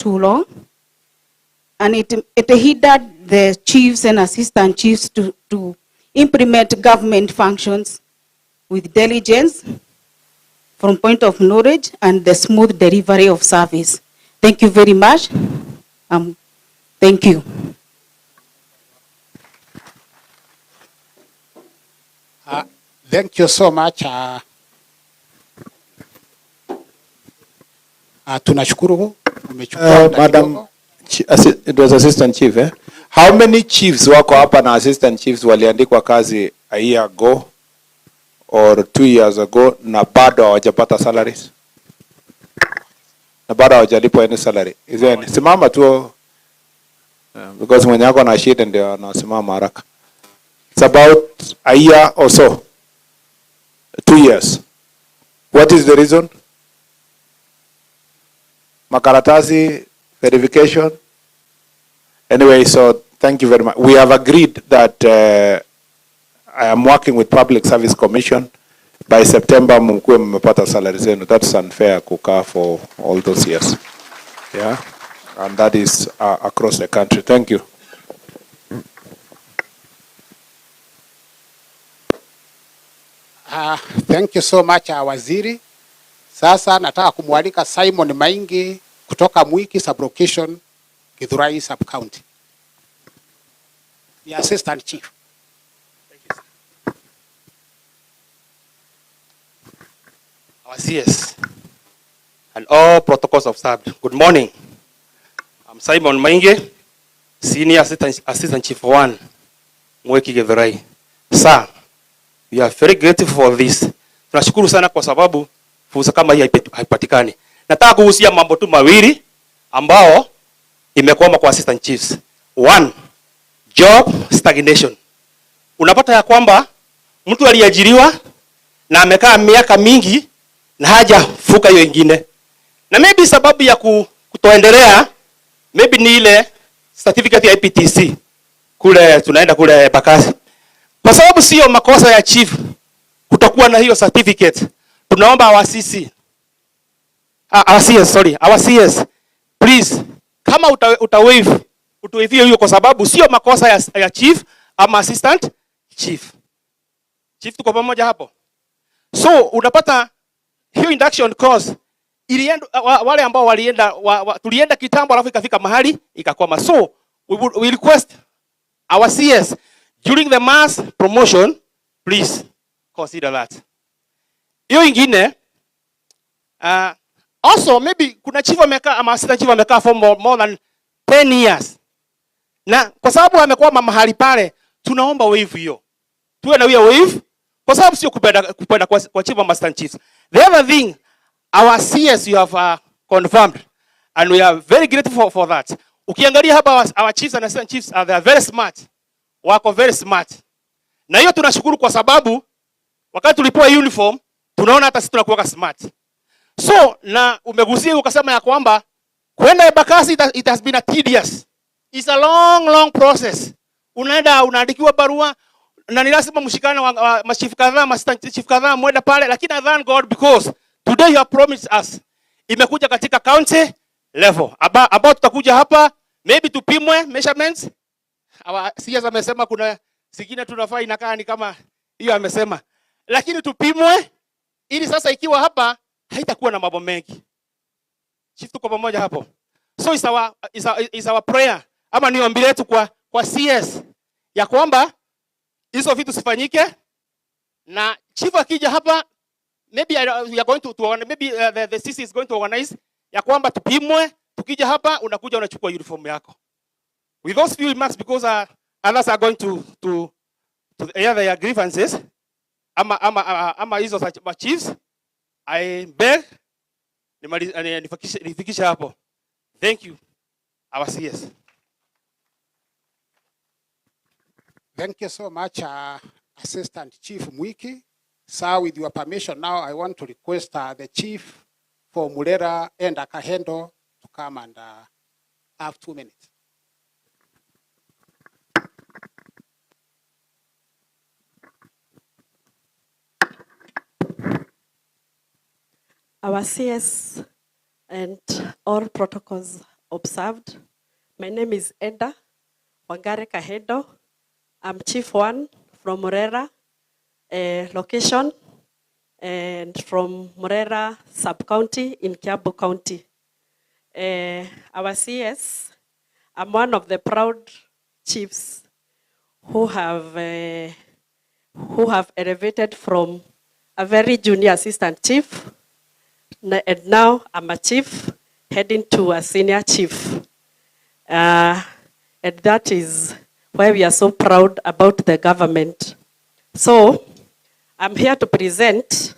too long, and it hindered the chiefs and assistant chiefs to implement government functions with diligence, from point of knowledge, and the smooth delivery of service. Thank you very much. Thank you. Thank you so much. Tunashukuru. Madam, it was assistant chief, eh? How many chiefs wako hapa na assistant chiefs waliandikwa kazi a year ago or 2 years ago na bado hawajapata salaries? Na bado hawajalipwa any salary. Is there any? Simama tu because mwenye yako na shida ndio anasimama haraka. It's about a year or so. 2 years. What is the reason? Makaratasi, verification. Anyway, so thank you very much. We have agreed that I am working with Public Service Commission. By September, mkue mmepata salary zenu. That's unfair kukaa for all those years. Yeah, and that is across the country. Thank you. Thank you so much, Waziri. Sasa nataka kumwalika Simon Maingi kutoka Mwiki Sub-Location, Githurai Sub-County. The Assistant Chief. Thank you, sir. Our CS and all protocols observed. Good morning. I'm Simon Maingi, Senior Assistant Chief 1, Mwiki Githurai. Sir, we are very grateful for this. Tunashukuru sana kwa sababu fursa kama hii haipatikani. Nataka kuhusia mambo tu mawili ambao imekwama kwa assistant chiefs. One, job stagnation. Unapata ya kwamba mtu aliajiriwa na amekaa miaka mingi na hajafuka hiyo ingine. Na maybe sababu ya kutoendelea maybe ni ile certificate ya IPTC. Kule tunaenda kule Bakasi. Kwa sababu sio makosa ya chief kutakuwa na hiyo certificate. Tunaomba our CS, please, kama utawaive hiyo kwa sababu sio makosa ya chief ama assistant chief. Chief, tuko pamoja hapo? So unapata hiyo induction course ilienda wale ambao walienda tulienda kitambo alafu ikafika mahali ikakwama. So we request our CS during the mass promotion, please consider that. Hiyo ingine also maybe kuna chief amekaa ama assistant chief amekaa for more than 10 years. Na kwa sababu amekuwa mahali pale, tunaomba waive hiyo. Tuwe na hiyo waive kwa sababu sio kupenda kwa chief ama assistant chiefs. The other thing, our CS you have confirmed and we are very grateful for that. Ukiangalia hapa our chiefs and assistant chiefs they are very smart. Wako very smart. Na hiyo tunashukuru kwa sababu wakati tulipewa uniform tunaona hata sisi tunakuwa smart. So na umegusia ukasema ya kwamba kwenda Embakasi it has been a tedious. It's a long process. Unaenda unaandikiwa barua na ni lazima mshikane wa machief kadhaa, assistant chief kadhaa mwenda pale, lakini I thank God because today you have promised us. Imekuja katika county level. About tutakuja hapa maybe tupimwe measurements. CS amesema kuna zingine tunafaa inakaa ni kama hiyo amesema. Lakini tupimwe ili sasa ikiwa hapa haitakuwa na mambo mengi. Chief, tuko pamoja hapo. So is our prayer ama ni ombi letu kwa CS ya kwamba hizo vitu sifanyike na chief akija hapa maybe we are going to maybe the CC is going to organize ya kwamba tupimwe, tukija hapa unakuja unachukua uniform yako. With those few remarks, because others are going to air their grievances, ama hizo za chiefs, I beg nifikishe hapo. Thank you, our CS. Thank you so much, Assistant Chief Mwiki. Sir, with your permission now, I want to request the Chief for Mulera and Akahendo to come and have 2 minutes. Our CS and all protocols observed. My name is Eda Wangare Kahedo. I'm Chief 1 from Murera location and from Murera sub-county in Kiambu County. Our CS, I'm one of the proud chiefs who have elevated from a very junior assistant chief, and now I'm a chief heading to a senior chief. And that is why we are so proud about the government. So I'm here to present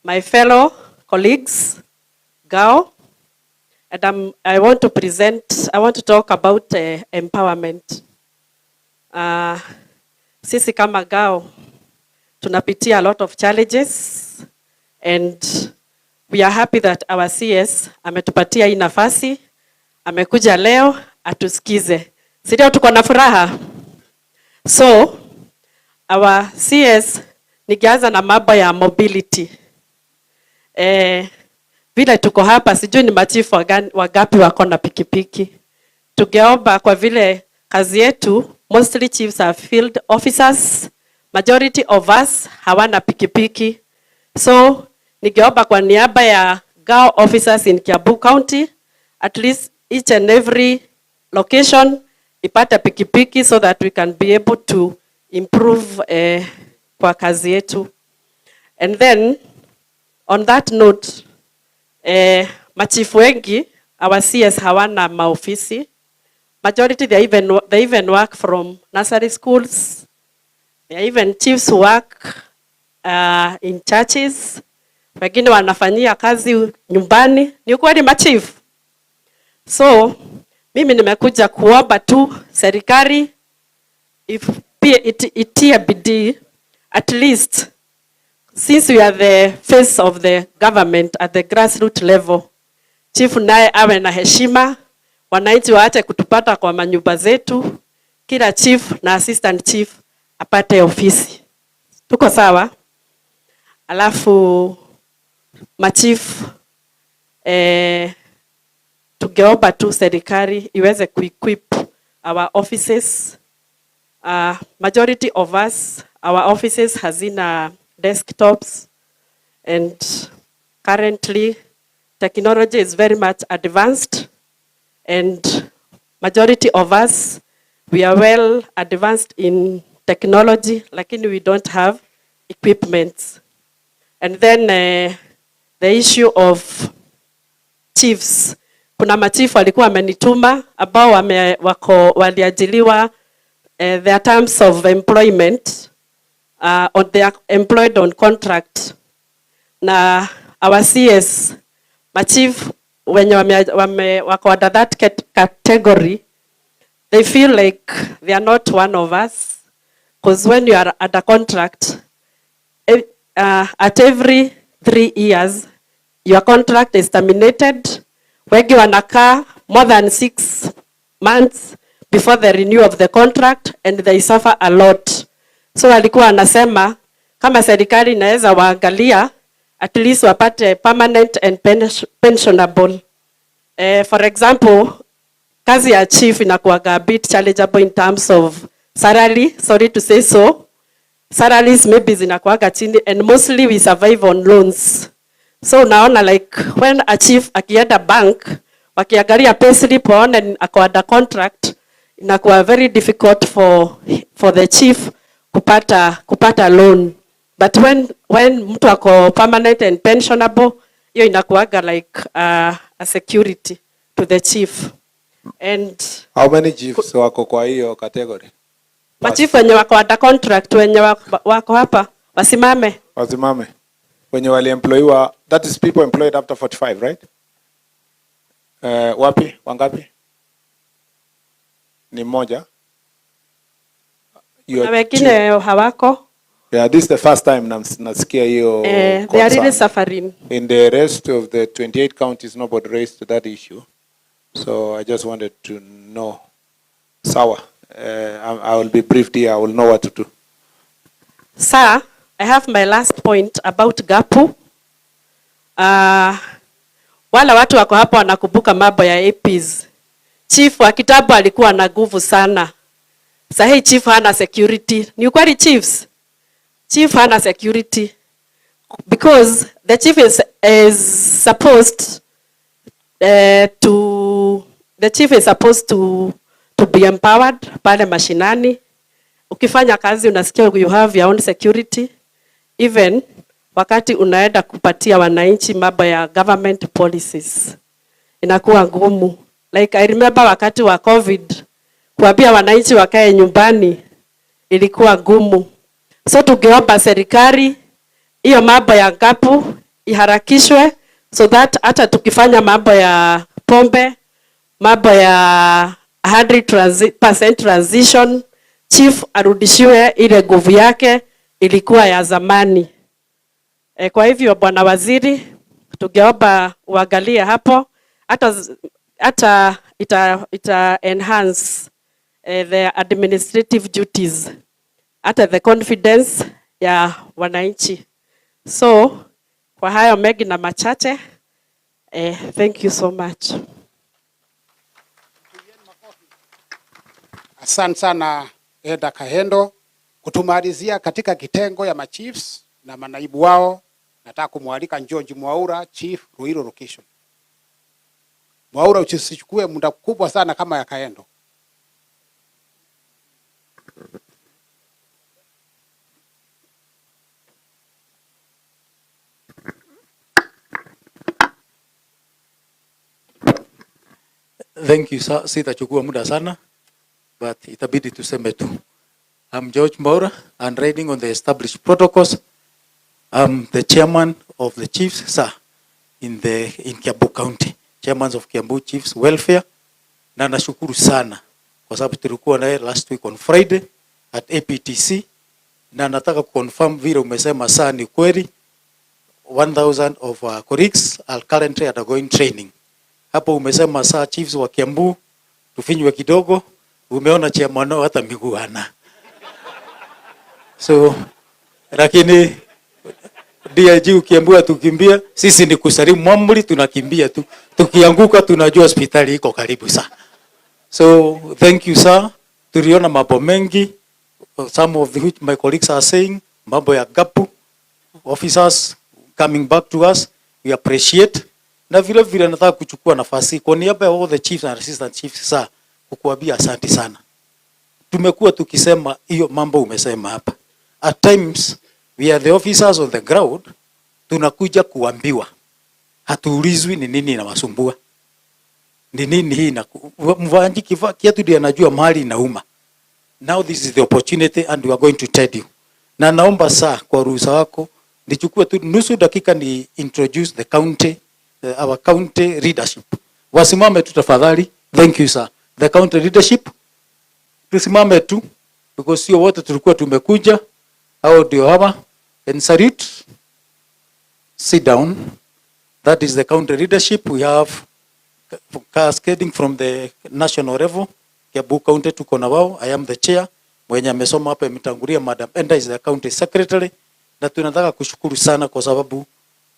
my fellow colleagues, Gao, and I want to talk about empowerment. Sisi kama Gao, tunapitia a lot of challenges, and we are happy that our CS ametupatia hii nafasi, amekuja leo atusikize. Sisi tuko na furaha. So our CS nikianza na mambo ya mobility. Vile tuko hapa sijui ni machifu wagapi wako na pikipiki. Tungeomba kwa vile kazi yetu mostly chiefs are field officers, majority of us hawana pikipiki. So ningeomba kwa niaba ya Gao officers in Kiambu County, at least each and every location ipate pikipiki so that we can be able to improve kwa kazi yetu. And then on that note, machifu wengi, our CS hawana maofisi. Majority they even work from nursery schools. They even chiefs work in churches. Wengine wanafanyia kazi nyumbani. Ni ukweli machifu. So mimi nimekuja kuomba tu serikali itie bidii, at least since we are the face of the government at the grassroots level, chief naye awe na heshima, wananchi waache kutupata kwa manyumba zetu, kila chief na assistant chief apate ofisi. Tuko sawa? Alafu machief tungeomba tu serikali iweze kuequip our offices. Majority of us, our offices hazina desktops, and currently technology is very much advanced, and majority of us, we are well advanced in technology, lakini we don't have equipment. And then the issue of chiefs. Kuna machifu walikuwa wamenituma ambao waliajiliwa their terms of employment, they are employed on contract. Na our CS, machief wenye wako under that category, they feel like they are not one of us, because when you are under contract, at every 3 years, your contract is terminated. Wengi wanakaa more than 6 months before the renewal of the contract, and they suffer a lot. So alikuwa anasema kama serikali inaweza waangalia, at least wapate permanent and pensionable. For example, kazi ya chief inakuwaga a bit challengeable in terms of salary, sorry to say so. Salaries maybe zinakuwaga chini, and mostly we survive on loans. So naona like when a chief akienda bank, wakiangalia payslip waone ako under contract, inakuwa very difficult for the chief kupata loan. But when mtu ako permanent and pensionable, hiyo inakuwaga like a security to the chief. And how many chiefs wako kwa hiyo category? Machifu wenye wako under contract, wenye wako hapa wasimame. Wenye wali employwa, that is people employed after 45, right? Wapi? Wangapi? Ni moja. Na wengine hawako. Yeah, this is the first time nasikia hiyo concern. They are really suffering. In the rest of the 28 counties, nobody raised that issue. So I just wanted to know. Sawa. I will be briefed here. I will know what to do. Sir, I have my last point about Gapu. Wala watu wako hapa wanakumbuka mambo ya APs chief wa kitambo alikuwa na nguvu sana. Sasa chief hana security. Ni ukweli chiefs? Chief hana security because the chief is supposed to be empowered pale mashinani. Ukifanya kazi unasikia you have your own security. Even wakati unaenda kupatia wananchi mambo ya government policies inakuwa ngumu. Like I remember wakati wa COVID kuambia wananchi wakae nyumbani ilikuwa ngumu. So tungeomba serikali hiyo mambo ya gapu iharakishwe so that hata tukifanya mambo ya pombe, mambo ya 100% transition, chief arudishiwe ile nguvu yake ilikuwa ya zamani. Kwa hivyo bwana waziri, tungeomba uangalie hapo hata ita enhance the administrative duties, hata the confidence ya wananchi. So kwa hayo mengi na machache, thank you so much. Asante sana Eda Kahendo kutumalizia katika kitengo ya machiefs na manaibu wao. Nataka kumwalika George Mwaura, Chief Ruiru Location. Mwaura, usichukue muda kubwa sana kama ya Kahendo. Thank you, sir. Sitachukua muda sana, but itabidi tuseme tu. I'm George Mwaura, and riding on the established protocols. I'm the chairman of the chiefs, sir, in Kiambu County. Chairman of Kiambu Chiefs Welfare. Na nashukuru sana kwa sababu tulikuwa naye last week on Friday at APTC. Na nataka confirm vile umesema saa ni kweli. 1000 of our colleagues are currently undergoing training. Hapo umesema saa chiefs wa Kiambu tufinywe kidogo. Umeona chairman wao hata miguu hana. So lakini DIG ukiambiwa tukimbia, sisi ni kusalimu mwamri, tunakimbia tu. Tukianguka tunajua hospitali iko karibu sana. So thank you sir. Tuliona mambo mengi, some of which my colleagues are saying, mambo ya gapu, officers coming back to us, we appreciate. Na vile vile nataka kuchukua nafasi kwa niaba ya all the chiefs and assistant chiefs sir, kukuambia asante sana. Tumekuwa tukisema hiyo mambo umesema hapa. At times we are the officers on the ground, tunakuja kuambiwa. Hatuulizwi ni nini inawasumbua. Ni nini hii na mvanji kiatu ndiye anajua mahali inauma. Now this is the opportunity and we are going to tell you. Na naomba saa kwa ruhusa wako nichukue tu nusu dakika ni introduce the county, our county leadership. Wasimame tu tafadhali. Thank you sir. The county leadership. Tusimame tu because sio wote tulikuwa tumekuja. Hao ndio hapa. And salute. Sit down. That is the county leadership. We have cascading from the national level. Kiambu County tuko na wao. I am the chair. Mwenye amesoma hapa mitangulia Madam Enda is the county secretary. Na tunataka kushukuru sana kwa sababu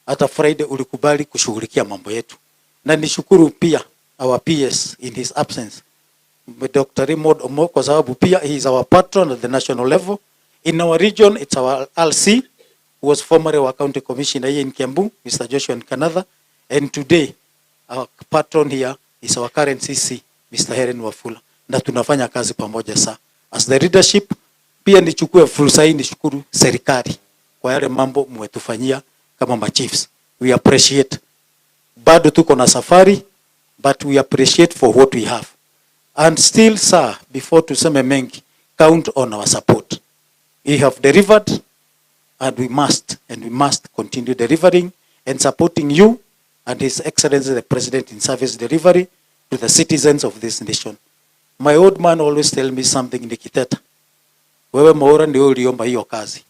hata Friday ulikubali kushughulikia mambo yetu. Na nishukuru pia our PS in his absence. Dr. Raymond Omo kwa sababu pia he is our patron at the national level. In our region it's our LC who was formerly our county commissioner here in Kiambu, Mr. Joshua Kanatha, and today our patron here is our current CC, Mr. Herman Wafula. Na tunafanya kazi pamoja sana. As the leadership, pia nichukue fursa hii nishukuru serikali kwa yale mambo mmetufanyia kama machiefs. We appreciate. Bado tuko na safari, but we appreciate for what we have. And still, sir, before tuseme mengi, count on our support. We have delivered, and we must continue delivering and supporting you and His Excellency the President in service delivery to the citizens of this nation. My old man always tell me something nikiteta. Wewe Mwaura ndio uliomba hiyo kazi.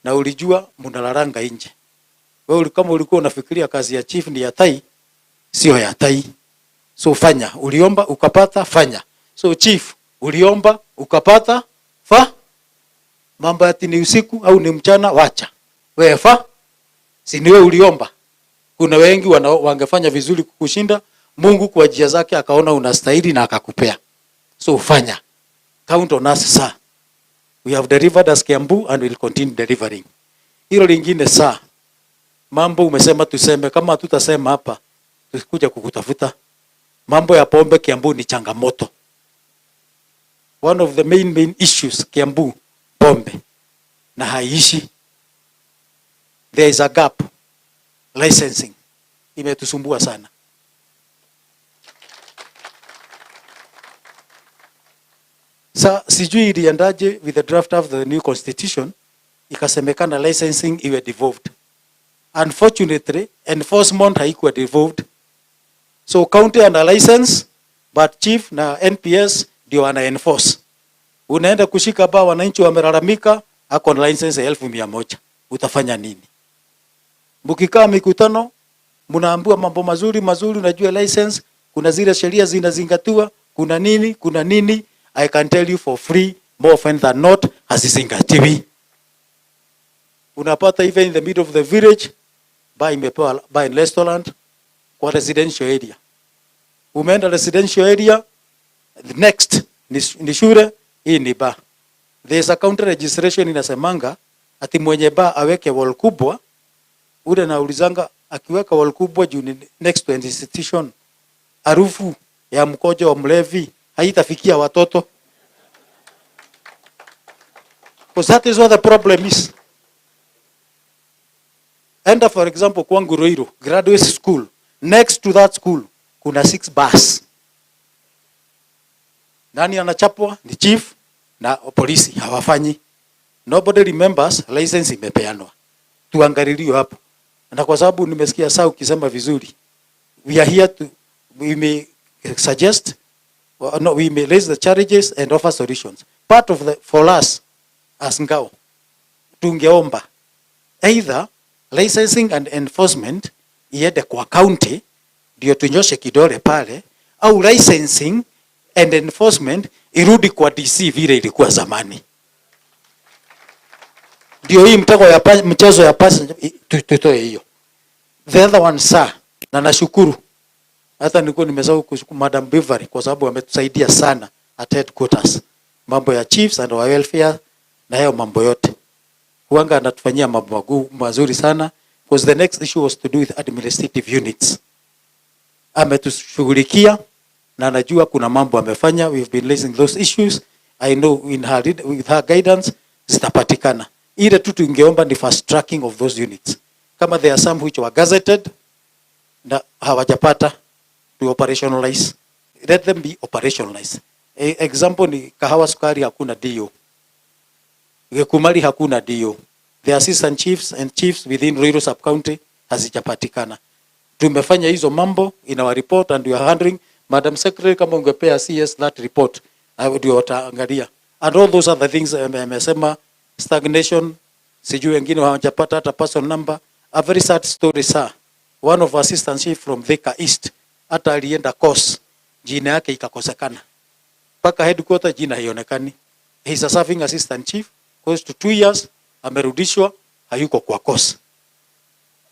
Na ulijua mnalaranga nje. Wewe kama ulikuwa unafikiria kazi ya chief ni ya tai, sio ya tai. So fanya, uliomba ukapata, fanya. So chief, uliomba ukapata, mambo ati ni usiku au ni mchana, wacha. Wewe si ni wewe uliomba. Kuna wengi wangefanya vizuri kukushinda, Mungu kwa njia zake akaona unastahili na akakupea. So ufanya. Count on us, sir. We have delivered as Kiambu and will continue delivering. Hilo lingine, sir. Mambo umesema tuseme, kama hatutasema hapa tukikuja kukutafuta. Mambo ya pombe Kiambu ni changamoto. One of the main issues Kiambu, pombe. Na haiishi. There is a gap. Licensing. Imetusumbua sana. Sa sijui iliendaje with the draft of the new constitution, ikasemekana licensing iwe devolved. Unfortunately, enforcement haikuwa devolved. So county ana license, but chief na NPS ndio wana enforce. Unaenda kushika ba wananchi wamelalamika, ako na license ya 1,100. Utafanya nini? Mkikaa mikutano, mnaambiwa mambo mazuri, unajua license, kuna zile sheria zinazingatiwa, kuna nini, I can tell you for free, more often than not, hazizingatiwi. Unapata even in the middle of the village, by restaurant, kwa residential area. Umeenda residential area, the next, ni shule, hii ni bar. There is a counter registration inasemanga, ati mwenye bar aweke wall kubwa, ule naulizanga, akiweka wall kubwa juu next to an institution, harufu ya mkojo wa mlevi haitafikia watoto. Because that is what the problem is. Enda for example kwa Nguruiro graduate school, next to that school kuna 6 bars. Nani anachapwa? Ni chief na polisi hawafanyi. Nobody remembers license imepeanwa. Tuangalilio hapo. Na kwa sababu nimesikia saa ukisema vizuri, we are here to, we may suggest, no, we may raise the challenges and offer solutions. Part of the, for us as Ngao, tungeomba either licensing and enforcement iende kwa county ndio tunyoshe kidole pale, au licensing and enforcement irudi kwa DC vile ilikuwa zamani. Ndio hii mchezo ya pasi tutoe hiyo. The other one, sir, na nashukuru hata nilikuwa nimesahau kushukuru Madam Beverly kwa sababu ametusaidia sana at headquarters, mambo ya chiefs and welfare na hayo mambo yote. Huanga anatufanyia mambo mazuri sana, because the next issue was to do with administrative units. Ametushughulikia na najua kuna mambo amefanya. We've been raising those issues. I know with her guidance zitapatikana. Ile tu tungeomba ni fast tracking of those units. Kama there are some which were gazetted na hawajapata to operationalize, let them be operationalized. Example ni Kahawa Sukari hakuna DO. Gekumari hakuna DO. The assistant chiefs and chiefs within Ruiru sub-county hazijapatikana. Tumefanya hizo mambo in our report and we are handling. Madam Secretary, kama ungepea CS that report, ndio wataangalia. And all those other things amesema, stagnation, sijui wengine hawajapata hata person number. A very sad story, sir. One of our assistant chief from Thika East, hata alienda course, jina yake ikakosekana. Paka headquarter jina haionekani. He's a serving assistant chief, close to 2 years, amerudishwa, hayuko kwa course.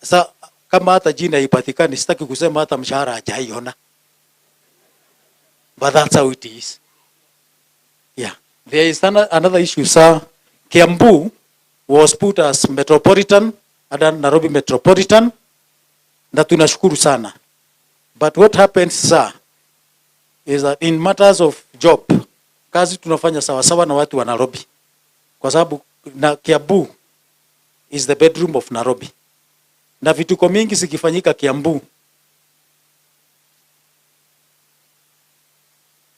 Sa kama hata jina ipatikani, sitaki kusema hata mshahara hajaiona. But that's how it is. Yeah. There is another issue, sir. Kiambu was put as metropolitan, Nairobi metropolitan, na tunashukuru sana. But what happens, sir, is that in matters of job, kazi tunafanya sawa sawa na watu wa Nairobi. Kwa sababu na Kiambu is the bedroom of Nairobi. Na vituko mingi sikifanyika Kiambu.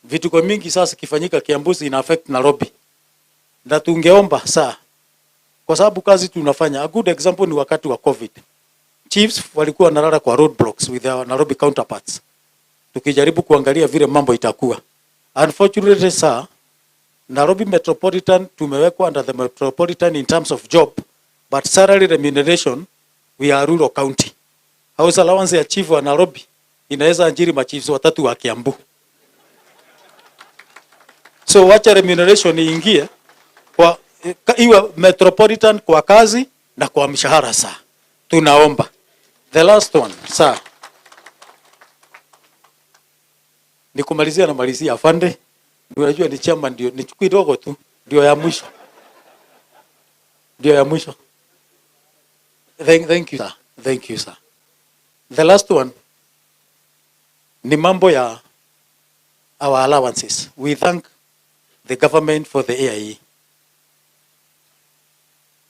Vituko mingi sasa sikifanyika Kiambu ina affect Nairobi. Na tungeomba saa, kwa sababu kazi tunafanya, a good example ni wakati wa COVID. Chiefs walikuwa wanalala kwa roadblocks with their Nairobi counterparts. Tukijaribu kuangalia vile mambo itakuwa. Unfortunately, sir, Nairobi Metropolitan tumewekwa under the Metropolitan in terms of job, but salary remuneration we are rural county. House allowance ya chief wa Nairobi inaweza ajiri machiefs 3 wa Kiambu. So wacha remuneration iingie kwa iwe metropolitan kwa kazi na kwa mshahara, sir. Tunaomba. The last one, sir. Nikumalizia na malizia afande. Unajua ni chama ndio ni kidogo tu ndio ya mwisho. Ndio ya mwisho. Thank you sir. Thank you sir. The last one ni mambo ya our allowances. We thank the government for the AIE.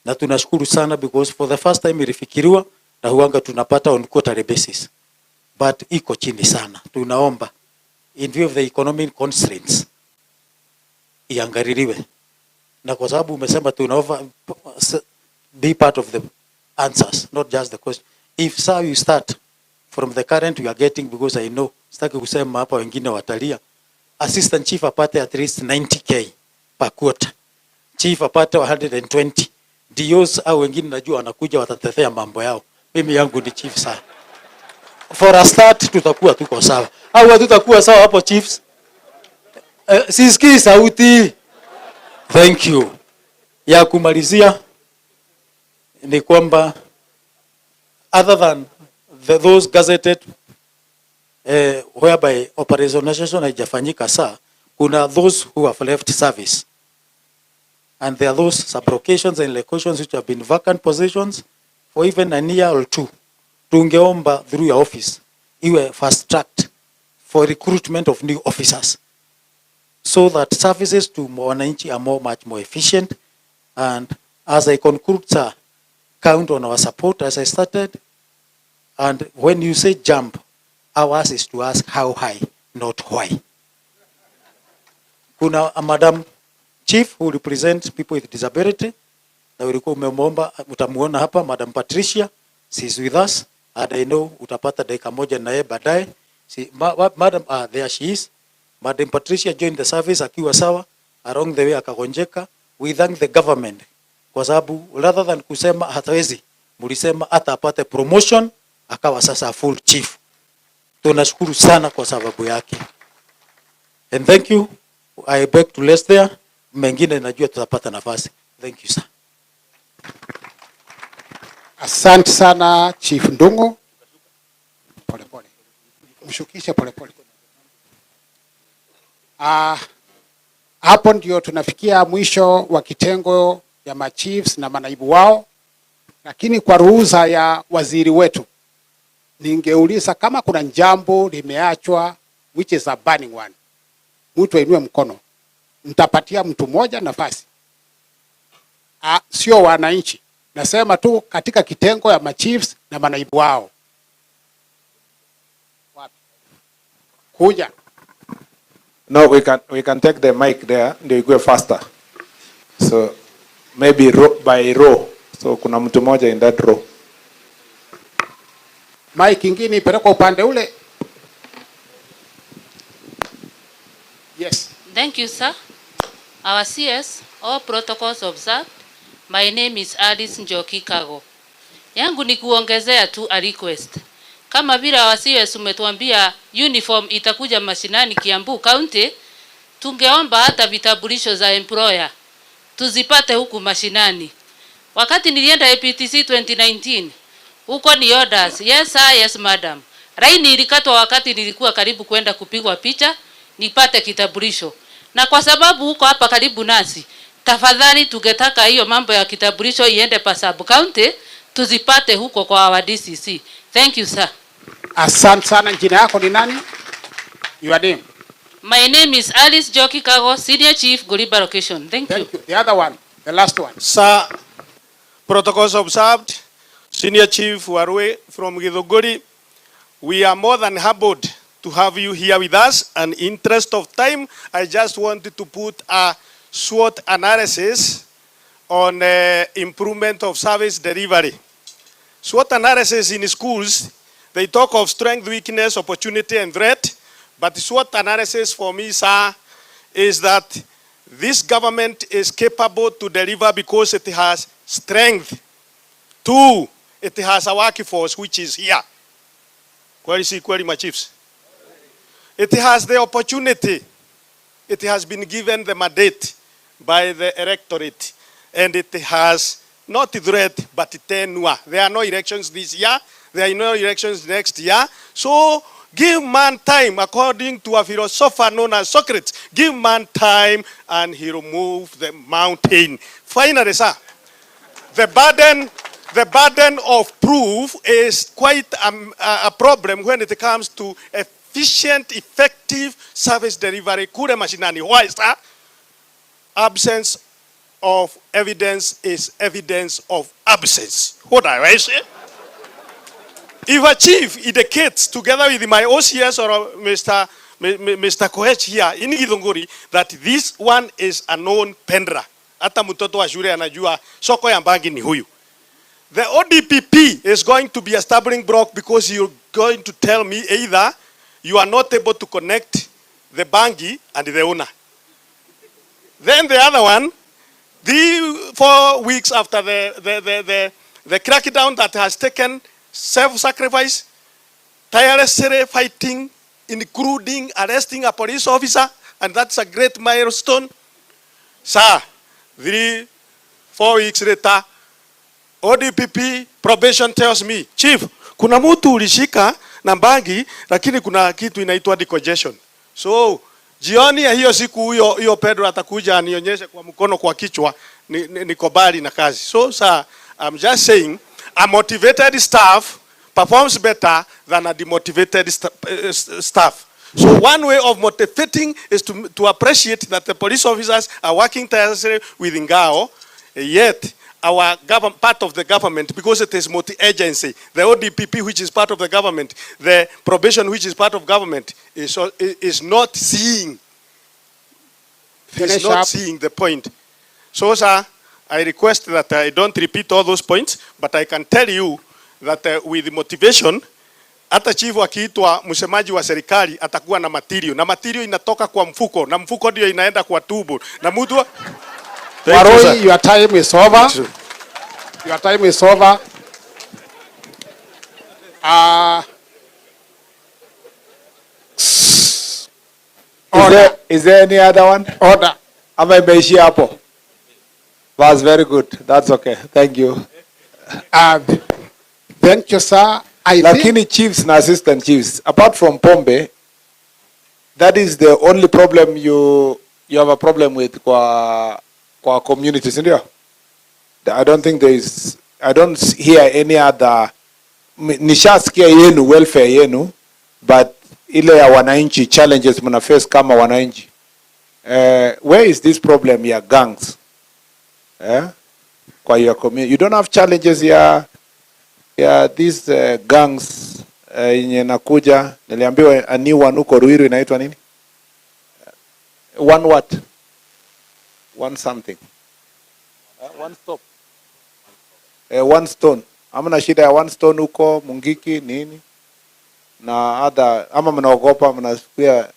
Na tunashukuru sana because for the first time ilifikiriwa na huanga tunapata on quarterly basis. But iko chini sana. Tunaomba in view of the economic constraints iangaliliwe. Na kwa sababu umesema tunaomba be part of the answers, not just the question. If so you start from the current you are getting, because I know sitaki kusema hapa wengine watalia, assistant chief apate at least 90k per quarter, chief apate 120, DOs au wengine najua wanakuja watatetea mambo yao. Mimi yangu ni chief sana. For a start tutakuwa tuko sawa. Au hatutakuwa sawa hapo chiefs? Sisikii sauti. Thank you. Ya kumalizia ni kwamba other than those gazetted whereby operationalization haijafanyika saa, kuna those who have left service. And there are those sublocations and locations which have been vacant positions for even a year or two. Tungeomba through your office iwe fast tracked for recruitment of new officers, so that services to wananchi are much more efficient. And as I conclude, sir, count on our support as I started. And when you say jump, ours is to ask how high, not why. Kuna a Madam Chief who represents people with disability. Na ulikuwa umemwomba, utamuona hapa, Madam Patricia. She's with us. And I know utapata dakika moja naye baadaye. Madam, there she is. Madam Patricia joined the service akiwa sawa. Along the way akagonjeka. We thank the government kwa sababu rather than kusema hatawezi, mulisema hata apate promotion akawa sasa full chief. Tunashukuru sana kwa sababu yake. And thank you. I beg to rest there. Mengine najua tutapata nafasi. Thank you sir. Asante sana Chief Ndungu. Pole pole. Mshukishe pole pole. Hapo ndio tunafikia mwisho wa kitengo ya machiefs na manaibu wao, lakini kwa ruhusa ya waziri wetu ningeuliza kama kuna jambo limeachwa which is a burning one. Mtu ainue mkono. Nitapatia mtu mmoja nafasi. Sio wananchi. Nasema tu katika kitengo ya machiefs na manaibu wao. Wapi? Kuja. No, we can take the mic there, ndio iwe faster. So maybe row by row. So kuna mtu mmoja in that row. Mic ingine ipeleke upande ule. Yes. Thank you, sir. Our CS, all protocols observed. My name is Alice Njoki Kago. Yangu ni kuongezea tu a request. Kama vile our CS umetuambia uniform itakuja mashinani Kiambu County, tungeomba hata vitambulisho za employer tuzipate huku mashinani. Wakati nilienda APTC 2019, huko ni orders. Yes sir, yes madam. Raini ilikatwa wakati nilikuwa karibu kwenda kupigwa picha, nipate kitambulisho. Na kwa sababu huko hapa karibu nasi, tafadhali tungetaka hiyo mambo ya kitambulisho iende pa sub county, tuzipate huko kwa our DCC. Thank you sir. Asante sana. Jina yako ni nani? Your name? My name is Alice Njoki Kago, Senior Chief, Goriba Location. Thank you. The other one, the last one. Sir, protocols observed. Senior Chief Warwe from Githuguri. We are more than humbled to have you here with us. And in interest of time, I just wanted to put a SWOT analysis on improvement of service delivery. SWOT analysis in schools, they talk of strength, weakness, opportunity, and threat. But SWOT analysis for me, sir, is that this government is capable to deliver because it has strength. Two, it has a workforce which is here. Query my chiefs. It has the opportunity. It has been given the mandate by the electorate. And it has not threat, but tenure. There are no elections this year. There are no elections next year. So Give man time, according to a philosopher known as Socrates. Give man time and he removed the mountain. Finally, sir, the burden of proof is quite a problem when it comes to efficient, effective service delivery. Kule mashinani. Why, sir? Absence of evidence is evidence of absence. What do I say? If a chief indicates, together with my OCS or Mr. Koech here in Githunguri, that this one is a known pendra, hata mtoto wa shule anajua soko ya mbangi ni huyu, the ODPP is going to be a stumbling block, because you're going to tell me either you are not able to connect the bangi and the owner. Then the other one, 4 weeks after the crackdown that has taken self-sacrifice, tirelessly fighting, including arresting a police officer, and that's a great milestone. Sir, 3-4 weeks later, ODPP probation tells me, Chief, kuna mtu ulishika na bangi, lakini kuna kitu inaitwa decongestion. So, jioni ya hiyo siku huyo Pedro atakuja anionyeshe kwa mkono kwa kichwa niko bali na kazi. So, sir, I'm just saying, a motivated staff performs better than a demotivated staff. So one way of motivating is to appreciate that the police officers are working tirelessly with Ngao, yet our part of the government, because it is multi-agency, the ODPP, which is part of the government, the probation, which is part of government, is not seeing the point. So, sir, I request that I don't repeat all those points, but I can tell you that with motivation, hata chifu akiitwa msemaji wa serikali atakuwa na material. Na material inatoka kwa mfuko, na mfuko ndio inaenda kwa tubo. Na mtu Waroi, your time is over. Your time is over. Is there any other one? Order. Ama imeishia hapo? That's very good. That's okay. Thank you. Thank you, sir. Lakini chiefs na assistant chiefs, apart from pombe, that is the only problem you have a problem with kwa communities, ndio? I don't think I don't hear any other. Nishasikia yenu, welfare yenu, but ile ya wananchi, challenges mna face kama wananchi. Where is this problem ya gangs? Kwa your community, you don't have challenges ya these gangs yenye nakuja. Niliambiwa a new one huko Ruiru inaitwa nini? One what? One something. One stop. One stone. Hamna shida ya one stone huko Mungiki nini? Na other, ama mnaogopa mnasikia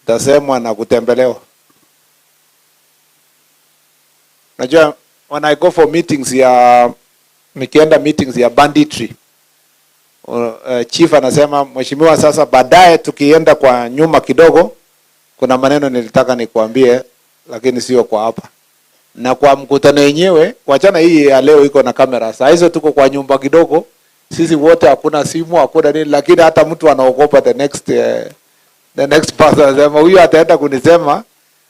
tasemwa na kutembelewa. Najua when I go for meetings nikienda meetings ya banditry, chief anasema mheshimiwa, sasa baadaye tukienda kwa nyuma kidogo kuna maneno nilitaka nikuambie, lakini sio kwa hapa. Na kwa mkutano wenyewe, wachana hii ya leo iko na kamera. Sasa hizo tuko kwa nyumba kidogo, sisi wote hakuna simu, hakuna nini, lakini hata mtu anaogopa the next person anasema huyu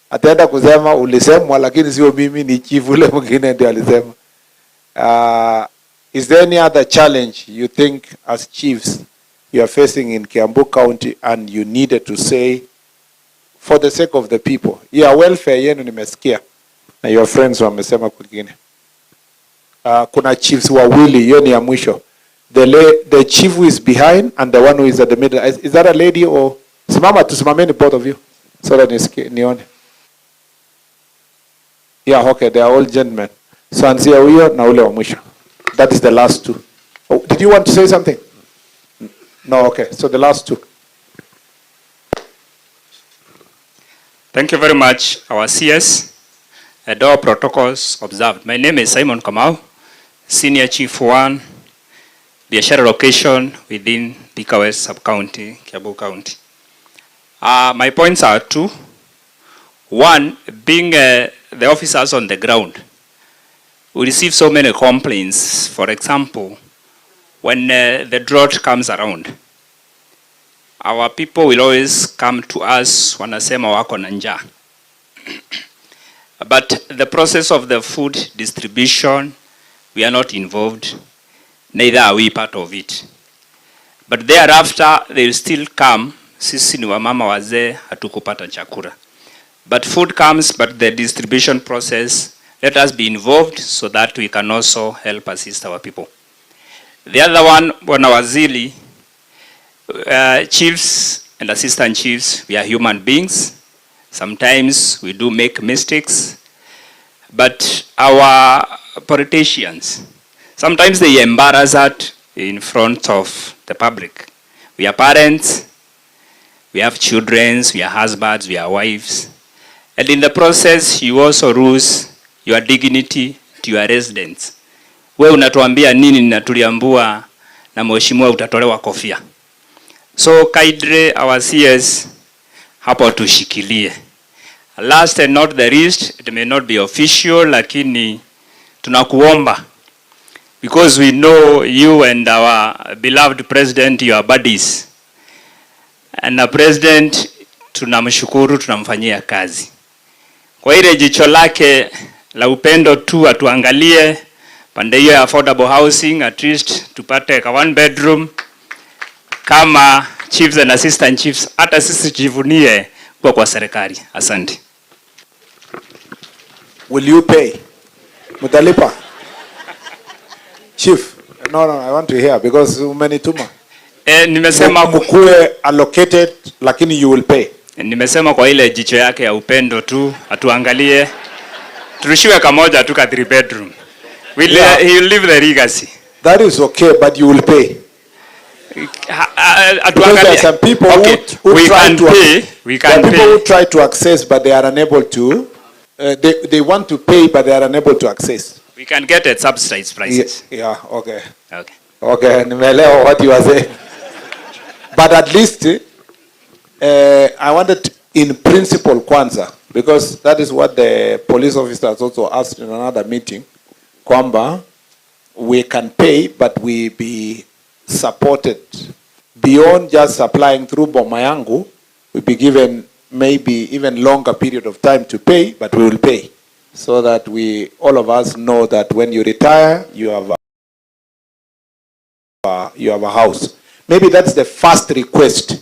ataenda kusema ulisemwa, lakini sio mimi, ni chief ule mwingine ndiye alisema. Is there any other challenge you think as chiefs you are facing in Kiambu County and you needed to say for the sake of the people? Yeah, welfare yenu nimesikia na your friends wamesema kwingine. Kuna chiefs wawili, hiyo ni ya mwisho. The chief who is behind and the one who is at the middle. Is that a lady or tusimameni both of you so that nione. Yeah, okay, they are all gentlemen. So anzia huyo na ule wa mwisho. That is the last two. Oh, did you want to say something? No, okay. So the last two. Thank you very much, our CS. All protocols observed. My name is Simon Kamau, Senior Chief 1, Biashara location within Thika West Sub-County, Kiambu County. My points are two. One, being the officers on the ground, we receive so many complaints. For example, when the drought comes around, our people will always come to us wanasema wako na njaa. But the process of the food distribution, we are not involved, neither are we part of it. But thereafter, they will still come, sisi ni wamama wazee hatukupata chakula. But food comes, but the distribution process, let us be involved so that we can also help assist our people. The other one, Bwana Waziri, chiefs and assistant chiefs, we are human beings. Sometimes we do make mistakes, but our politicians, sometimes they embarrass us in front of the public. We are parents, we have children, we are husbands, we are wives. And in the process, you also lose your dignity to your residents. We unatuambia nini na tuliambua na mheshimiwa utatolewa kofia. So kaidre our CS hapo tushikilie. Last and not the least, it may not be official, lakini tunakuomba, because we know you and our beloved president, you are buddies. And the president tunamshukuru, tunamfanyia kazi. Kwa ile jicho lake la upendo tu atuangalie pande hiyo ya affordable housing, at least tupate ka 1 bedroom kama chiefs and assistant chiefs, hata sisi jivunie kwa serikali. Asante. Will you pay? Mutalipa? Chief, no, I want to hear because umenituma. Nimesema mkue allocated lakini you will pay. Nimesema kwa ile jicho yake ya upendo tu atuangalie. Turushiwe kamoja tu ka 3 bedroom. He will leave the legacy. That is okay, but you will pay. Because there are some people who try to pay. We can pay. People who pay. try to access, but they are unable to. They want to pay, but they are unable to access. We can get at subsidized prices. Yeah, okay. Okay. Okay, nimeelewa what you are saying. But at least, I wanted in principle kwanza, because that is what the police officers also asked in another meeting, kwamba we can pay, but we be supported beyond just supplying through Boma Yangu. We be given maybe even longer period of time to pay, but we will pay, so that we, all of us, know that when you retire, you have a house. Maybe that's the first request.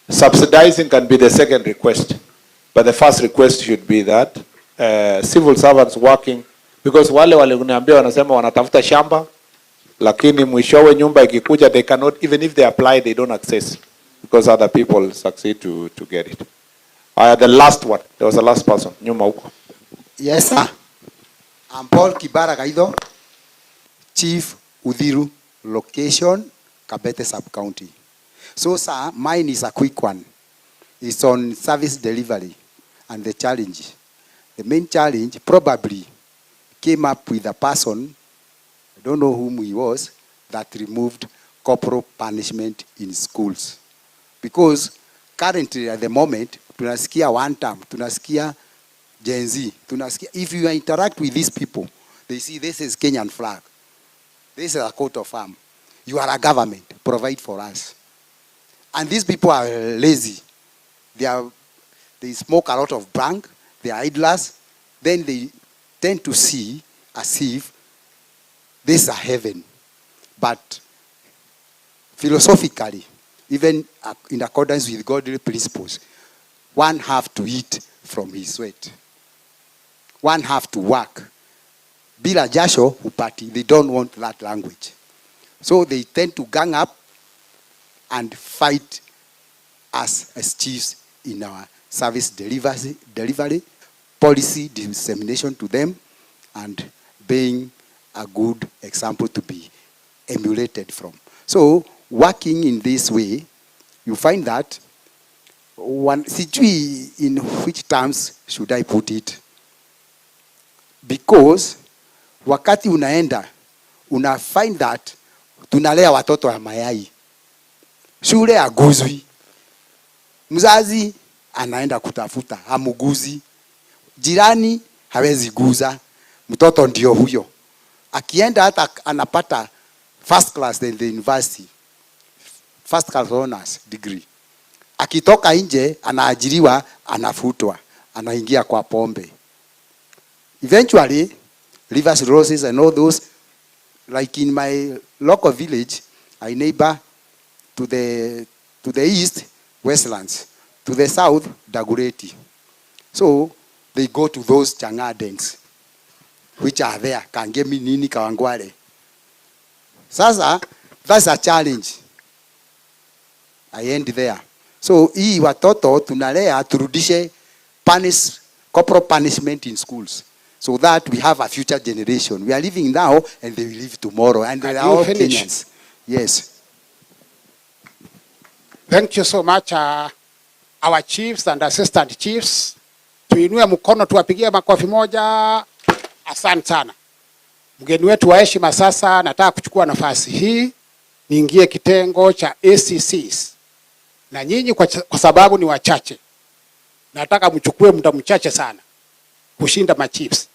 Subsidizing can be the second request, but the first request should be that civil servants working, because wale uniambia wanasema wanatafuta shamba, lakini mwishowe nyumba ikikuja, they cannot, even if they apply, they don't access, because other people succeed to get it. The last one, there was the last person, nyuma huko. Yes, sir. I'm Paul Kibara Gaido, Chief Udhiru, location Kabete sub-county. So, sir, mine is a quick one. It's on service delivery and the challenge. The main challenge probably came up with a person, I don't know whom he was, that removed corporal punishment in schools. Because currently at the moment, tunasikia one term, tunasikia Gen Z, tunasikia, if you interact with these people, they see this is Kenyan flag. This is a coat of arms. You are a government, provide for us. And these people are lazy. They smoke a lot of bang, they are idlers, then they tend to see as if this is a heaven. But philosophically, even in accordance with godly principles, one have to eat from his sweat. One have to work. Bila jasho upati, they don't want that language. So they tend to gang up and fight us as chiefs in our service delivery, policy dissemination to them, and being a good example to be emulated from. So working in this way, you find that one, sijui in which terms should I put it, because wakati unaenda, una find that tunalea watoto ya mayai, shule aguzwi, mzazi anaenda kutafuta hamuguzi, jirani hawezi guza, mtoto ndio huyo, akienda hata anapata first class in the university, first class honors degree, akitoka nje anaajiriwa, anafutwa, anaingia kwa pombe. Eventually, rivers, roses and all those, like in my local village, I neighbor to the east, Westlands, to the south, Dagureti. So they go to those changadens, which are there, Kangemi, Nini, Kawangware. Sasa, that's a challenge. I end there. So, hii watoto tunalea turudishe corporal punishment in schools, so that we have a future generation. We are living now and they will live tomorrow. And they are all Kenyans. Yes. Thank you so much, our chiefs and assistant chiefs. Tuinue mkono tuwapigie makofi moja. Asante sana. Mgeni wetu wa heshima sasa, nataka kuchukua nafasi hii niingie kitengo cha ACCs. Na nyinyi kwa sababu ni wachache, nataka mchukue muda mchache sana kushinda machiefs.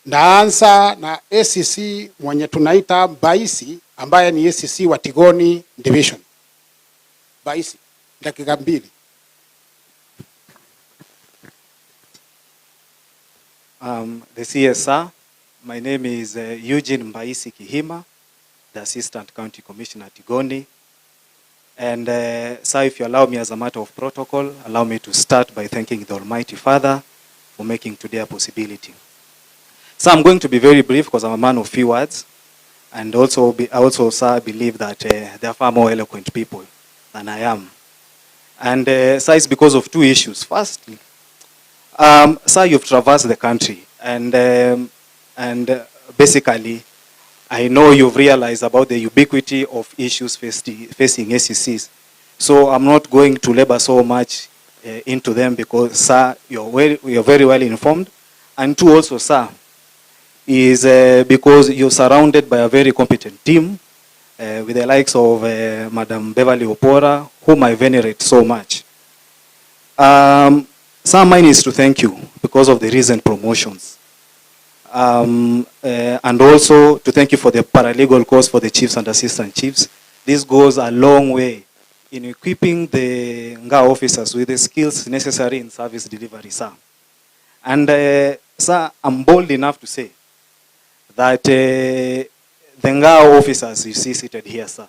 Naanza na ACC mwenye tunaita Mbaisi, ambaye ni ACC wa Tigoni Division. Mbaisi, dakika 2. The CSR, my name is Eugene Mbaisi Kihima, the Assistant County Commissioner at Tigoni. And sir, if you allow me as a matter of protocol, allow me to start by thanking the Almighty Father for making today a possibility. So I'm going to be very brief because I'm a man of few words. And also, sir, believe that there are far more eloquent people than I am. And sir, it's because of 2 issues. Firstly, sir, you've traversed the country. And basically, I know you've realized about the ubiquity of issues facing ACCs. So I'm not going to labor so much into them because, sir, you're very well informed. And 2 also, sir, is because you're surrounded by a very competent team with the likes of Madam Beverly Opora, whom I venerate so much. Sir, mine is to thank you because of the recent promotions. And also to thank you for the paralegal course for the chiefs and assistant chiefs. This goes a long way in equipping the NGA officers with the skills necessary in service delivery, sir. And sir, I'm bold enough to say that the NGA officers you see seated here, sir,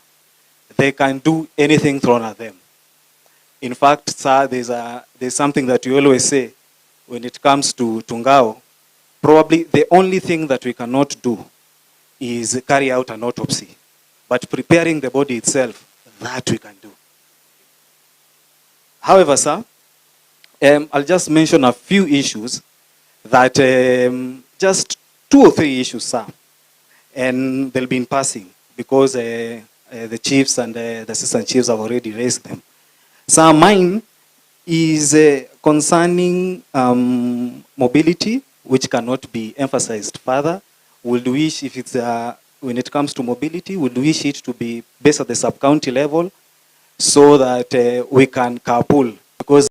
they can do anything thrown at them. In fact, sir, there's something that you always say when it comes to Ngao. Probably the only thing that we cannot do is carry out an autopsy. But preparing the body itself, that we can do. However, sir, I'll just mention a few issues that, just 2 or 3 issues, sir. And they'll be in passing because the chiefs and the assistant chiefs have already raised them. So mine is concerning mobility, which cannot be emphasized further. Would wish, if it's when it comes to mobility, would wish it to be based at the sub-county level so that we can carpool. Because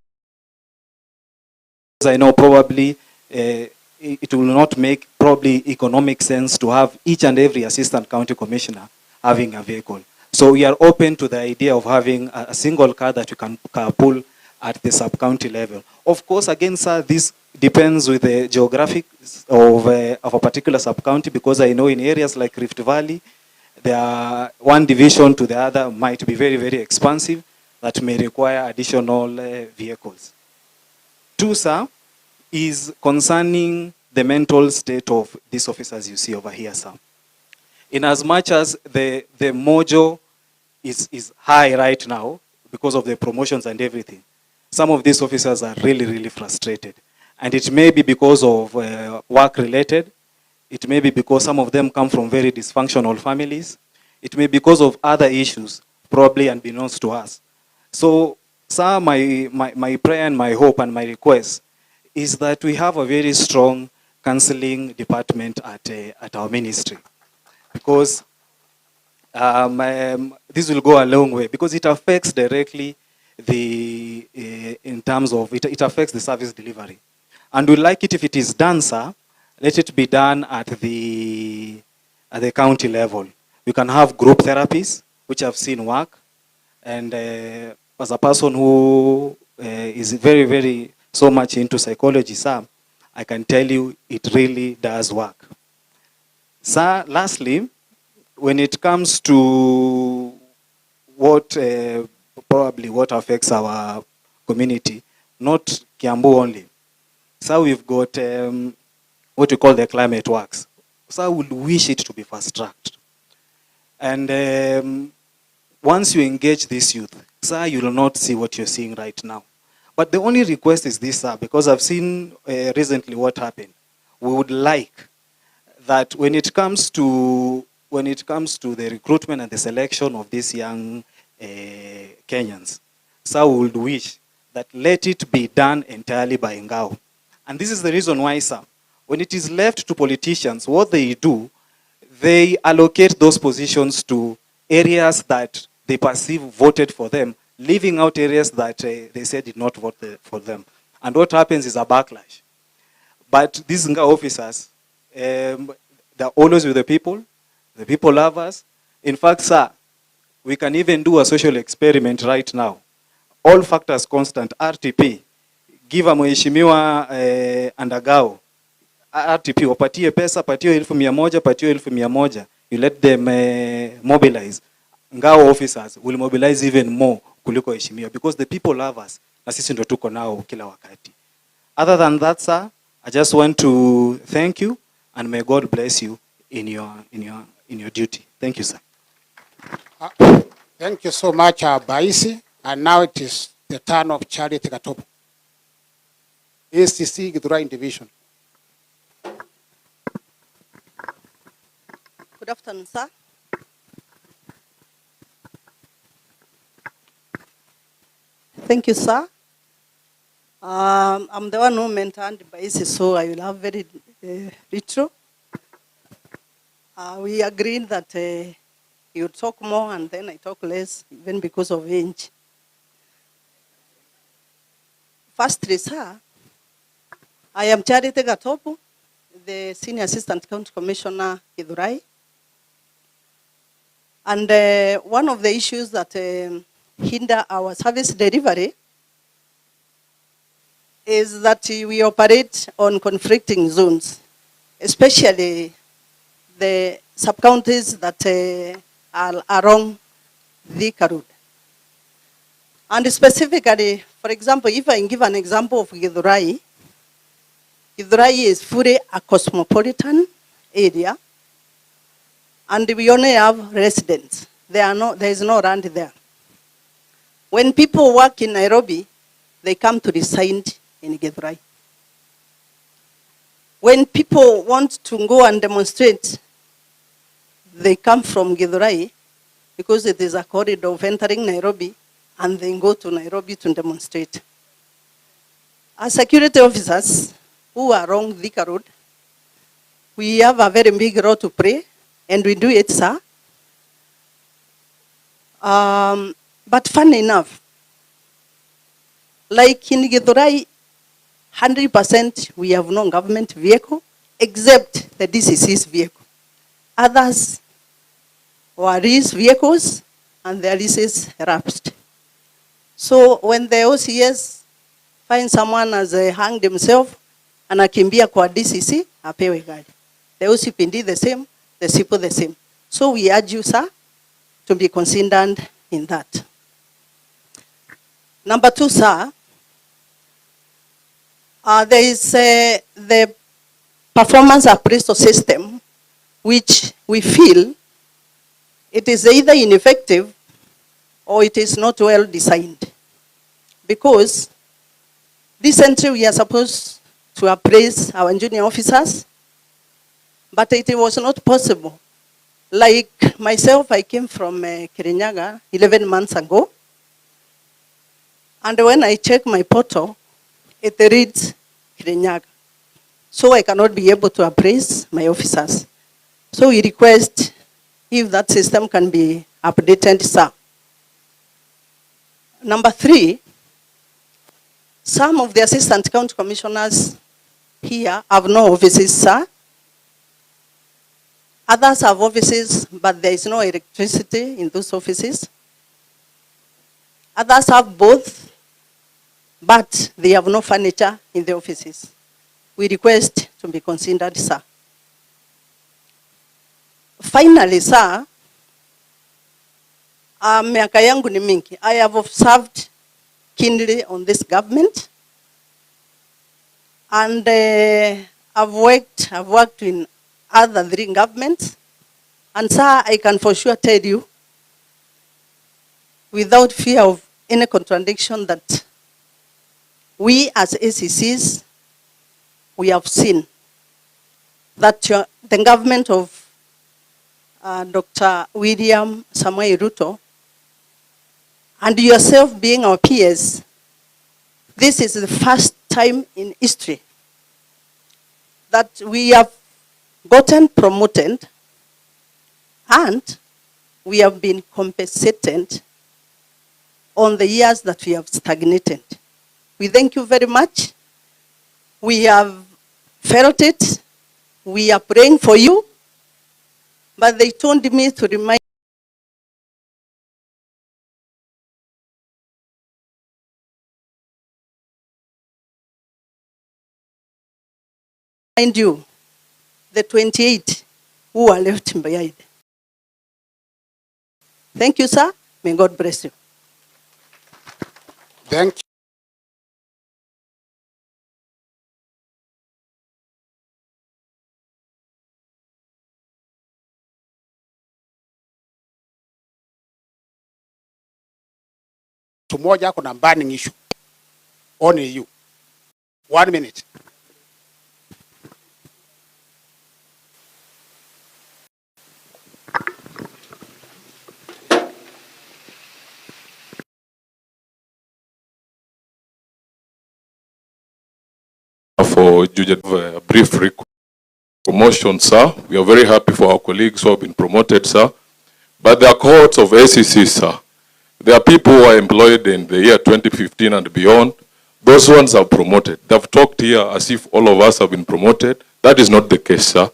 I know probably it will not make probably economic sense to have each and every assistant county commissioner having a vehicle. So we are open to the idea of having a single car that we can carpool at the sub-county level. Of course, again, sir, this depends with the geographic of a particular sub-county, because I know in areas like Rift Valley, one division to the other might be very, very expensive that may require additional vehicles. 2, sir, is concerning the mental state of these officers you see over here, sir. In as much as the mojo is high right now because of the promotions and everything, some of these officers are really, really frustrated. And it may be because of work-related. It may be because some of them come from very dysfunctional families. It may be because of other issues, probably unbeknownst to us. So, sir, my prayer and my hope and my request is that we have a very strong counseling department at our ministry. Because this will go a long way, because it affects directly in terms of, it affects the service delivery. And we like it if it is done, sir, let it be done at the county level. We can have group therapies, which I've seen work, and as a person who is very, very so much into psychology, sir, I can tell you it really does work. Sir, lastly, when it comes to what probably what affects our community, not Kiambu only. So we've got what we call the climate works. So I would wish it to be fast-tracked. And once you engage this youth, sir, you will not see what you're seeing right now. But the only request is this, sir, because I've seen recently what happened. We would like that when it comes to the recruitment and the selection of these young Kenyans, sir, we would wish that let it be done entirely by Ngao. And this is the reason why, sir, when it is left to politicians, what they do, they allocate those positions to areas that they perceive voted for them, leaving out areas that they said did not vote for them. And what happens is a backlash. But these Ngao officers, they're always with the people love us. In fact, sir, we can even do a social experiment right now. All factors constant, RTP, give a mheshimiwa andagao, RTP, wapatie pesa, patio 1,100, patio 1,100, you let them mobilize. Ngao officers will mobilize even more kuliko heshimiwa, because the people love us, na sisi ndo tuko nao kila wakati. Other than that, sir, I just want to thank you, and may God bless you in your duty. Thank you, sir. Thank you so much, Baisi. And now it is the turn of Charity Gatobo, ACC Githurai Division. Good afternoon, sir. Thank you, sir. I'm the one who mentored Baisi, so I will have very little. We agreed that you talk more and then I talk less, even because of age. Firstly, sir, I am Charity Gatobo, the Senior Assistant County Commissioner Githurai. And one of the issues that hinder our service delivery is that we operate on conflicting zones, especially the sub-counties that are along the road. And specifically, for example, if I give an example of Githurai, Githurai is fully a cosmopolitan area, and we only have residents. There is no land there. When people work in Nairobi, they come to reside in Githurai. When people want to go and demonstrate, they come from Githurai because it is a corridor of entering Nairobi, and then go to Nairobi to demonstrate. As security officers who are along Thika Road, we have a very big role to play, and we do it, sir. But funny enough, like in Githurai, 100% we have no government vehicle, except the DCC's vehicle. Others were leased vehicles, and their leases lapsed. So when the OCS find someone has hanged himself, anakimbia kwa DCC, apewe gari. The OCPD the same, the SIPO the same. So we urge you, sir, to be considered in that. Number two, sir, there is the performance appraisal system, which we feel it is either ineffective or it is not well designed. Because recently we are supposed to appraise our junior officers, but it was not possible. Like myself, I came from Kirinyaga 11 months ago, and when I check my portal, it reads Kirinyaga. So I cannot be able to appraise my officers. So we request if that system can be updated, sir. Number three, some of the assistant county commissioners here have no offices, sir. Others have offices, but there is no electricity in those offices. Others have both, but they have no furniture in the offices. We request to be considered, sir. Finally, sir, miaka yangu ni mingi. I have observed keenly on this government, and I've worked in other 3 governments, and sir, I can for sure tell you, without fear of any contradiction, that we as ACCs, we have seen that the government of Dr. William Samoei Ruto, and yourself being our peers, this is the first time in history that we have gotten promoted and we have been compensated on the years that we have stagnated. We thank you very much. We have felt it. We are praying for you. But they told me to remind you, the 28 who are left behind. Thank you, sir. May God bless you. Thank you. Tumoja kuna burning issue. Only you. 1 minute. For a brief promotion, sir. We are very happy for our colleagues who have been promoted, sir. But there are cohorts of ACC, sir. There are people who are employed in the year 2015 and beyond. Those ones are promoted. They've talked here as if all of us have been promoted. That is not the case, sir.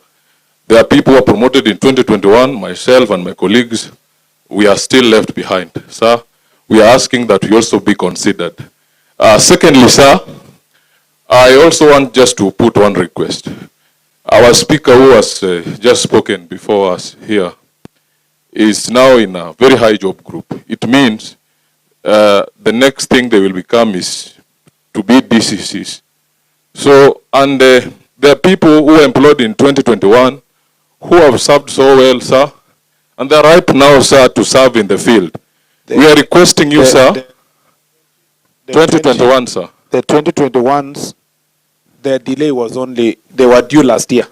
There are people who are promoted in 2021, myself and my colleagues. We are still left behind, sir. We are asking that we also be considered. Secondly, sir, I also want just to put one request. Our speaker who has just spoken before us here is now in a very high job group. It means the next thing they will become is to be DCCs. So, and there are people who are employed in 2021 who have served so well, sir, and they're ripe now, sir, to serve in the field. We are requesting you, sir, 2021, sir. The 2021s, the delay was only, they were due last year.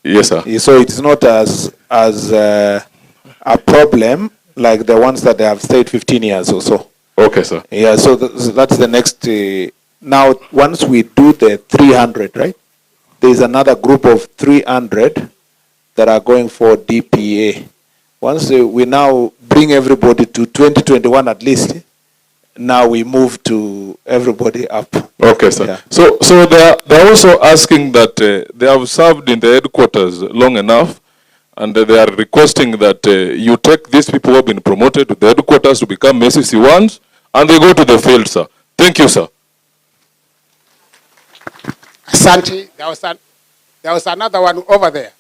Yes, sir. So it's not as a problem like the ones that they have stayed 15 years or so. Okay, sir. Yeah, so that's the next. Now, once we do the 300, right? There's another group of 300 that are going for DPA. Once we now bring everybody to 2021 at least, now we move to everybody up. Okay, sir. Yeah. So they're also asking that they have served in the headquarters long enough, and they are requesting that you take these people who have been promoted to the headquarters to become SCC1s, and they go to the field, sir. Thank you, sir. Asante, there was another one over there.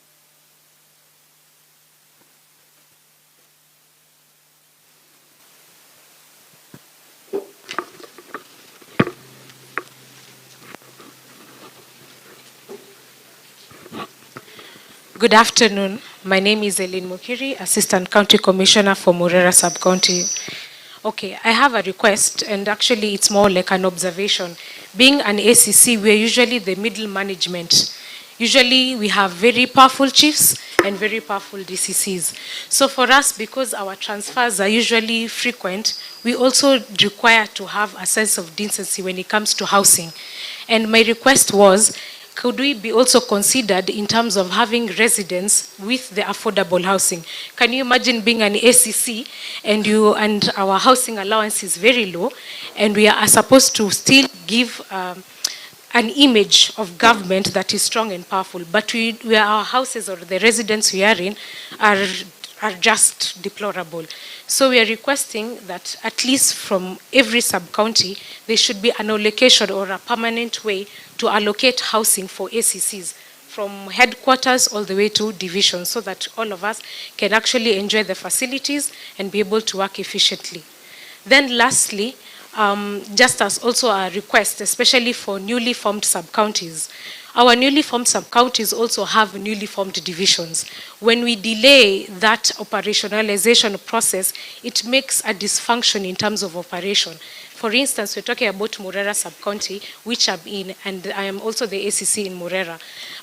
Good afternoon. My name is Eileen Mukiri, Assistant County Commissioner for Murera Sub-County. Okay, I have a request, and actually it's more like an observation. Being an ACC, we're usually the middle management. Usually we have very powerful chiefs and very powerful DCCs. So for us, because our transfers are usually frequent, we also require to have a sense of decency when it comes to housing. And my request was, could we be also considered in terms of having residents with the affordable housing? Can you imagine being an ACC and our housing allowance is very low, and we are supposed to still give an image of government that is strong and powerful, but our houses or the residents we are in are are just deplorable. So we are requesting that at least from every sub-county, there should be an allocation or a permanent way to allocate housing for ACCs from headquarters all the way to divisions so that all of us can actually enjoy the facilities and be able to work efficiently. Then lastly, just as also a request, especially for newly formed sub-counties, our newly formed sub-counties also have newly formed divisions. When we delay that operationalization process, it makes a dysfunction in terms of operation. For instance, we're talking about Murera sub-county, which I'm in, and I am also the ACC in Murera.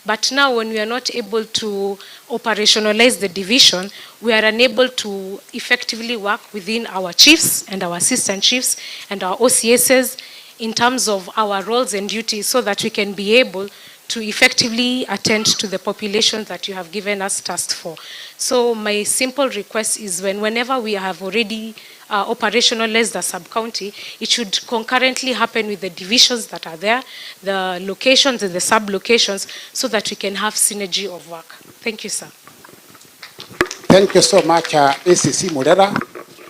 But now when we are not able to operationalize the division, we are unable to effectively work within our chiefs and our assistant chiefs and our OCSs in terms of our roles and duties so that we can be able to effectively attend to the population that you have given us tasks for. So my simple request is whenever we have already operationalized the sub-county, it should concurrently happen with the divisions that are there, the locations and the sub-locations, so that we can have synergy of work. Thank you, sir. Thank you so much, ACC Murera.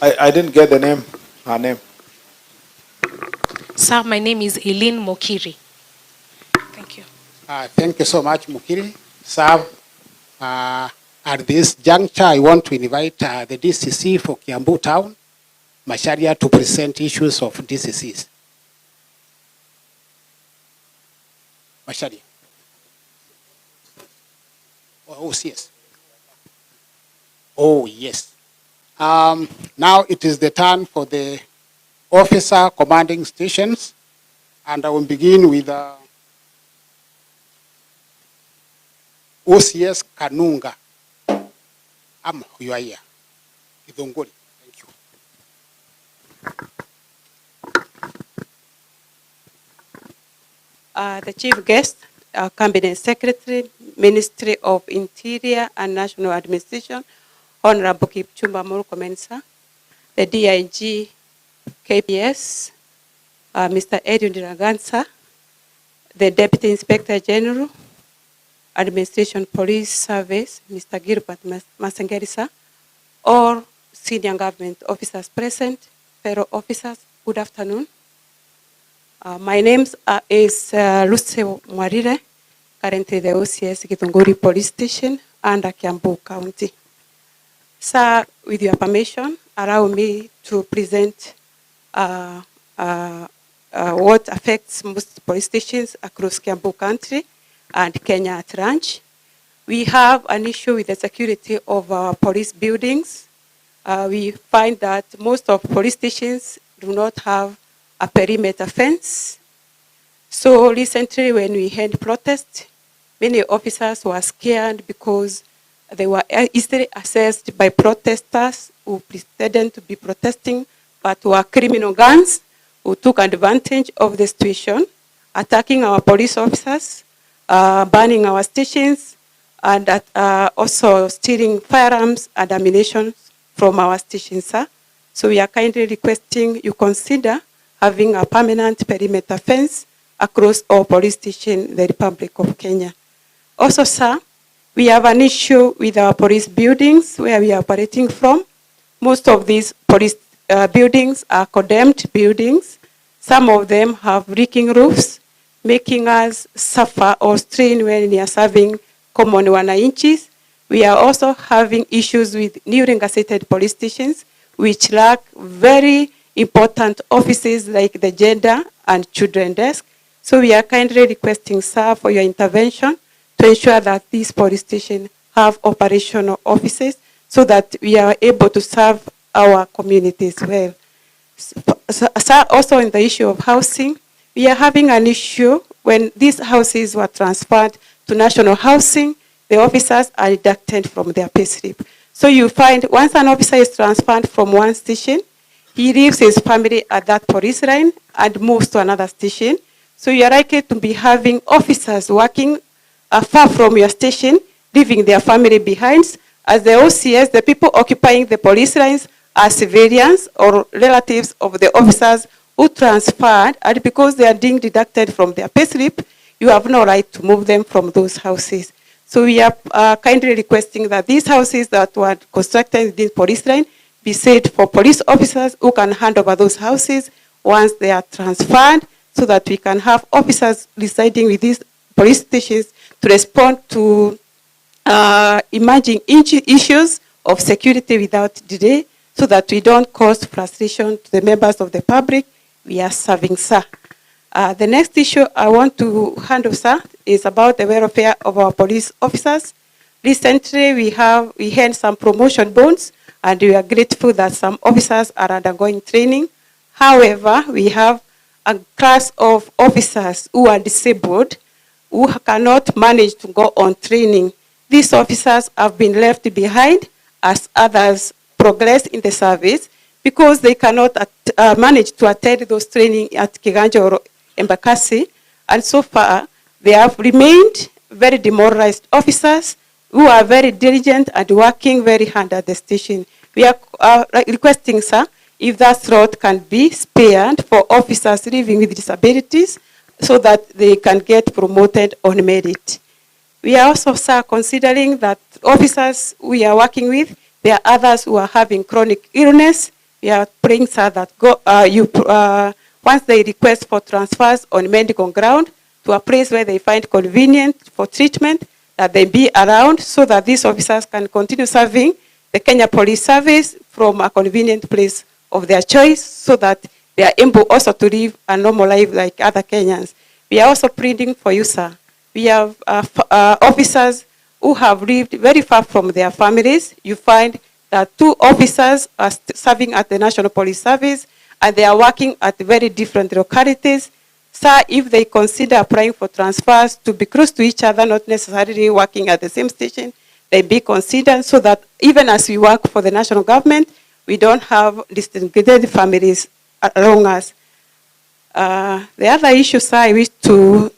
I didn't get the name, her name. Sir, my name is Eileen Mokiri. Thank you. Thank you so much, Mukiri. Sir, at this juncture, I want to invite the DCC for Kiambu Town, Macharia, to present issues of DCCs. Macharia. Oh, yes. Oh, yes. Now it is the turn for the officer commanding stations, and I will begin with OCS Kanunga. You are here. Idongori. Thank you. The chief guest, Cabinet Secretary, Ministry of Interior and National Administration, Honorable Kipchumba Murkomen, the DIG KPS, Mr. Edwin Ragansa, the Deputy Inspector General, Administration Police Service, Mr. Gilbert Masengerisa, all senior government officers present, fellow officers, good afternoon. My name is Luce Mwarire, currently the OCS Githunguri Police Station under Kiambu County. Sir, with your permission, allow me to present what affects most police stations across Kiambu country and Kenya at large. We have an issue with the security of our police buildings. We find that most of police stations do not have a perimeter fence. So recently when we had protests, many officers were scared because they were easily accessed by protesters who pretended to be protesting but were criminal gangs who took advantage of the situation, attacking our police officers, burning our stations, and also stealing firearms and ammunition from our stations, sir. So we are kindly requesting you consider having a permanent perimeter fence across all police stations in the Republic of Kenya. Also, sir, we have an issue with our police buildings where we are operating from. Most of these police buildings are condemned buildings. Some of them have leaking roofs, making us suffer or strain when we are serving common wananchis. We are also having issues with newly gazetted police stations, which lack very important offices like the gender and children desk. So we are kindly requesting, sir, for your intervention to ensure that these police stations have operational offices so that we are able to serve our communities well. Sir, also in the issue of housing, we are having an issue when these houses were transferred to national housing, the officers are deducted from their pay slip. So you find once an officer is transferred from one station, he leaves his family at that police line and moves to another station. So you are likely to be having officers working far from your station, leaving their family behind. As the OCS, the people occupying the police lines are civilians or relatives of the officers who transferred, and because they are being deducted from their payslip, you have no right to move them from those houses. So we are kindly requesting that these houses that were constructed within police line be set for police officers who can hand over those houses once they are transferred, so that we can have officers residing with these police stations to respond to emerging issues of security without delay, so that we don't cause frustration to the members of the public we are serving, sir. The next issue I want to handle, sir, is about the welfare of our police officers. Recently, we had some promotion bonds, and we are grateful that some officers are undergoing training. However, we have a class of officers who are disabled, who cannot manage to go on training. These officers have been left behind as others progress in the service because they cannot manage to attend those training at Kiganja or Embakasi. And so far, they have remained very demoralized officers who are very diligent and working very hard at the station. We are requesting, sir, if that slot can be spared for officers living with disabilities so that they can get promoted on merit. We are also, sir, considering that officers we are working with, there are others who are having chronic illness. We are praying, sir, that once they request for transfers on medical ground to a place where they find convenient for treatment, that they be around so that these officers can continue serving the Kenya Police Service from a convenient place of their choice, so that they are able also to live a normal life like other Kenyans. We are also pleading for you, sir. We have officers who have lived very far from their families. You find that 2 officers are serving at the National Police Service, and they are working at very different localities. Sir, if they consider applying for transfers to be close to each other, not necessarily working at the same station, they be considered, so that even as we work for the national government, we don't have distinguished families around us. The other issue, sir, I wish to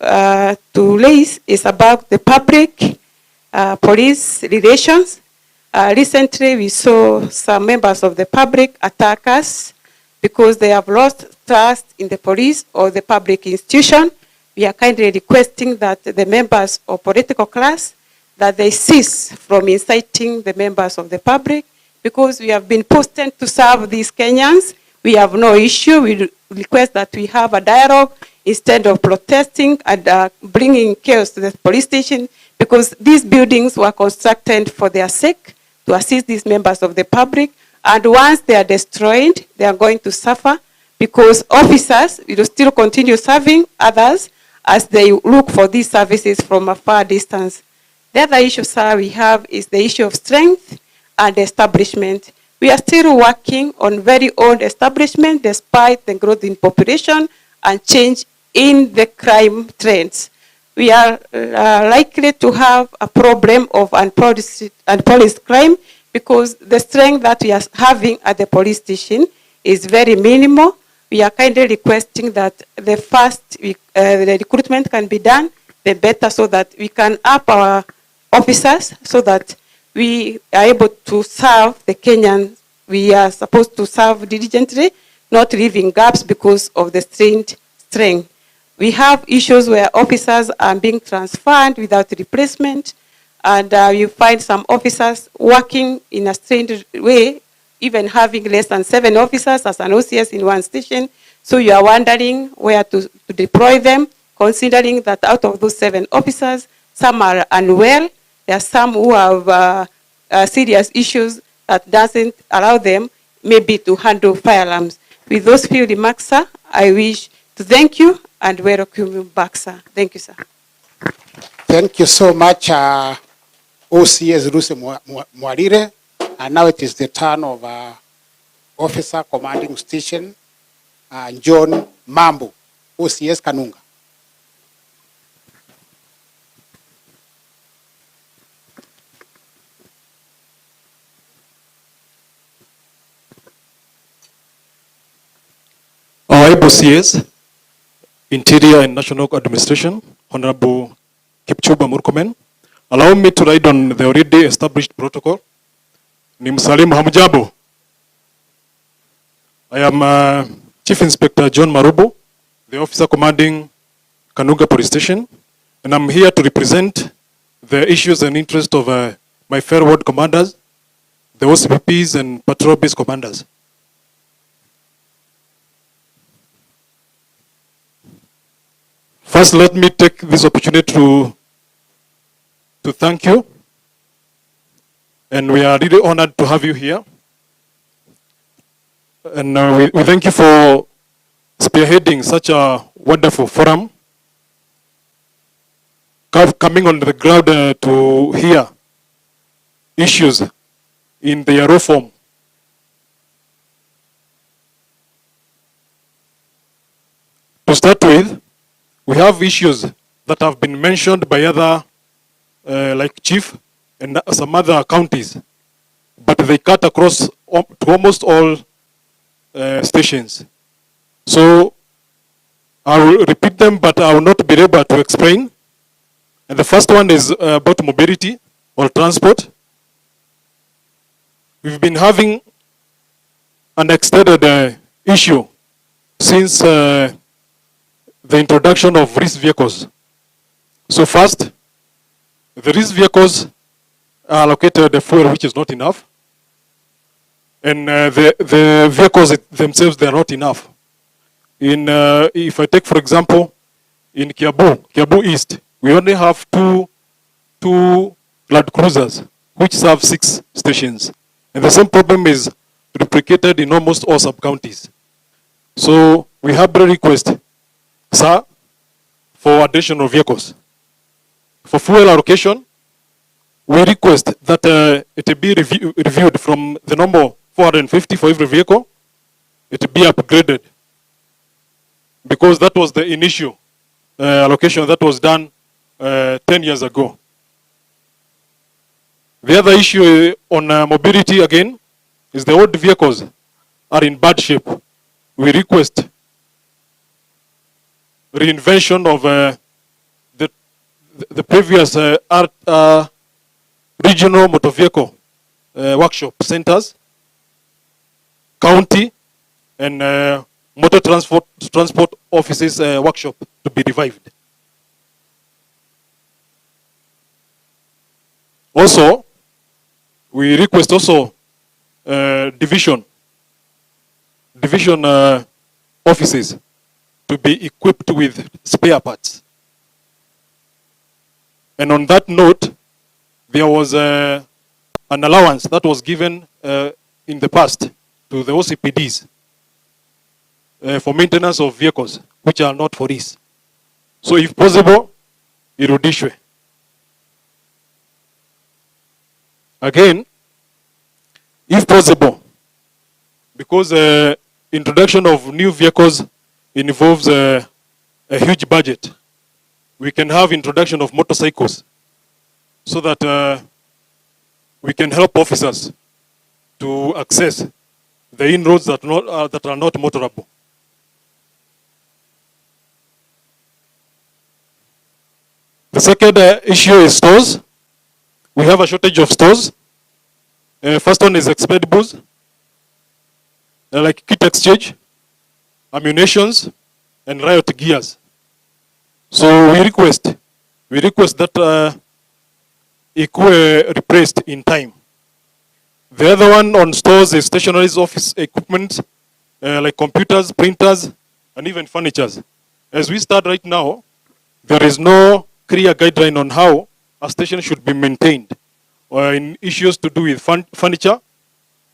raise is about the public police relations. Recently, we saw some members of the public attack us because they have lost trust in the police or the public institution. We are kindly requesting that the members of political class, that they cease from inciting the members of the public, because we have been posted to serve these Kenyans. We have no issue. We request that we have a dialogue instead of protesting and bringing chaos to the police station, because these buildings were constructed for their sake, to assist these members of the public. And once they are destroyed, they are going to suffer, because officers will still continue serving others as they look for these services from a far distance. The other issue, sir, we have is the issue of strength and establishment. We are still working on very old establishment despite the growth in population and change in the crime trends. We are likely to have a problem of unpoliced crime, because the strength that we are having at the police station is very minimal. We are kindly requesting that the first the recruitment can be done, the better, so that we can up our officers, so that we are able to serve the Kenyans we are supposed to serve diligently, not leaving gaps because of the strained strength. We have issues where officers are being transferred without replacement, and you find some officers working in a strained way, even having less than 7 officers as an OCS in one station. So you are wondering where to deploy them, considering that out of those 7 officers, some are unwell. There are some who have serious issues that doesn't allow them maybe to handle firearms. With those few remarks, sir, I wish to thank you and welcome you back, sir. Thank you, sir. Thank you so much, OCS Ruse Mwarire. And now it is the turn of Officer Commanding Station, John Mambo, OCS Kanunga. Our OCS, Interior and National Administration, Honorable Murkomen, allow me to ride on the already established protocol. Nimsalim Hamjabo. I am Chief Inspector John Marubo, the officer commanding Kanunga Police Station, and I'm here to represent the issues and interest of my fellow ward commanders, the OCPPs and patrol-based commanders. First, let me take this opportunity to thank you. And we are really honored to have you here. And we thank you for spearheading such a wonderful forum, coming on the ground to hear issues in their raw form. To start with, we have issues that have been mentioned by other, like Chief and some other counties, but they cut across to almost all stations. So I will repeat them, but I will not be able to explain. And the first one is about mobility or transport. We've been having an extended issue since the introduction of risk vehicles. So first, the risk vehicles are allocated the fuel which is not enough. And the vehicles themselves, they are not enough. If I take, for example, in Kiambu East, we only have two land cruisers, which serve 6 stations. And the same problem is replicated in almost all sub-counties. So we have a request, sir, for additional vehicles. For fuel allocation, we request that it be reviewed from the normal 450 for every vehicle, it be upgraded. Because that was the initial allocation that was done 10 years ago. The other issue on mobility again is the old vehicles are in bad shape. We request reinvention of the previous regional motor vehicle workshop centers, county, and motor transport offices workshop to be revived. Also, we request also division offices to be equipped with spare parts. And on that note, there was an allowance that was given in the past to the OCPDs for maintenance of vehicles, which are not for this. So if possible, irudishwe. Again, if possible, because introduction of new vehicles involves a huge budget, we can have introduction of motorcycles so that we can help officers to access the inroads that are not motorable. The second issue is stores. We have a shortage of stores. First one is expendables, like kit exchange, ammunitions, and riot gears. So we request that it could replaced in time. The other one on stores is stationary office equipment, like computers, printers, and even furniture. As we start right now, there is no clear guideline on how a station should be maintained, or in issues to do with furniture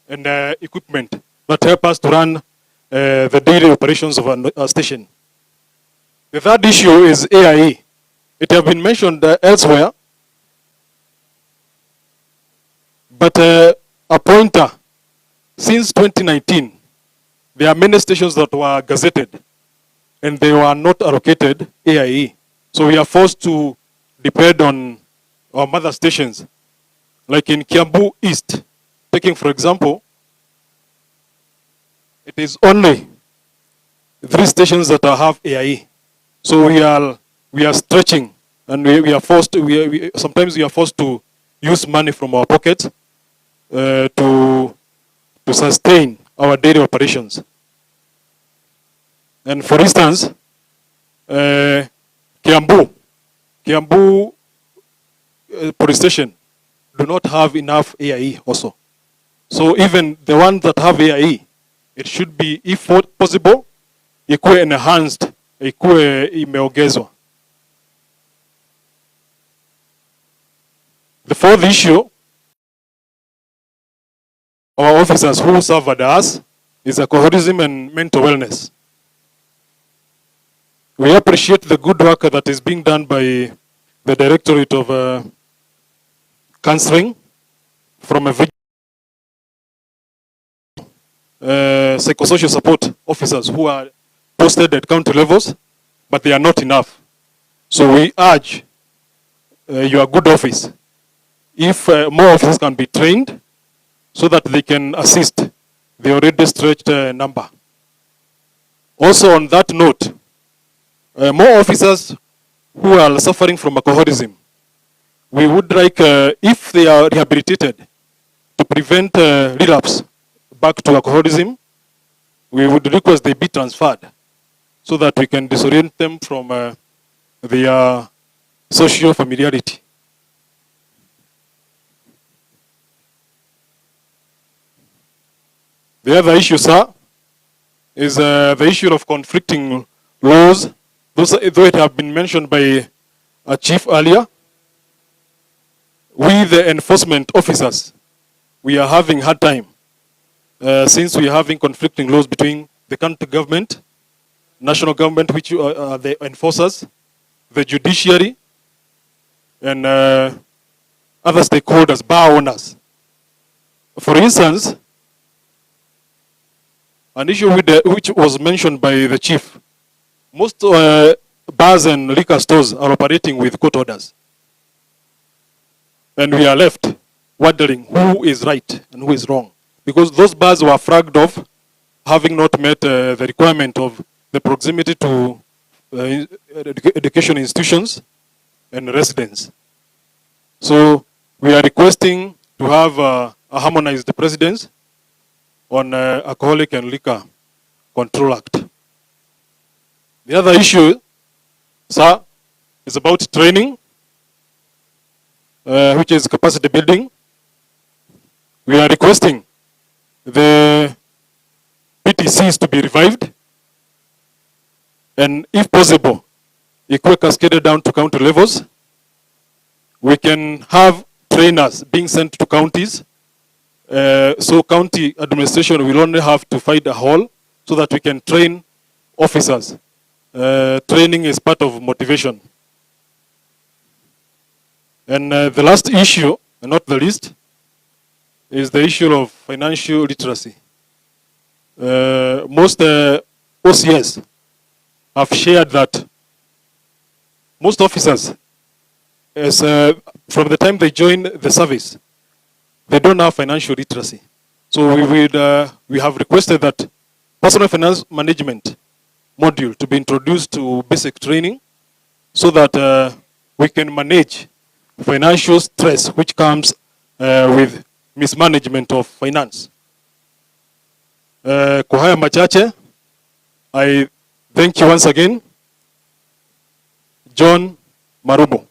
and equipment that help us to run the daily operations of a station. The third issue is AIE. It has been mentioned elsewhere, but a pointer, since 2019, there are many stations that were gazetted and they were not allocated AIE. So we are forced to depend on our mother stations. Like in Kiambu East, taking for example, it is only 3 stations that have AIE. So we are stretching, and we are forced. Sometimes we are forced to use money from our pockets to sustain our daily operations. And for instance, Kiambu police station do not have enough AIE also. So even the ones that have AIE, it should be, if possible, ikuwe enhanced, ikuwe imeongezwa. The fourth issue, our officers who serve at us, is alcoholism and mental wellness. We appreciate the good work that is being done by the Directorate of Counseling from a psychosocial support officers who are posted at county levels, but they are not enough. So we urge your good office, if more officers can be trained so that they can assist the already stretched number. Also on that note, more officers who are suffering from alcoholism, we would like, if they are rehabilitated, to prevent relapse back to alcoholism, we would request they be transferred so that we can disorient them from their social familiarity. The other issue, sir, is the issue of conflicting laws. Though it have been mentioned by a chief earlier, we, the enforcement officers, we are having hard time since we are having conflicting laws between the county government, national government, which are the enforcers, the judiciary, and other stakeholders, bar owners. For instance, an issue which was mentioned by the chief, most bars and liquor stores are operating with court orders. And we are left wondering who is right and who is wrong. Because those bars were flagged off, having not met the requirement of the proximity to education institutions and residents. So we are requesting to have a harmonized precedence on Alcoholic and Liquor Control Act. The other issue, sir, is about training, which is capacity building. We are requesting the PTCs to be revived, and if possible, equally cascaded down to county levels. We can have trainers being sent to counties, so county administration will only have to find a hall so that we can train officers. Training is part of motivation. And the last issue, and not the least, is the issue of financial literacy. Most OCS have shared that most officers, from the time they join the service, they don't have financial literacy. So we have requested that personal finance management module to be introduced to basic training so that we can manage financial stress which comes with mismanagement of finance. Kwa haya machache, I thank you once again, John Marubo,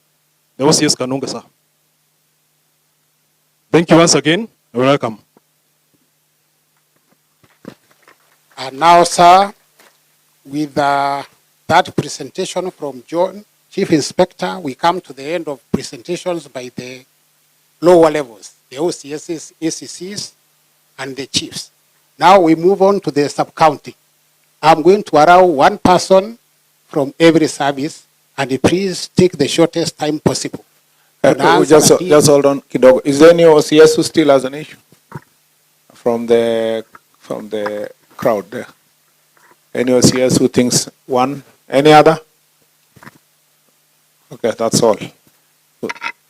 the OCS Kanunga, sir. Thank you once again. You're welcome. And now, sir, with that presentation from John, Chief Inspector, we come to the end of presentations by the lower levels, the OCSs, ACCs, and the chiefs. Now we move on to the sub-county. I'm going to allow one person from every service, and please take the shortest time possible. Just hold on, Kidogo. Is there any OCS who still has an issue from the crowd there? Any OCS who thinks one? Any other? Okay, that's all.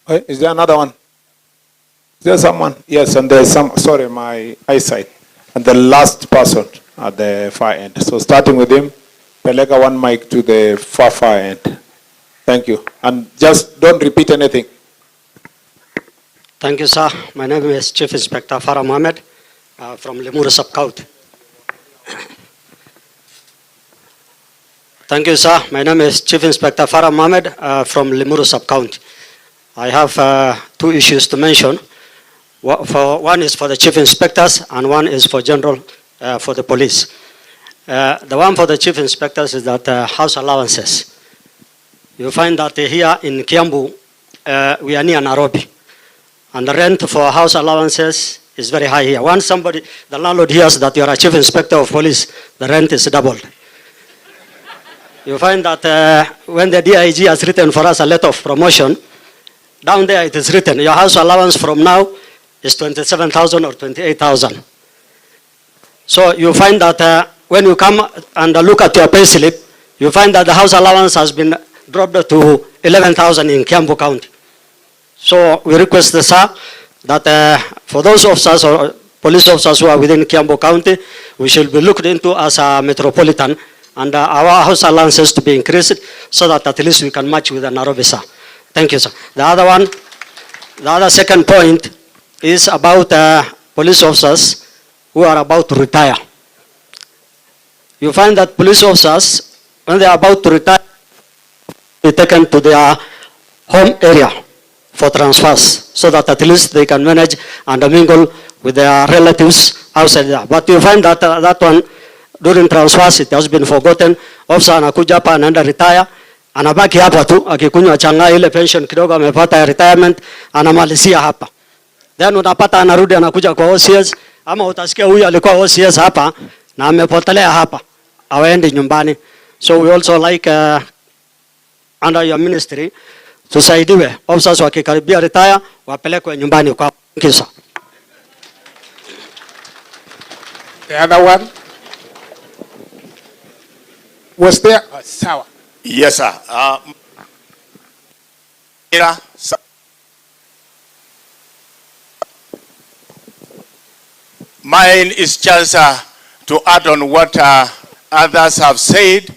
Is there another one? Is there someone? Yes, and there's some. Sorry, my eyesight. And the last person at the far end. So starting with him, Pelega one mic to the far end. Thank you. And just don't repeat anything. Thank you, sir. My name is Chief Inspector Farah Mohammed from Limuru Sub-County. Thank you, sir. My name is Chief Inspector Farah Mohammed from Limuru Sub-County. I have 2 issues to mention. One is for the chief inspectors and one is for general, for the police. The one for the chief inspectors is that house allowances. You find that here in Kiambu, we are near Nairobi. And the rent for house allowances is very high here. Once the landlord hears that you are a chief inspector of police, the rent is doubled. You find that when the DIG has written for us a letter of promotion, down there it is written, your house allowance from now is 27,000 or 28,000. So you find that when you come and look at your payslip, you find that the house allowance has been dropped to 11,000 in Kiambu County. So we request the sir that for those officers or police officers who are within Kiambu County, we should be looked into as a metropolitan and our house allowances to be increased so that at least we can match with the Nairobi, sir. Thank you, sir. The other second point is about police officers who are about to retire. You find that police officers, when they are about to retire, they taken to their home area for transfers so that at least they can manage and mingle with their relatives outside there. But you find that that one, during transfers, it has been forgotten. Officer anakuja hapa anaenda retire, anabaki hapa tu, akikunywa changa ile pension kidogo amepata ya retirement, anamalizia hapa. Then unapata anarudi anakuja kwa OCS, ama utasikia huyu alikuwa OCS hapa, na amepotelea hapa, awaende nyumbani. So we also like, under your ministry, tusaidiwe, officers wakikaribia retire, wapelekwe nyumbani kwa kisa. The other one was there. Sawa. Yes, sir. Mine is just to add on what others have said.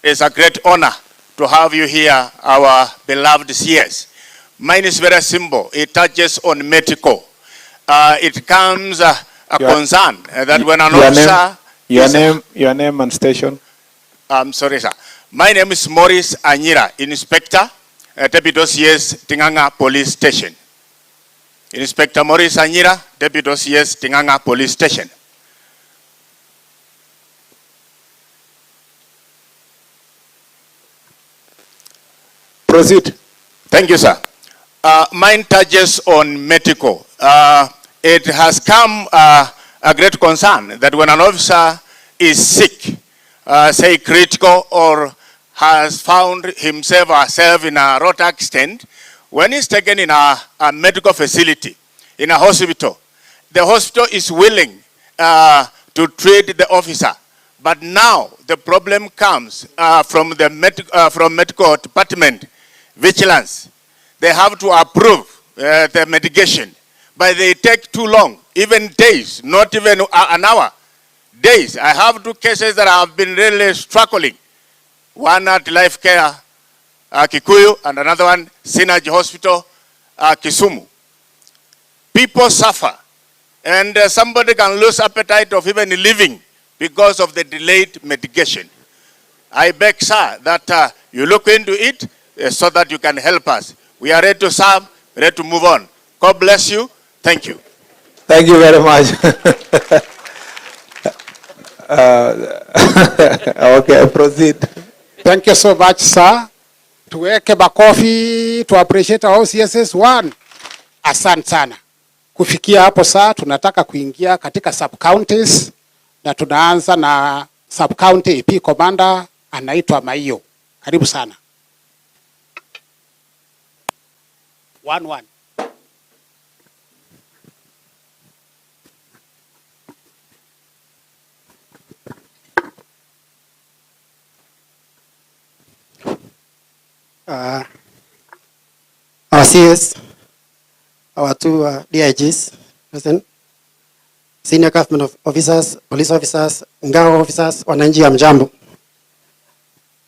It's a great honor to have you here, our beloved CS. Mine is very simple. It touches on medical. It comes a concern that when an officer... Your name and station? I'm sorry, sir. My name is Morris Anyira, Inspector, Deputy CS, Tinganga Police Station. Inspector Morris Anyira, Deputy CS, Tinganga Police Station. Proceed. Thank you, sir. Mine touches on medical. It has come a great concern that when an officer is sick, say critical, or has found himself or herself in a road accident, when he's taken in a medical facility, in a hospital, the hospital is willing to treat the officer. But now the problem comes from medical department, vigilance. They have to approve the medication, but they take too long, even days, not even an hour. Days. I have 2 cases that have been really struggling. One at Life Care Kikuyu and another one Synergy Hospital Kisumu. People suffer and somebody can lose appetite of even living because of the delayed medication. I beg, sir, that you look into it so that you can help us. We are ready to serve, ready to move on. God bless you. Thank you. Thank you very much. Okay, proceed. Thank you so much, sir. Tuweke makofi to appreciate our CSS one. Asante sana. Kufikia hapo saa tunataka kuingia katika sub counties na tunaanza na sub county AP commander anaitwa Maiyo. Karibu sana. 1-1. Our CS, our 2 DIGs, present, senior government officers, police officers, ngao officers, wananchi ya mjambo.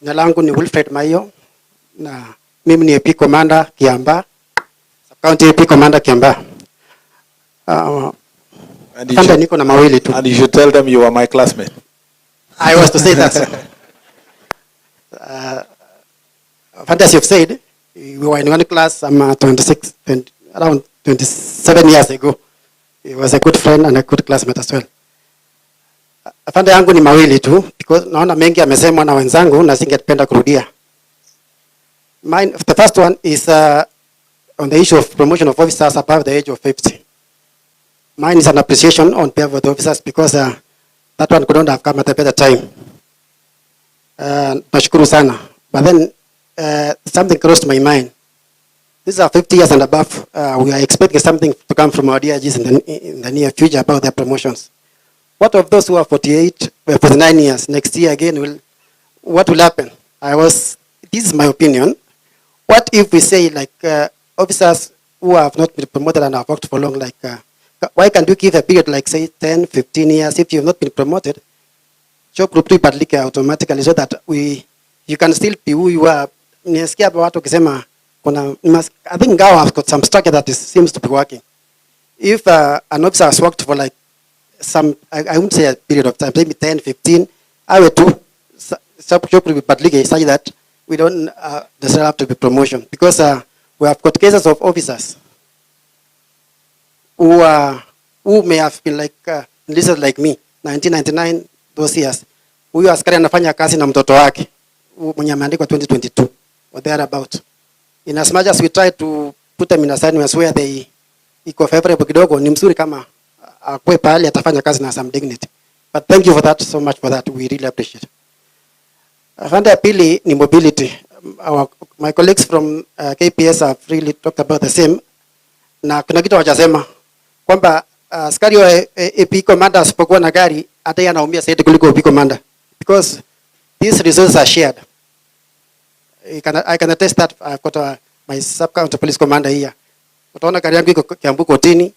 Jina langu ni Wilfred Maiyo na mimi ni AP Commander Kiamba, Sub-County AP Commander Kiamba. Niko na mawili tu. And you should tell them you are my classmate. I was to say that, sir. Fantasy have said, We were in one class, I'm 20, around 27 years ago. He was a good friend and a good classmate as well. Afande yangu ni mawili tu, because naona mengi amesemwa na wenzangu na singependa kurudia. The first one is on the issue of promotion of officers above the age of 50. Mine is an appreciation on behalf of the officers because that one couldn't have come at a better time. Nashukuru sana. But then something crossed my mind. These are 50 years and above. We are expecting something to come from our DIGs in the near future about their promotions. What of those who are 48, 49 years? Next year again, what will happen? This is my opinion. What if we say like officers who have not been promoted and have worked for long, like why can't you give a period like say 10, 15 years if you have not been promoted? Job group 2 ibadilike automatically so that you can still be who you are. Nisikia watu kisema I think Ngao has got some structure that seems to be working. If an officer has worked for like I wouldn't say a period of time, maybe 10, 15, I would do job group ibadilike such that we don't necessarily have to be promotion, because we have got cases of officers who may have been like enlisted like me 1999 those years. Huyu askari anafanya kazi na mtoto wake mwenye ameandikwa 2022 or thereabout. In as much as we try to put them in assignments where they iko favorable kidogo, ni mzuri kama akwe pahali atafanya kazi na some dignity. But thank you for that, so much for that, we really appreciate it. Afande ya pili ni mobility. My colleagues from KPS have really talked about the same. Na kuna kitu wajasema kwamba askari wa AP commander asipokuwa na gari hata yeye anaumia zaidi kuliko AP commander, because these resources are shared. I can attest that. I've got my sub-county police commander here. Utaona gari yangu iko Kiambu kotini.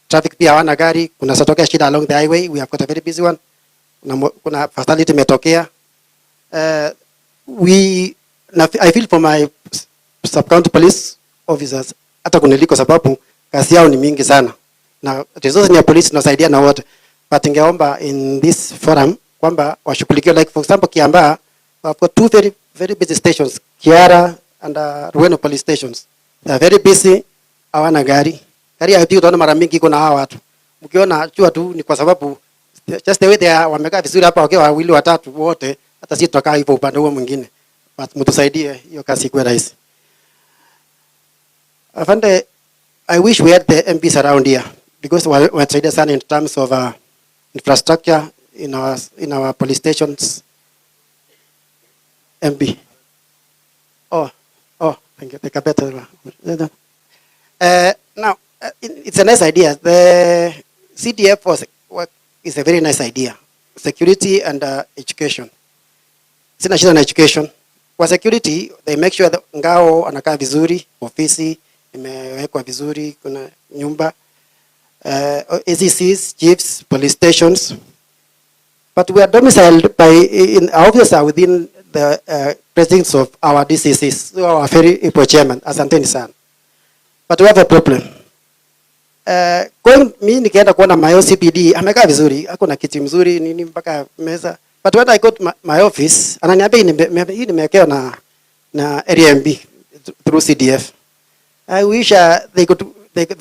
Traffic pia hawana gari, kuna satokea shida along the highway. We have got a very busy one. Kuna fatality imetokea. I feel for my sub-county police officers hata kuniliko sababu kazi yao ni mingi sana. Na resources ni ya polisi tunasaidia na wote. But ingeomba in this forum kwamba washughulikiwe, like for example Kiambaa, I've got two very busy stations, Kiara and Rueno police stations. They are very busy, hawana gari. Gari ya utaona mara mingi iko na hawa watu. Mkiona jua tu ni kwa sababu just the way they are wamekaa vizuri hapa wakiwa wawili watatu wote, hata sisi tutakaa hivyo upande huo mwingine. But mtusaidie hiyo kazi ikuwe rahisi. Afande, I wish we had the MPs around here, because we're traded sana in terms of infrastructure in our police stations. MP. Oh, thank you. Take a better. Now, it's a nice idea. The CDF is a very nice idea. Security and education. Sina shida na education. Kwa security, they make sure that Ngao anakaa vizuri, ofisi imewekwa vizuri, kuna nyumba, ACCs, chiefs, police stations. But we are domiciled our offices are within the precincts of our DCCs, so our very able chairman, asanteni sana. But we have a problem. Mimi nikienda kuona my OCPD, amekaa vizuri, ako na kiti mzuri, nini mpaka meza. But when I got my office, ananiambia hii nimewekewa na area MB through CDF. I wish the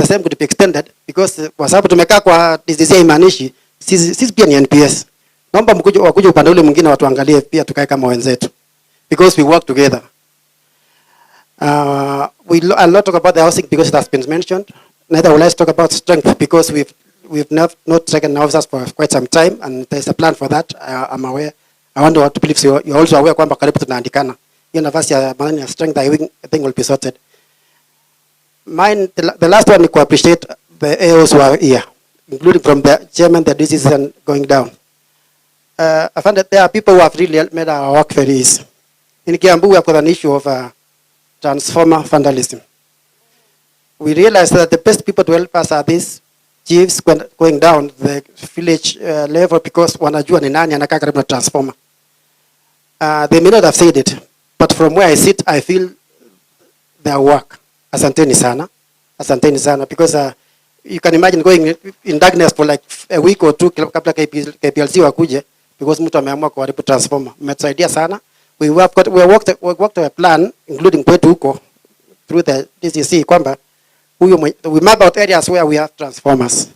same could be extended, because kwa sababu tumekaa kwa DCC imanishi, sisi pia ni NPS. Naomba wakuje upande ule mwingine watuangalie pia tukae kama wenzetu, because we work together. I'll not talk about the housing because it has been mentioned. Neither will I talk about strength, because we've not taken officers for quite some time, and there's a plan for that. I'm aware. I wonder what to believe you're also aware kwamba karibu tunaandikana. Hiyo nafasi ya maneno ya strength I think will be sorted. The last one is to appreciate the AOs who are here, including from the chairman, the DCs, and going down. I found that there are people who have really made our work very easy. In Kiambu, we have got an issue of transformer vandalism. We realized that the best people to help us are these chiefs going down the village level, because wanajua ni nani anakaa karibu na transformer. They may not have said it, but from where I sit, I feel their work. Asanteni sana, because you can imagine going in darkness for like a week or two kabla KPLC wakuje, because mtu ameamua kuharibu transformer. Mmetusaidia sana, we worked a plan, including kwetu huko, through the DCC, kwamba we map out areas where we have transformers.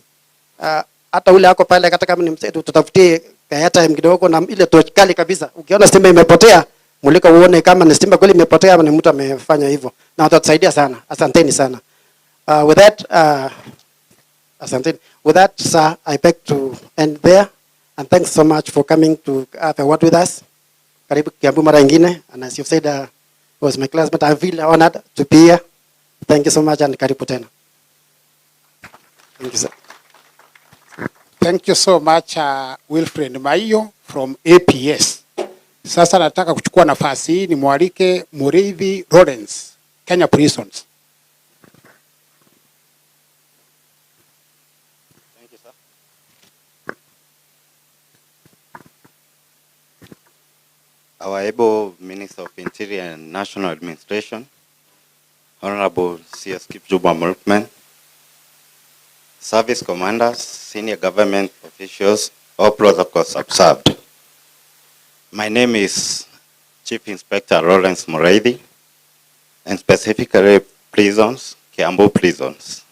Hata ule ako pale kata kama ni msetu, tutafutie kayata kidogo na ile torch kali kabisa. Ukiona stima imepotea, mulika uone kama ni stima kweli imepotea ama ni mtu amefanya hivyo. Na watatusaidia sana. Asanteni sana. With that, sir, I beg to end there. And thanks so much for coming to have a word with us. Karibu Kiambu mara ingine. And as you've said, it was my classmate. I feel honored to be here. Thank you so much and karibu tena. Thank you, sir. Thank you so much, Wilfred Maiyo from APS. Sasa nataka kuchukua nafasi hii nimwalike Muriithi Lawrence, Kenya Prisons. Thank you, sir. Our able Minister of Interior and National Administration, Honorable CS Kipchumba Murkomen, service commanders, senior government officials, all protocols observed. My name is Chief Inspector Lawrence Muriithi, and specifically prisons, Kiambu prisons.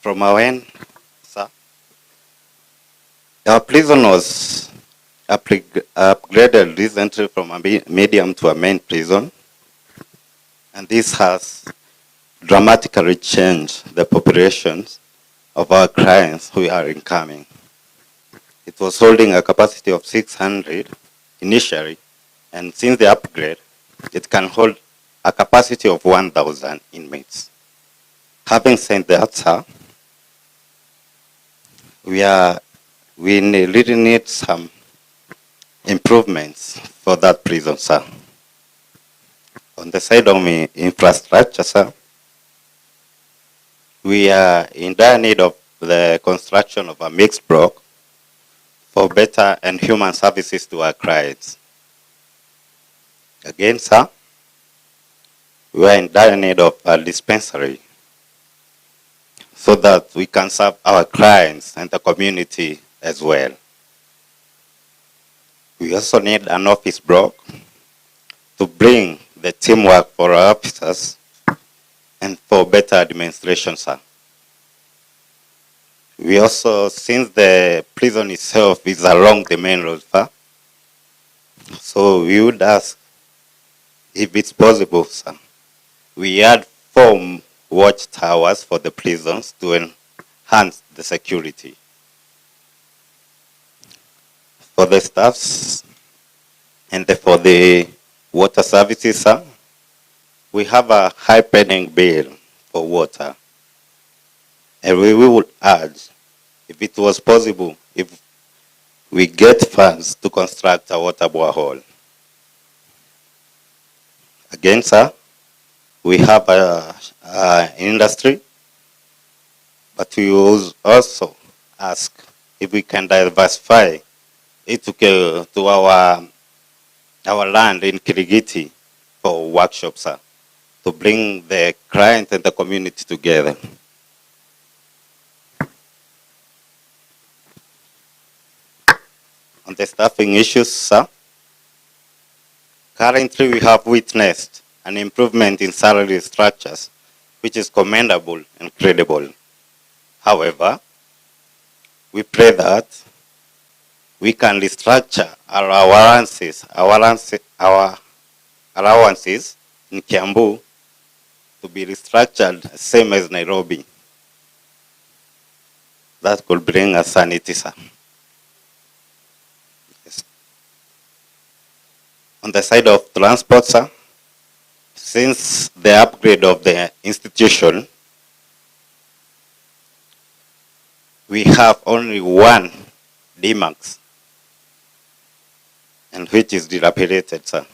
From our end, sir, our prison was upgraded recently from a medium to a main prison, and this has dramatically changed the populations of our clients who are incoming. It was holding a capacity of 600 initially, and since the upgrade, it can hold a capacity of 1,000 inmates. Having said that, sir, we really need some improvements for that prison, sir. On the side of infrastructure, sir, we are in dire need of the construction of a mixed block for better and human services to our clients. Again, sir, we are in dire need of a dispensary so that we can serve our clients and the community as well. We also need an office block to bring the teamwork for our officers and for better administration, sir. We also, since the prison itself is along the main road, sir, so we would ask if it's possible, sir, we add 4 watchtowers for the prisons to enhance the security. For the staffs and for the water services, sir, we have a high pending bill for water. And we would urge, if it was possible, if we get funds to construct a water borehole. Again, sir, we have an industry, but we will also ask if we can diversify it to our land in Kirigiti for workshops, sir, to bring the client and the community together. On the staffing issues, sir, currently we have witnessed an improvement in salary structures, which is commendable and credible. However, we pray that we can restructure our allowances in Kiambu to be restructured same as Nairobi. That could bring us sanity, sir. Yes. On the side of transport, sir, since the upgrade of the institution, we have only 1 DMAX, and which is dilapidated, sir.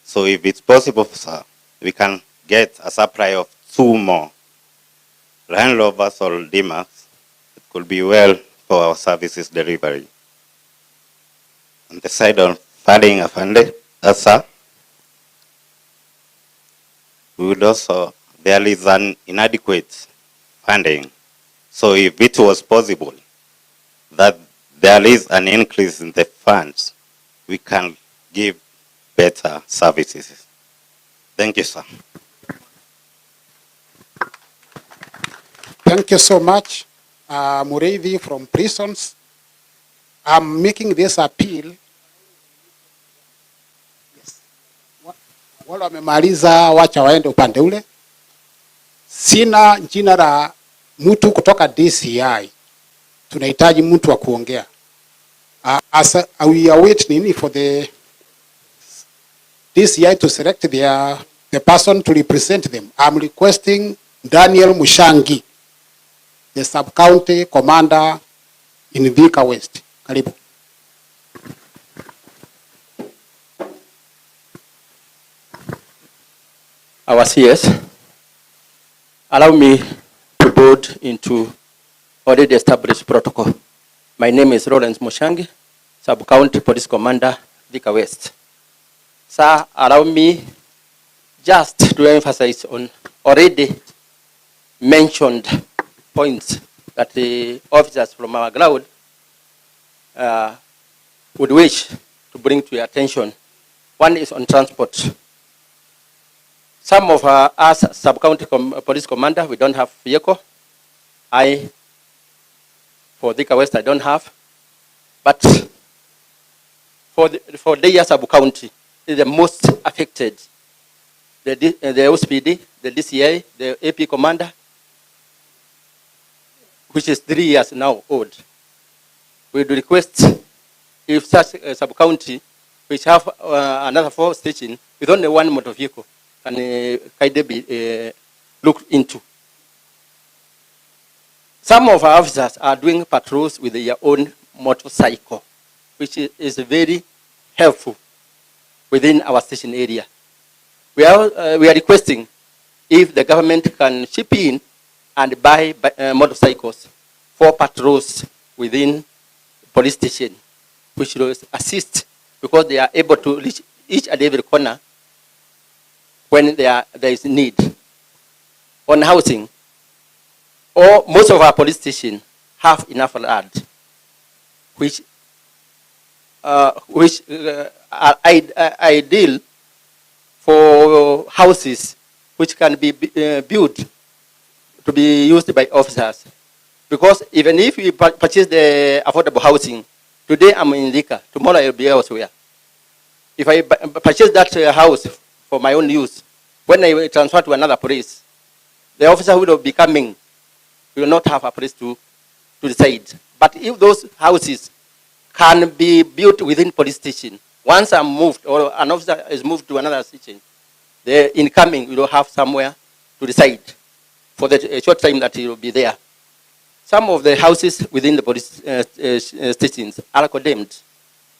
So if it's possible, sir, we can get a supply of 2 more Land Rovers or DMAX. It could be well for our services delivery. On the side of funding, sir, we would also, there is an inadequate funding. So if it was possible that there is an increase in the funds, we can give better services. Thank you, sir. Thank you so much, Mureithi from prisons. I'm making this appeal. Yes. Wale wamemaliza wacha waende upande ule. Sina jina la mtu kutoka DCI. Tunahitaji mtu wa kuongea. We await nini for the DCI to select the person to represent them. I'm requesting Daniel Mushangi, the sub-county commander in Thika West. Karibu. Our CS, allow me to board into already established protocol. My name is Lawrence Mushangi, Sub-County Police Commander, Thika West. Sir, allow me just to emphasize on already mentioned points that the officers from our ground would wish to bring to your attention. One is on transport. Some of us sub-county police commander, we don't have vehicle. For Thika West, I don't have. But for the sub-county, is the most affected. The OSPD, the DCA, the AP commander, which is 3 years now old. We would request if such a sub-county, which have another 4 stations with only 1 motor vehicle, can be looked into. Some of our officers are doing patrols with their own motorcycle, which is very helpful within our station area. We are requesting if the government can chip in and buy motorcycles for patrols within police station, which will assist because they are able to reach each and every corner when there is need. On housing, most of our police stations have enough land, which are ideal for houses which can be built to be used by officers. Because even if we purchase the affordable housing, today I'm in Thika, tomorrow I'll be elsewhere. If I purchase that house for my own use, when I transfer to another place, the officer who will be coming will not have a place to reside. But if those houses can be built within police station, once I'm moved or an officer is moved to another station, the incoming will have somewhere to reside for the short time that he will be there. Some of the houses within the police stations are condemned.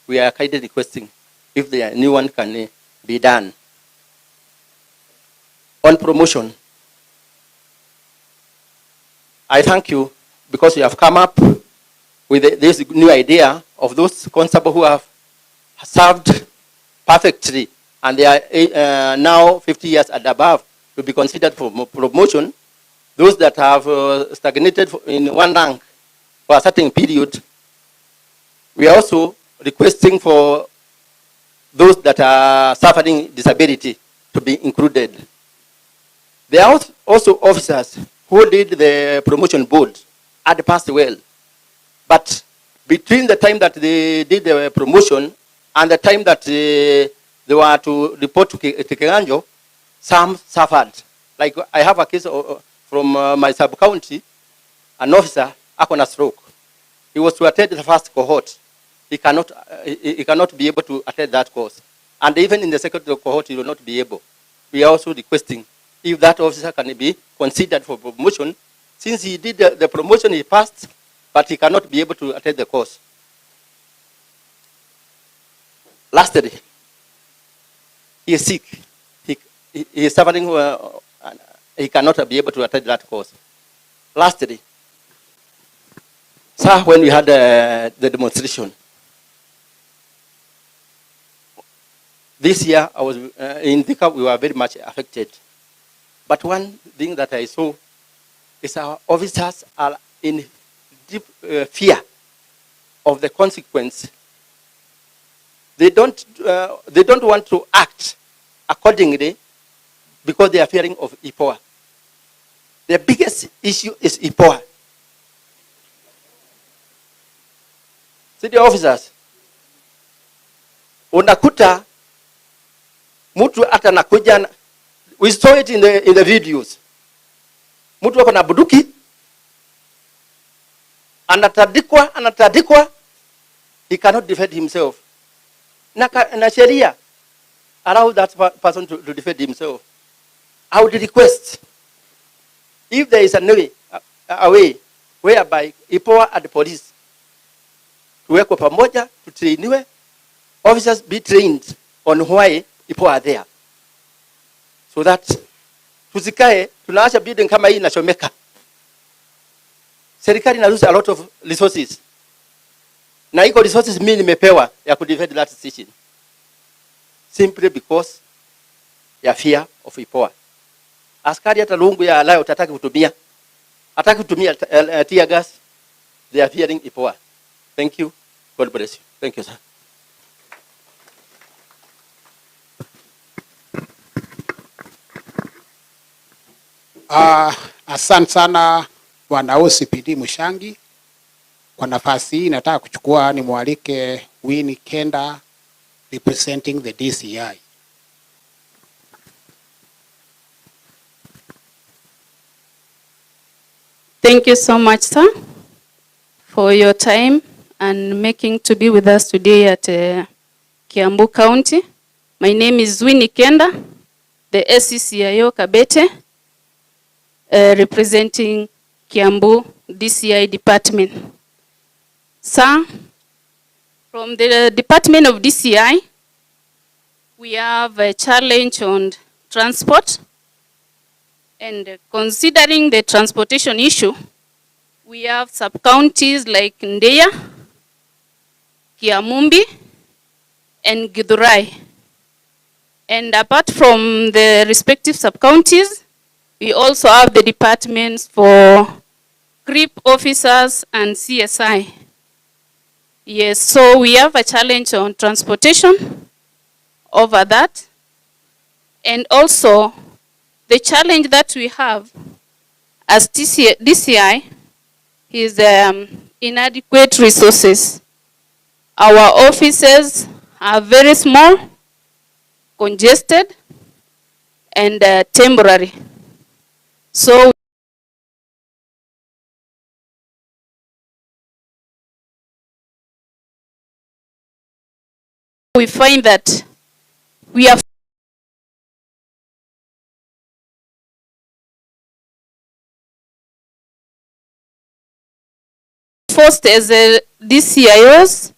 We are kindly requesting if the new one can be done. On promotion, I thank you because you have come up with this new idea of those constables who have served perfectly and they are now 50 years and above to be considered for promotion. Those that have stagnated in one rank for a certain period, we are also requesting for those that are suffering disability to be included. There are also officers who did the promotion board and passed well. But between the time that they did the promotion and the time that they were to report to Kiambu, some suffered. Like I have a case from my sub-county, an officer, a stroke. He was to attend the first cohort. He cannot be able to attend that course. And even in the second cohort, he will not be able. We are also requesting if that officer can be considered for promotion. Since he did the promotion, he passed, but he cannot be able to attend the course. Lastly, he is sick. He is suffering, he cannot be able to attend that course. Lastly, sir, when we had the demonstration, this year I was in Thika, we were very much affected. But one thing that I saw is our officers are in deep fear of the consequence They don't want to act accordingly because they are fearing of IPOA. The biggest issue is IPOA. City officers, unakuta mtu hata nakuja, we saw it in the videos. Mtu wako na buduki, anatadikwa, he cannot defend himself. Na sheria allow that person to defend himself. I would request, if there is a way whereby IPOA and the police tuwekwe pamoja, tutrainiwe, officers be trained on why IPOA are there. So that tusikae tunaacha building kama hii inachomeka. Serikali ina lose a lot of resources. Na iko resources mimi nimepewa ya kudefend that decision. Simply because ya fear of IPOA. Askari hata lungu ya lao tataki kutumia. Hataki kutumia tear gas. They are fearing IPOA. Thank you. God bless you. Thank you, sir. Asante sana Bwana OCPD Mushangi. Kwa nafasi hii nataka kuchukua nimwalike Winnie Kenda representing the DCI. Thank you so much, sir, for your time and making to be with us today at Kiambu County. My name is Winnie Kenda, the SCCIO Kabete, representing Kiambu DCI department. Sir, from the Department of DCI, we have a challenge on transport. And considering the transportation issue, we have sub-counties like Ndeya, Kiamumbi, and Githurai. And apart from the respective sub-counties, we also have the departments for CRIP officers and CSI. Yes, so we have a challenge on transportation over that. And also, the challenge that we have as DCI is inadequate resources. Our offices are very small, congested, and temporary. So we find that we are forced as DCIOs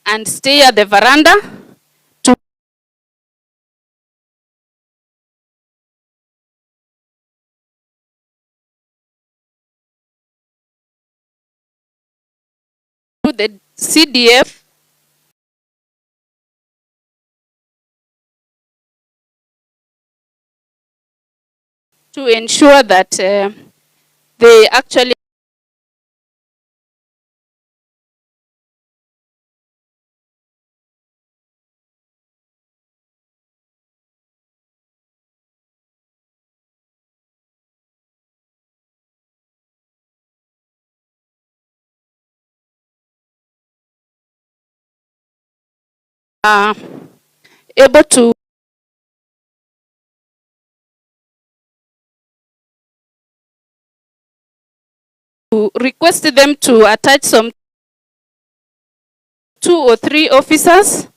and stay at the veranda to the CDF to ensure that they actually are able to request them to attach some 2 or 3 officers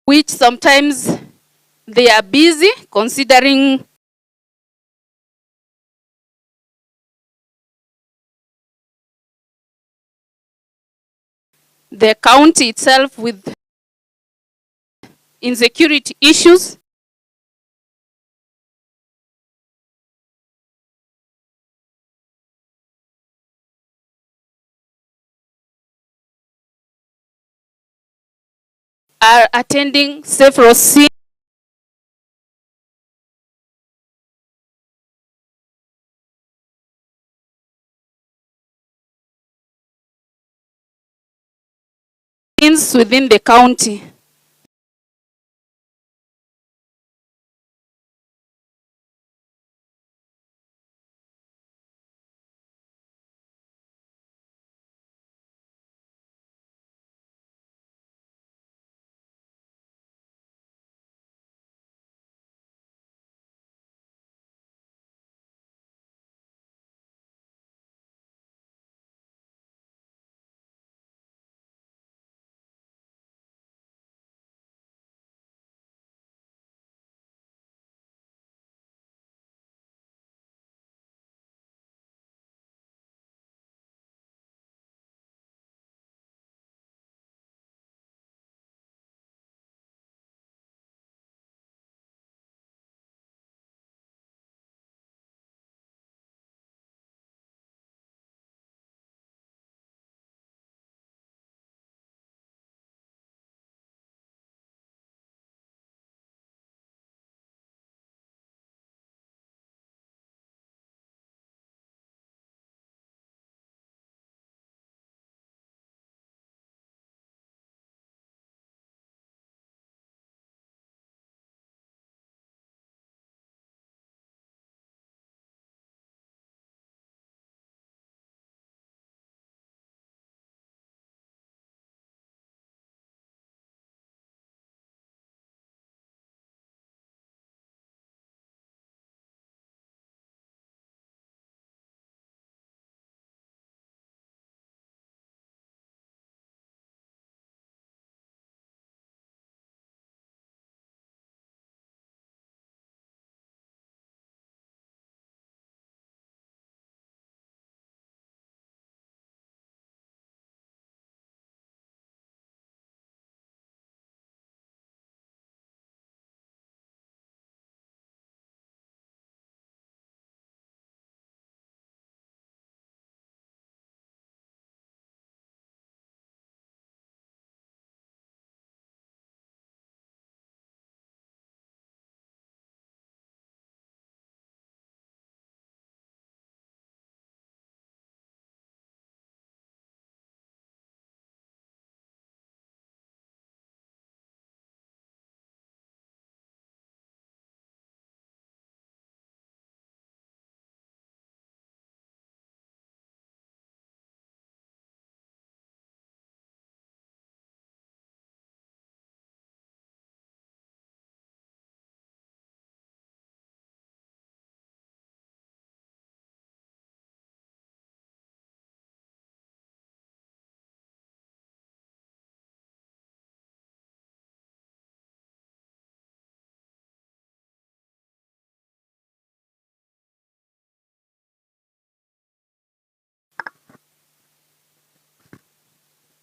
which sometimes they are busy considering the county itself with insecurity issues. Are attending several scenes within the county.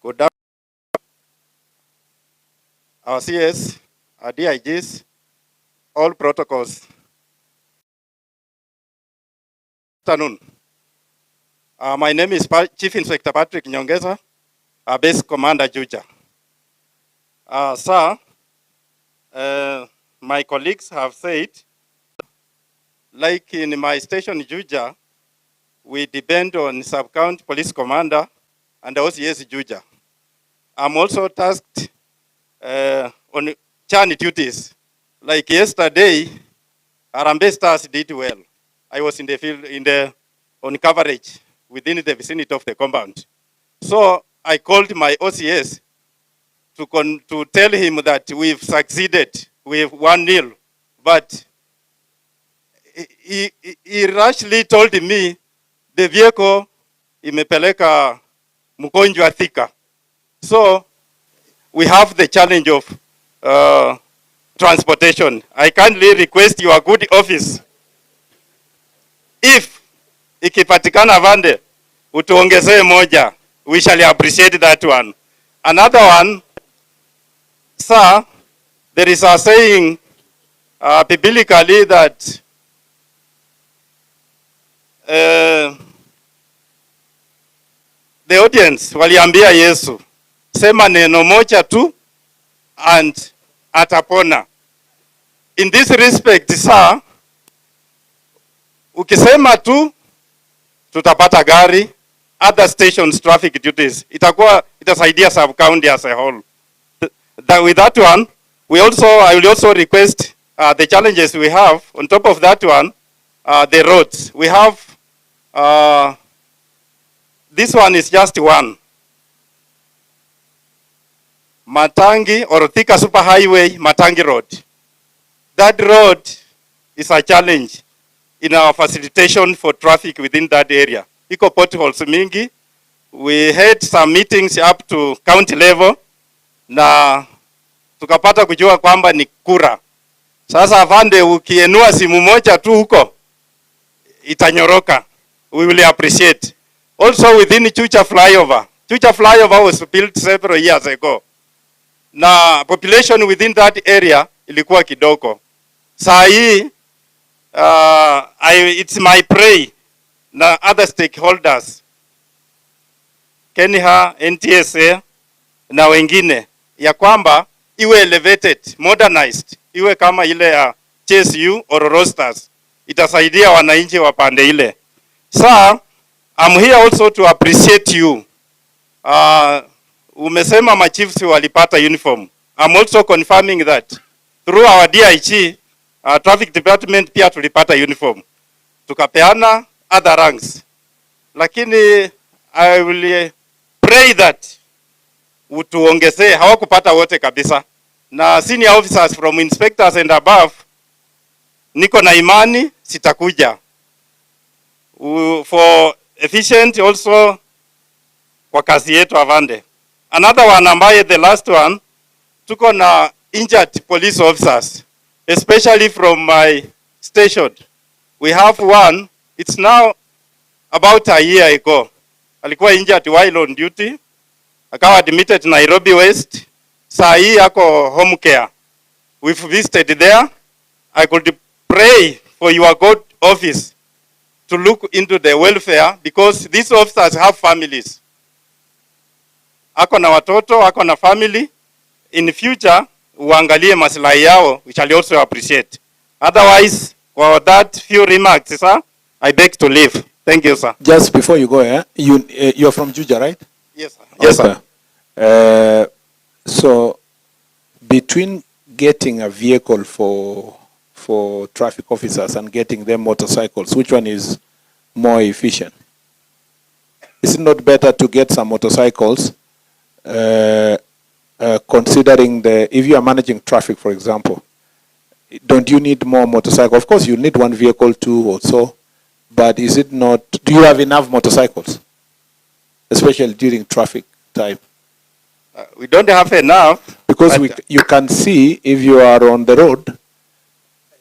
Good afternoon, our CS, our DIGs, all protocols. Good afternoon. My name is Chief Inspector Patrick Nyongeza, Base Commander Juja. Sir, my colleagues have said, like in my station Juja, we depend on Sub-County Police Commander and OCS Juja. I'm also tasked on charity duties. Like yesterday, Harambee Stars did well. I was in the field, on coverage within the vicinity of the compound. So I called my OCS to tell him that we've succeeded with 1-0, but he rashly told me the vehicle imepeleka mgonjwa Thika. So we have the challenge of transportation. I kindly request your good office, if ikipatikana vande, utuongezee moja, we shall appreciate that one. Another one, sir, there is a saying biblically that the audience waliambia Yesu, sema neno moja tu and atapona. In this respect, sir, ukisema tu tutapata gari, other stations traffic duties, itasaidia sub county as a whole. With that one, I will also request the challenges we have. On top of that one, the roads. We have, this one is just one. Matangi or Thika Super Highway, Matangi Road. That road is a challenge in our facilitation for traffic within that area. Iko potholes mingi. We had some meetings up to county level na tukapata kujua kwamba ni kura. Sasa afande, ukienua simu moja tu huko itanyoroka. We will appreciate. Also within Chucha flyover. Chucha flyover was built several years ago. Na population within that area ilikuwa kidogo. Saa hii it's my pray na other stakeholders, Kenya, NTSA na wengine, ya kwamba iwe elevated, modernized, iwe kama ile ya CSU or rosters. Itasaidia wananchi wa pande ile. Sir, I'm here also to appreciate you. Umesema machiefs walipata uniform. I'm also confirming that through our DIG, traffic department pia tulipata uniform. Tukapeana other ranks. Lakini I will pray that utuongezee, hawakupata wote kabisa. Na senior officers from inspectors and above, niko na imani sitakuja. For efficient also kwa kazi yetu avande. Another one ambaye the last one, tuko na injured police officers, especially from my station. We have one, it's now about a year ago. Alikuwa injured while on duty. Akawa admitted Nairobi West. Saa hii ako home care. We've visited there. I could pray for your God office to look into the welfare because these officers have families. Ako na watoto, ako na family. In future, uangalie maslahi yao, we shall also appreciate. Otherwise, for that few remarks, sir, I beg to leave. Thank you, sir. Just before you go, you're from Juja, right? Yes, sir. Yes, okay. sir. So, between getting a vehicle for traffic officers and getting them motorcycles, which one is more efficient? Is it not better to get some motorcycles, considering if you are managing traffic, for example, don't you need more motorcycles? Of course, you need one vehicle too or so, but is it not, do you have enough motorcycles, especially during traffic time? We don't have enough. Because you can see if you are on the road,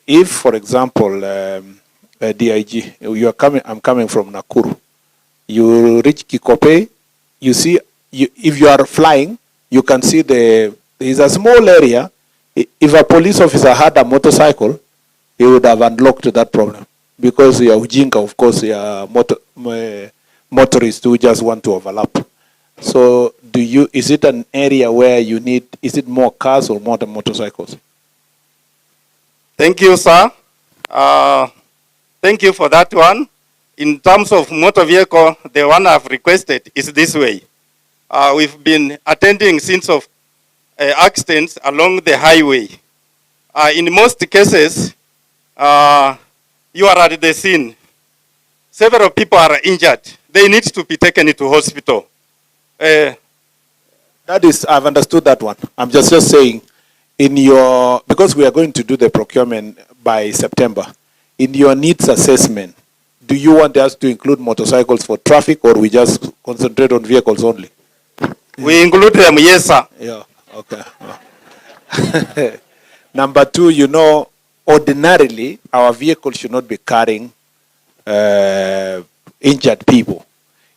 if, for example, DIG, I'm coming from Nakuru, you reach Kikope, you see, if you are flying, you can see there is a small area. If a police officer had a motorcycle, he would have unlocked that problem. Because you are ujinga, of course, you are motorists who just want to overlap. So is it an area where you need, is it more cars or more motorcycles? Thank you, sir. Thank you for that one. In terms of motor vehicle, the one I've requested is this way. We've been attending scenes of accidents along the highway. In most cases, you are at the scene. Several people are injured. They need to be taken to hospital. That is, I've understood that one. I'm just saying, because we are going to do the procurement by September, in your needs assessment, do you want us to include motorcycles for traffic or we just concentrate on vehicles only? We include them, yes, sir. Yeah, okay. Number two, you know, ordinarily, our vehicle should not be carrying injured people.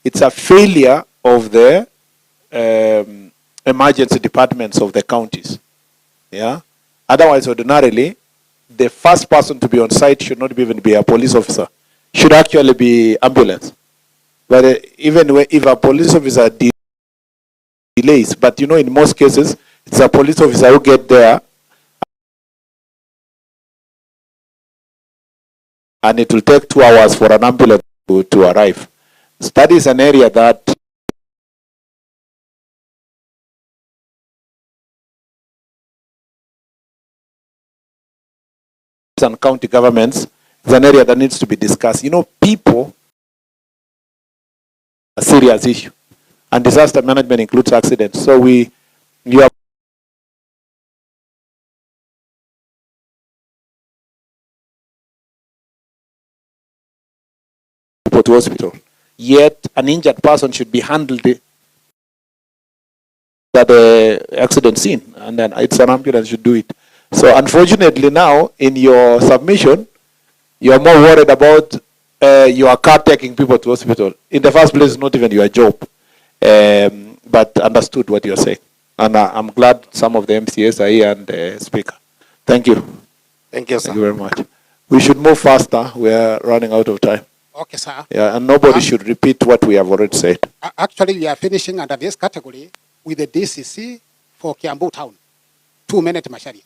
It's a failure of the emergency departments of the counties. Yeah. Otherwise, ordinarily, the first person to be on site should not even be a police officer. Should actually be ambulance. But if a police officer delays, but you know, in most cases, it's a police officer who get there, and it will take 2 hours for an ambulance to arrive. So that is an area that and county governments is an area that needs to be discussed. You know, people, a serious issue. And disaster management includes accidents. So you are people to hospital. Yet an injured person should be handled at the accident scene, and then it's an ambulance should do it. So unfortunately now, in your submission, you are more worried about your car taking people to hospital. In the first place, it's not even your job. But understood what you're saying. And I'm glad some of the MCAs are here and the speaker. Thank you. Thank you, sir. Thank you very much. We should move faster. We are running out of time. Okay, sir. Yeah, and nobody should repeat what we have already said. Actually, we are finishing under this category with the DCC for Kiambu town. 2 minutes, Mashari.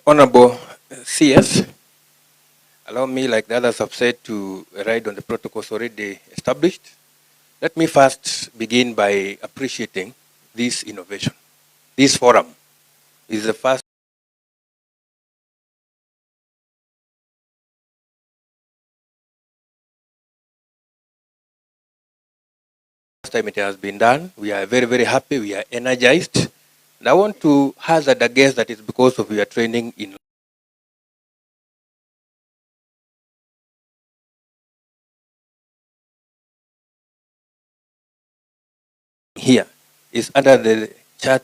Honorable CS, allow me, like the others have said, to ride on the protocols already established. Let me first begin by appreciating this innovation. This forum is the first time it has been done. We are very, very happy. We are energized. And I want to hazard a guess that it's because of your training in here is under the chart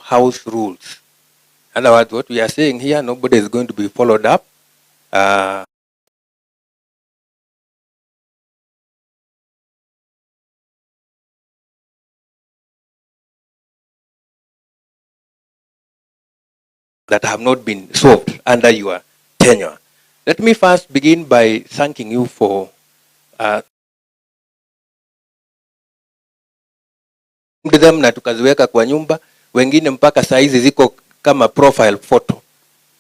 house rules. In other words, what we are saying here, nobody is going to be followed up. That have not been solved under your tenure. Let me first begin by thanking you for them na tukaziweka kwa nyumba, wengine mpaka saizi ziko kama profile photo,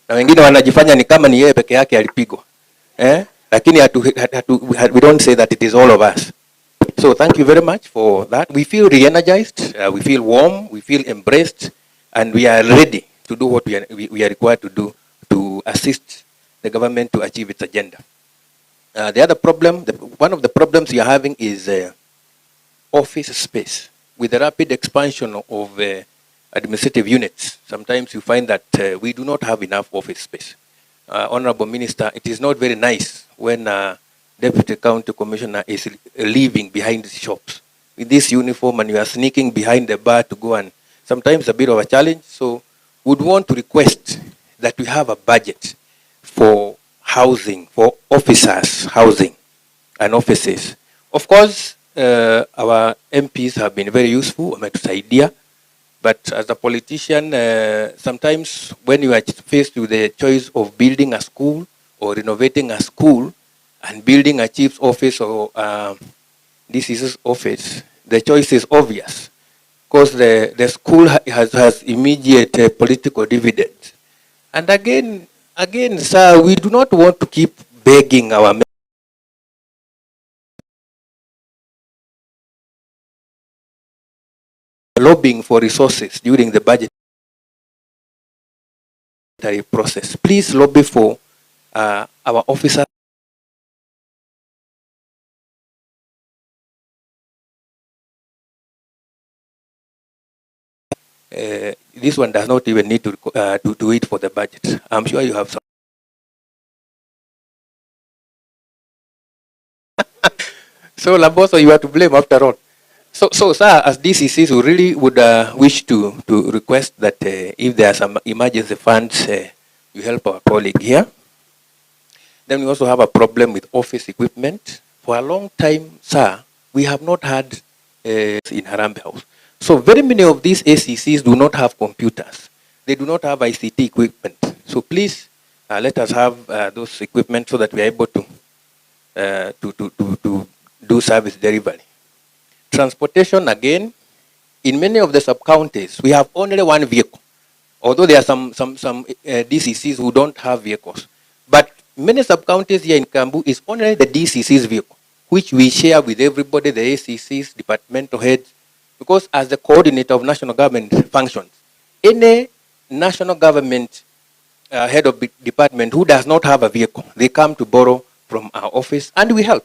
na wengine wanajifanya ni kama ni yeye peke yake alipigwa, lakini we don't say that it is all of us. So thank you very much for that. We feel re-energized, we feel warm, we feel embraced, and we are ready to do what we are required to do to assist the government to achieve its agenda. The other problem, one of the problems you are having is office space. With the rapid expansion of administrative units, sometimes you find that we do not have enough office space. Honorable Minister, it is not very nice when a Deputy County Commissioner is leaving behind the shops with this uniform and you are sneaking behind the bar to go, and sometimes a bit of a challenge. So would want to request that we have a budget for housing, for officers' housing and offices. Of course, our MPs have been very useful, wametusaidia, but as a politician, sometimes when you are faced with the choice of building a school or renovating a school and building a chief's office or DCC's office, the choice is obvious. Because the school has immediate political dividends. And again, sir, we do not want to keep begging our lobbying for resources during the budgetary process. Please lobby for our officers this one does not even need to wait for the budget. I'm sure you have some. So Laboso, you are to blame after all. So sir, as DCCs, we really would wish to request that if there are some emergency funds, you help our colleague here. Then we also have a problem with office equipment. For a long time, sir, we have not had in Harambee House. So very many of these ACCs do not have computers. They do not have ICT equipment. So please let us have those equipment so that we are able to do service delivery. Transportation, again, in many of the sub-counties, we have only one vehicle. Although there are some DCCs who don't have vehicles. But many sub-counties here in Kiambu is only the DCC's vehicle, which we share with everybody, the ACCs, departmental heads, because as the coordinator of national government functions, any national government head of department who does not have a vehicle, they come to borrow from our office and we help.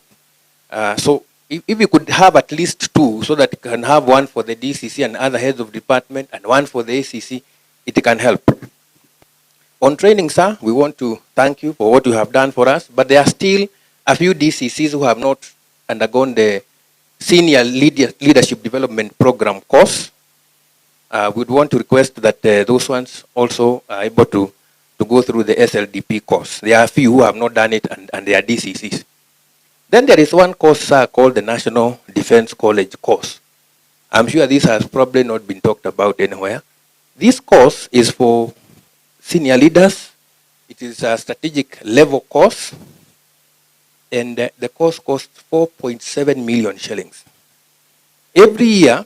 So if we could have at least two, so that you can have one for the DCC and other heads of department and one for the ACC, it can help. On training, sir, we want to thank you for what you have done for us, but there are still a few DCCs who have not undergone the Senior Leadership Development Program course. We'd want to request that those ones also are able to go through the SLDP course. There are a few who have not done it and they are DCCs. Then there is one course, sir, called the National Defense College course. I'm sure this has probably not been talked about anywhere. This course is for senior leaders. It is a strategic level course, and the course costs 4.7 million shillings. Every year,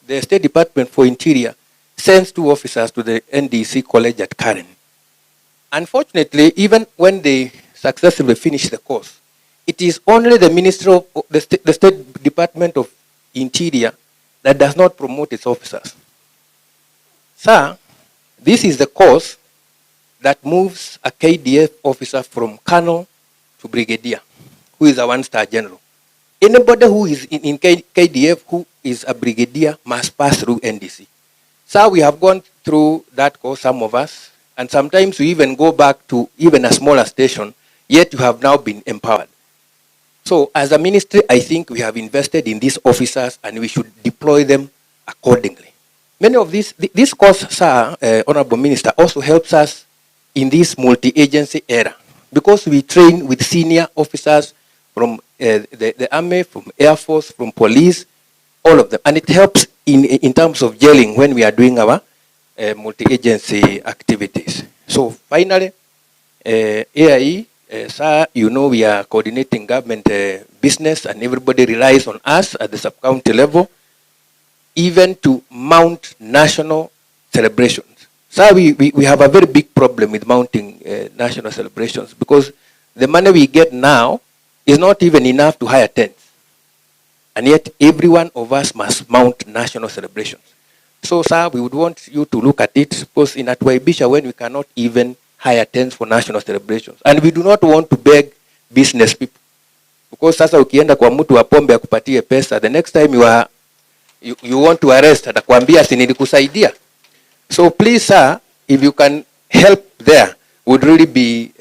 the State Department for Interior sends 2 officers to the NDC College at Karen. Unfortunately, even when they successfully finish the course, it is only the the State Department of Interior that does not promote its officers. Sir, this is the course that moves a KDF officer from colonel to brigadier, who is a 1-star general. Anybody who is in KDF who is a brigadier must pass through NDC. Sir, we have gone through that course, some of us, and sometimes we even go back to even a smaller station, yet you have now been empowered. So as a ministry, I think we have invested in these officers and we should deploy them accordingly. Many of this course, sir, Honorable Minister, also helps us in this multi-agency era, because we train with senior officers from the Army, from Air Force, from police, all of them. And it helps in terms of gelling when we are doing our multi-agency activities. So finally, AIE, sir, you know we are coordinating government business and everybody relies on us at the sub-county level, even to mount national celebrations. Sir, we have a very big problem with mounting national celebrations, because the money we get now is not even enough to hire tents. And yet every one of us must mount national celebrations. So, sir, we would want you to look at it, because in Atwaibisha, when we cannot even hire tents for national celebrations, and we do not want to beg business people, because sasa ukienda kwa mtu wa pombe akupatie pesa, the next time you want to arrest, atakwambia si nilikusaidia. So please, sir, if you can help there, would really be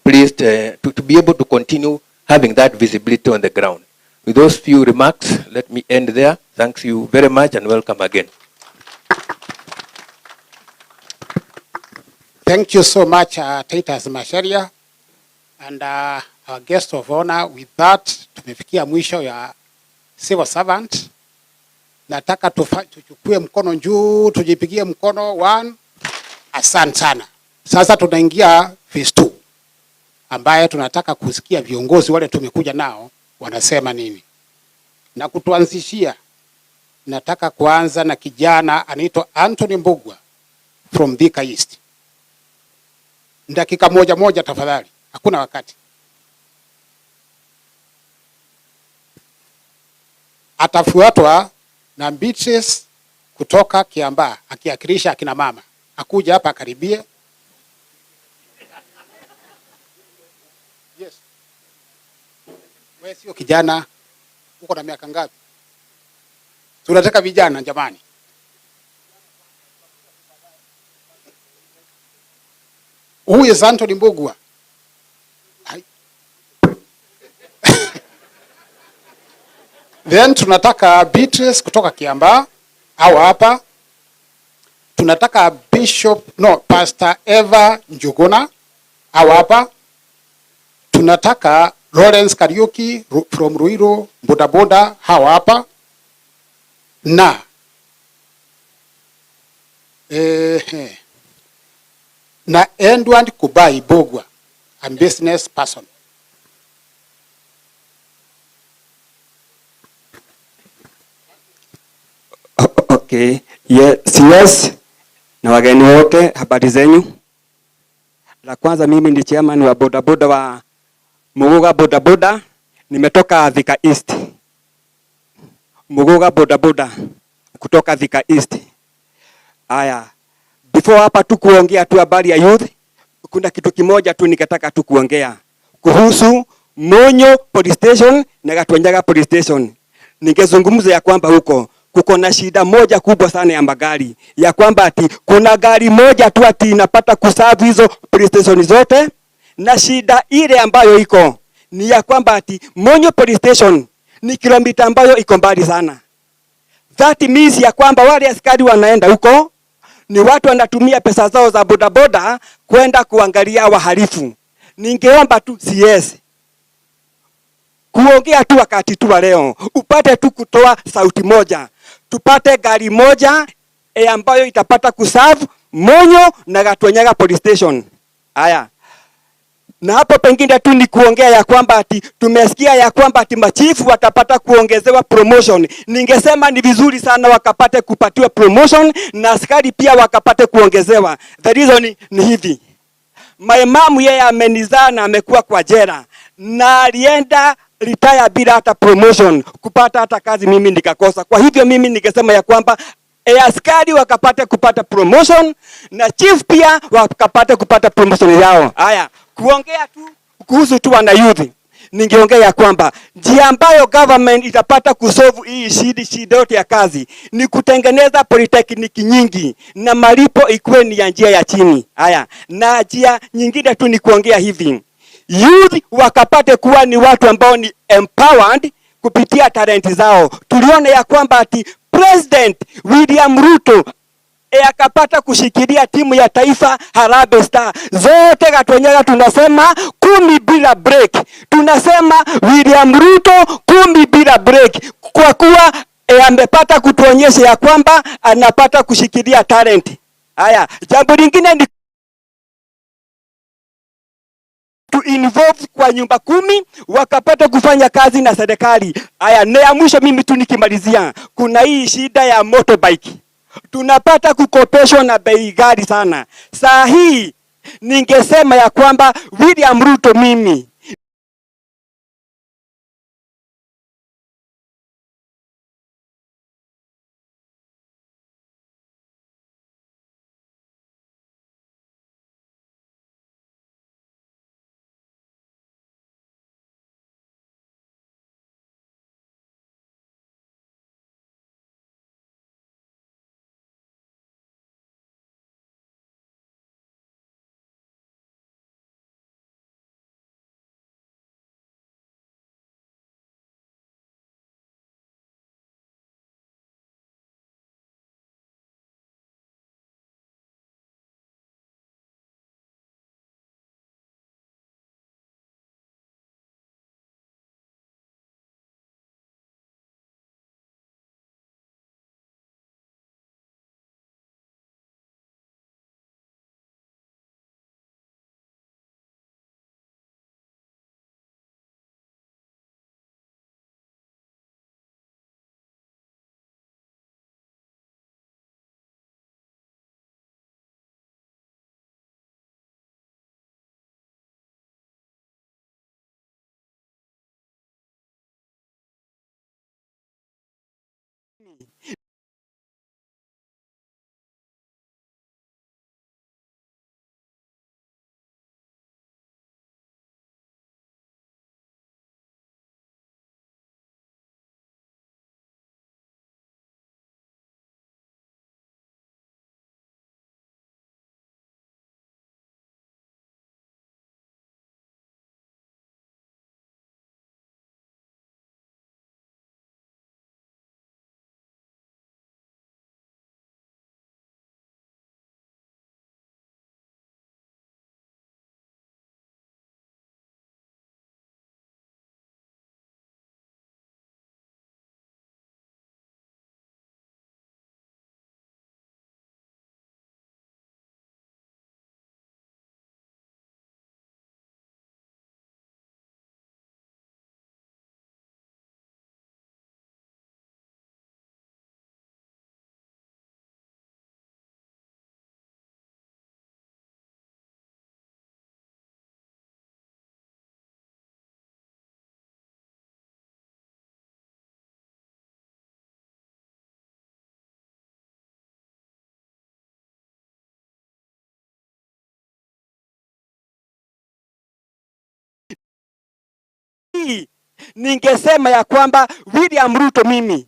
pleased to be able to continue having that visibility on the ground. With those few remarks, let me end there. Thanks you very much and welcome again. Thank you so much, Titus Masharia, and our guest of honor. With that, tumefikia mwisho ya civil servant. Nataka tuchukue mkono juu, tujipigie mkono 1. Asante sana. Sasa tunaingia phase 2, ambaye tunataka kusikia viongozi wale tumekuja nao wanasema nini. Na kutuanzishia, nataka kuanza na kijana anaitwa Anthony Mbugwa from Thika East. Dakika moja tafadhali, hakuna wakati. Atafuatwa na Beatrice kutoka Kiambaa, akiakilisha akina mama. Akuja hapa karibie. Yes. Wewe sio kijana, uko na miaka ngapi? Tunataka vijana jamani. Who is Anthony Mbugua? Then tunataka Beatrice kutoka Kiambaa au hapa. Tunataka Pastor Eva Njuguna au hapa. Tunataka Lawrence Kariuki from Ruiru bodaboda hawa hapa. Na Edward Kubai Bogwa, a business person. Okay. Yes. Na wageni wote, habari zenyu. La kwanza, mimi ni chairman wa bodaboda wa Muguga bodaboda. Nimetoka Thika East. Muguga bodaboda kutoka Thika East. Aya. Before hapa tu kuongea tu habari ya youth, kuna kitu kimoja tu nikataka tu kuongea kuhusu Monyo police station na Gatwenyaga police station. Ningezungumza ya kwamba huko kuko na shida moja kubwa sana ya magari, ya kwamba ati kuna gari moja tu ati inapata kuserve hizo police station zote, na shida ile ambayo iko ni ya kwamba ati Monyo police station ni kilomita ambayo iko mbali sana. That means ya kwamba wale askari wanaenda huko ni watu wanatumia pesa zao za bodaboda kwenda kuangalia wahalifu. Ningeomba tu CS kuongea tu wakati tu leo, upate tu kutoa sauti moja, tupate gari moja ambayo itapata kuserve Monyo na Gatwenyaga police station. Haya. Na hapo pengine tu ni kuongea ya kwamba ati tumesikia ya kwamba ati machifu watapata kuongezewa promotion. Ningesema ni vizuri sana wakapate kupatiwa promotion na askari pia wakapate kuongezewa. The reason ni hivi. My mom yeye amenizaa na amekuwa kwa jela na alienda retire bila hata promotion, kupata hata kazi mimi nikakosa. Kwa hivyo mimi ningesema ya kwamba askari wakapate kupata promotion na chief pia wakapate kupata promotion yao. Haya, kuongea tu kuhusu tu wana youth, ningeongea ya kwamba njia ambayo government itapata kusolve hii shida yote ya kazi ni kutengeneza polytechnic nyingi na malipo ikuwe ni ya njia ya chini. Haya, na njia nyingine tu ni kuongea hivi, youth wakapate kuwa ni watu ambao ni empowered kupitia talenti zao. Tuliona ya kwamba ati President William Ruto akapata kushikilia timu ya taifa Harambee Star zote Gatwenyaga, tunasema 10 bila break. Tunasema William Ruto 10 bila break, kwa kuwa amepata kutuonyesha ya kwamba anapata kushikilia talent. Haya, jambo lingine ni to involve kwa nyumba 10 wakapata kufanya kazi na serikali. Haya, na ya mwisho mimi tu nikimalizia, kuna hii shida ya motorbike. Tunapata kukopeshwa na bei ghali sana. Saa hii ningesema ya kwamba William Ruto mimi hii ningesema ya kwamba William Ruto mimi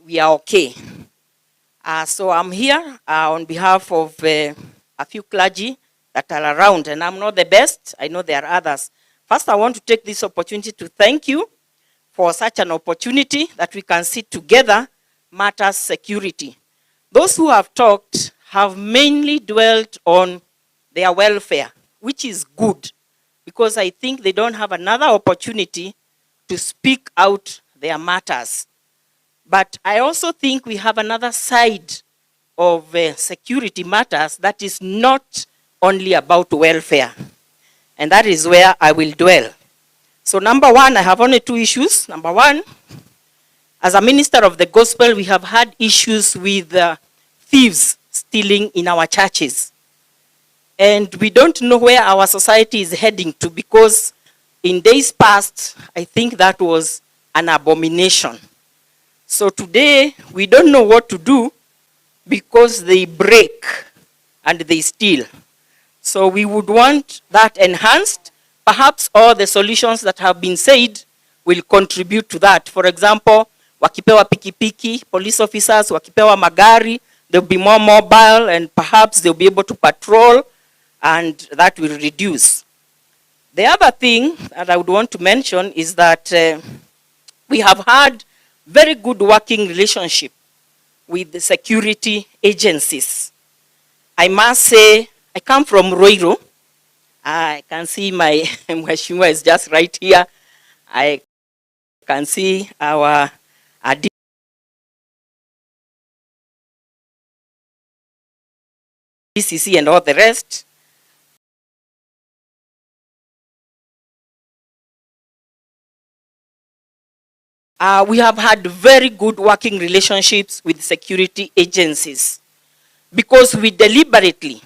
we are okay. So I'm here on behalf of a few clergy that are around, and I'm not the best. I know there are others. First, I want to take this opportunity to thank you for such an opportunity that we can sit together, matters security. Those who have talked have mainly dwelt on their welfare, which is good, because I think they don't have another opportunity to speak out their matters. But I also think we have another side of security matters that is not only about welfare. And that is where I will dwell. So number one, I have only two issues. Number one, as a minister of the gospel, we have had issues with thieves stealing in our churches. And we don't know where our society is heading to, because in days past, I think that was an abomination. So today, we don't know what to do because they break and they steal. So we would want that enhanced. Perhaps all the solutions that have been said will contribute to that. For example, wakipewa pikipiki, police officers, wakipewa magari, they'll be more mobile and perhaps they'll be able to patrol, and that will reduce. The other thing that I would want to mention is that we have had very good working relationship with the security agencies. I must say, I come from Roiro. I can see my Mheshimiwa is just right here. I can see our DCC and all the rest. We have had very good working relationships with security agencies because we deliberately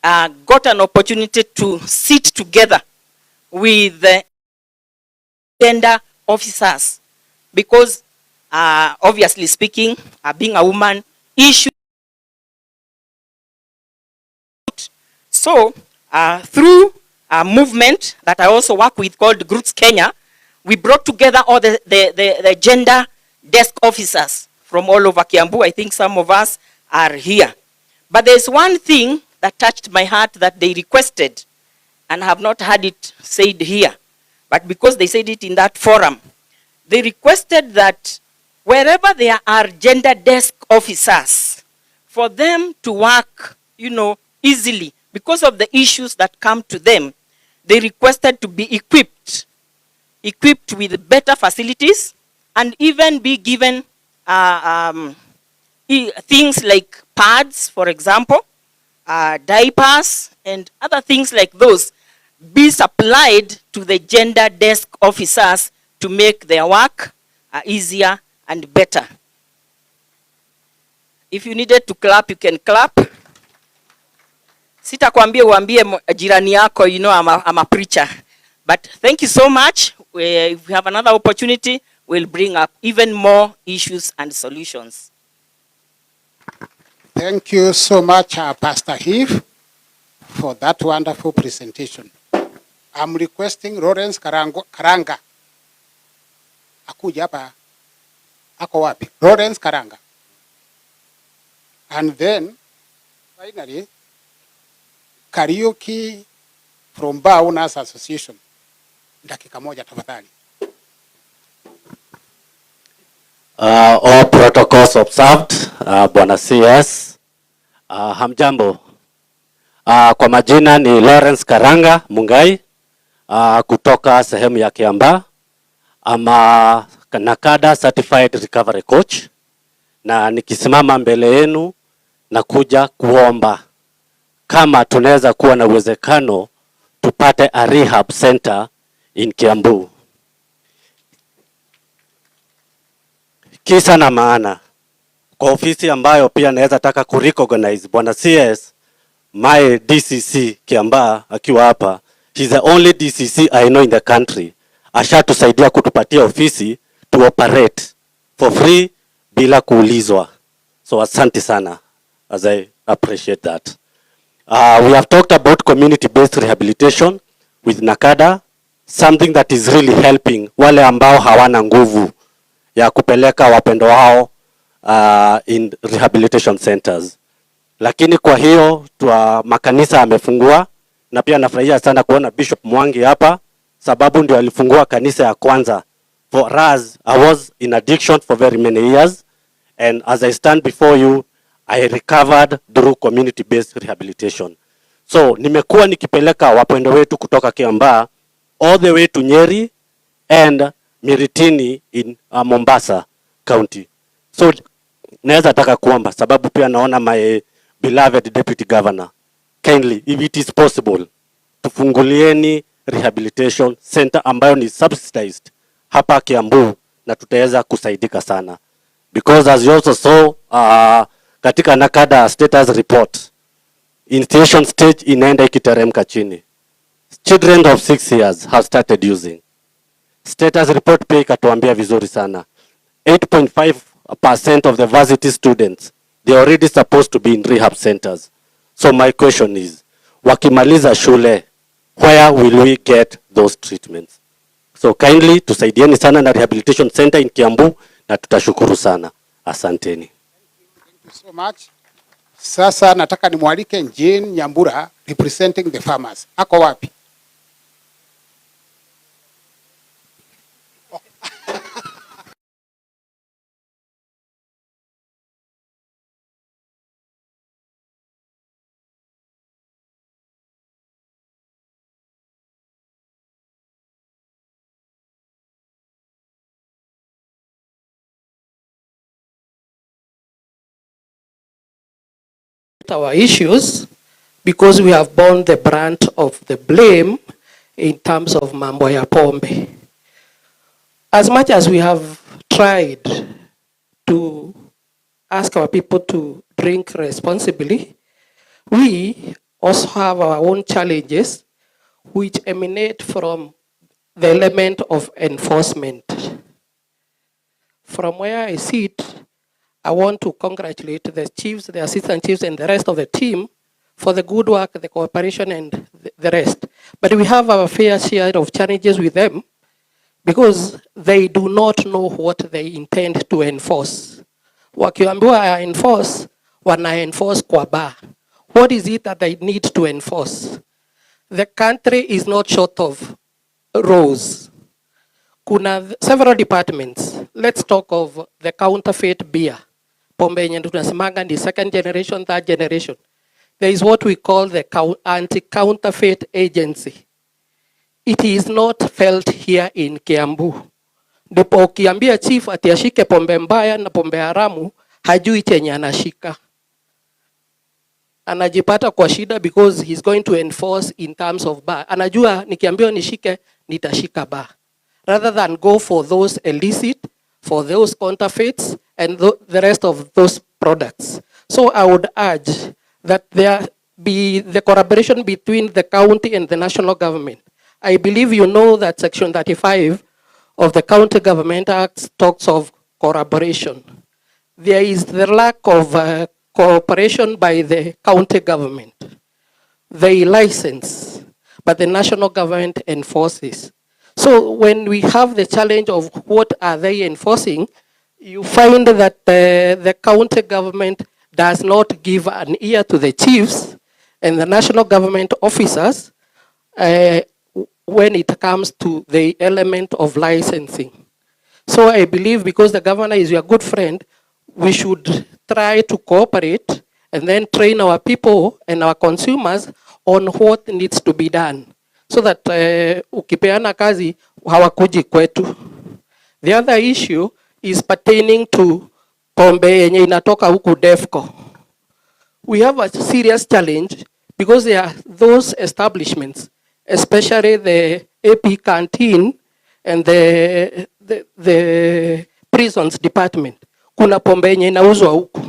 got an opportunity to sit together with the gender officers because obviously speaking, being a woman, issue. So through a movement that I also work with called Groups Kenya, we brought together all the gender desk officers from all over Kiambu. I think some of us are here. But there's one thing that touched my heart that they requested, and I have not had it said here. But because they said it in that forum, they requested that wherever there are gender desk officers, for them to work, easily, because of the issues that come to them, they requested to be equipped with better facilities and even be given things like pads, for example, diapers and other things like those be supplied to the gender desk officers to make their work easier and better. If you needed to clap, you can clap. Sitakwambia uambie jirani yako, I'm a preacher. But thank you so much. If we have another opportunity, we'll bring up even more issues and solutions. Thank you so much, Pastor Heath, for that wonderful presentation. I'm requesting Lawrence Karanga. Akuja hapa. Ako wapi? Lawrence Karanga. And then, finally, Karaoke from Bar Owners Association. Dakika moja tafadhali. All protocols observed, Bwana CS. Hamjambo. Kwa majina ni Lawrence Karanga Mungai, kutoka sehemu ya Kiamba. Ama Nakada Certified Recovery Coach. Na nikisimama mbele yenu na kuja kuomba kama tunaweza kuwa na uwezekano tupate a rehab center in Kiambu. Kisa na maana, kwa ofisi ambayo pia naweza taka kurecognize Bwana CS, my DCC Kiamba akiwa hapa, he's the only DCC I know in the country. Ashatusaidia kutupatia ofisi to operate for free bila kuulizwa. So asante sana, as I appreciate that. We have talked about community-based rehabilitation. with Nakada, something that is really helping wale ambao hawana nguvu ya kupeleka wapendo wao in rehabilitation centers. Lakini kwa hiyo makanisa amefungua, na pia nafurahia sana kuona Bishop Mwangi hapa, sababu ndio alifungua kanisa ya kwanza. For us, I was in addiction for very many years, and as I stand before you, I recovered through community-based rehabilitation. So nimekuwa nikipeleka wapendo wetu kutoka Kiambaa all the way to Nyeri and Miritini in Mombasa County. So naweza taka kuomba, sababu pia naona my beloved deputy governor, kindly, if it is possible, tufungulieni rehabilitation center ambayo ni subsidized hapa Kiambu, na tutaweza kusaidika sana. Because as you also saw katika Nakada status report, initiation stage inaenda ikiteremka chini. Children of 6 years have started using. Status report pia ikatuambia vizuri sana. 8.5% of the varsity students, they are already supposed to be in rehab centers. So my question is, wakimaliza shule, where will we get those treatments? So kindly tusaidieni sana na rehabilitation center in Kiambu, na tutashukuru sana. Asanteni. Thank you so much. Sasa nataka nimwalike Jane Nyambura representing the farmers. Ako wapi? Our issues because we have borne the brunt of the blame in terms of mambo ya pombe. As much as we have tried to ask our people to drink responsibly, we also have our own challenges which emanate from the element of enforcement. From where I sit, I want to congratulate the chiefs, the assistant chiefs, and the rest of the team for the good work, the cooperation, and the rest. But we have our fair share of challenges with them because they do not know what they intend to enforce. Wakiambiwa enforce, wana enforce kwa bar. What is it that they need to enforce? The country is not short of rows. Kuna several departments. Let's talk of the counterfeit beer. Pombe yenye tunasemanga ni second generation, third generation. There is what we call the anti-counterfeit agency. It is not felt here in Kiambu. Ndipo ukiambia chief ati ashike pombe mbaya na pombe haramu, hajui chenye anashika. Anajipata kwa shida because he's going to enforce in terms of bar. Anajua nikiambiwa nishike, nitashika bar. Rather than go for those illicit, for those counterfeits, and the rest of those products. So I would urge that there be the collaboration between the county and the national government. I believe you know that Section 35 of the County Government Act talks of collaboration. There is the lack of cooperation by the county government. They license, but the national government enforces. So when we have the challenge of what are they enforcing, you find that the county government does not give an ear to the chiefs and the national government officers when it comes to the element of licensing. So I believe because the governor is your good friend, we should try to cooperate and then train our people and our consumers on what needs to be done. So that ukipeana kazi hawakuji kwetu. The other issue is pertaining to pombe yenye inatoka huku DEFCO. We have a serious challenge because there are those establishments, especially the AP canteen and the prisons department. Kuna pombe yenye inauzwa huku.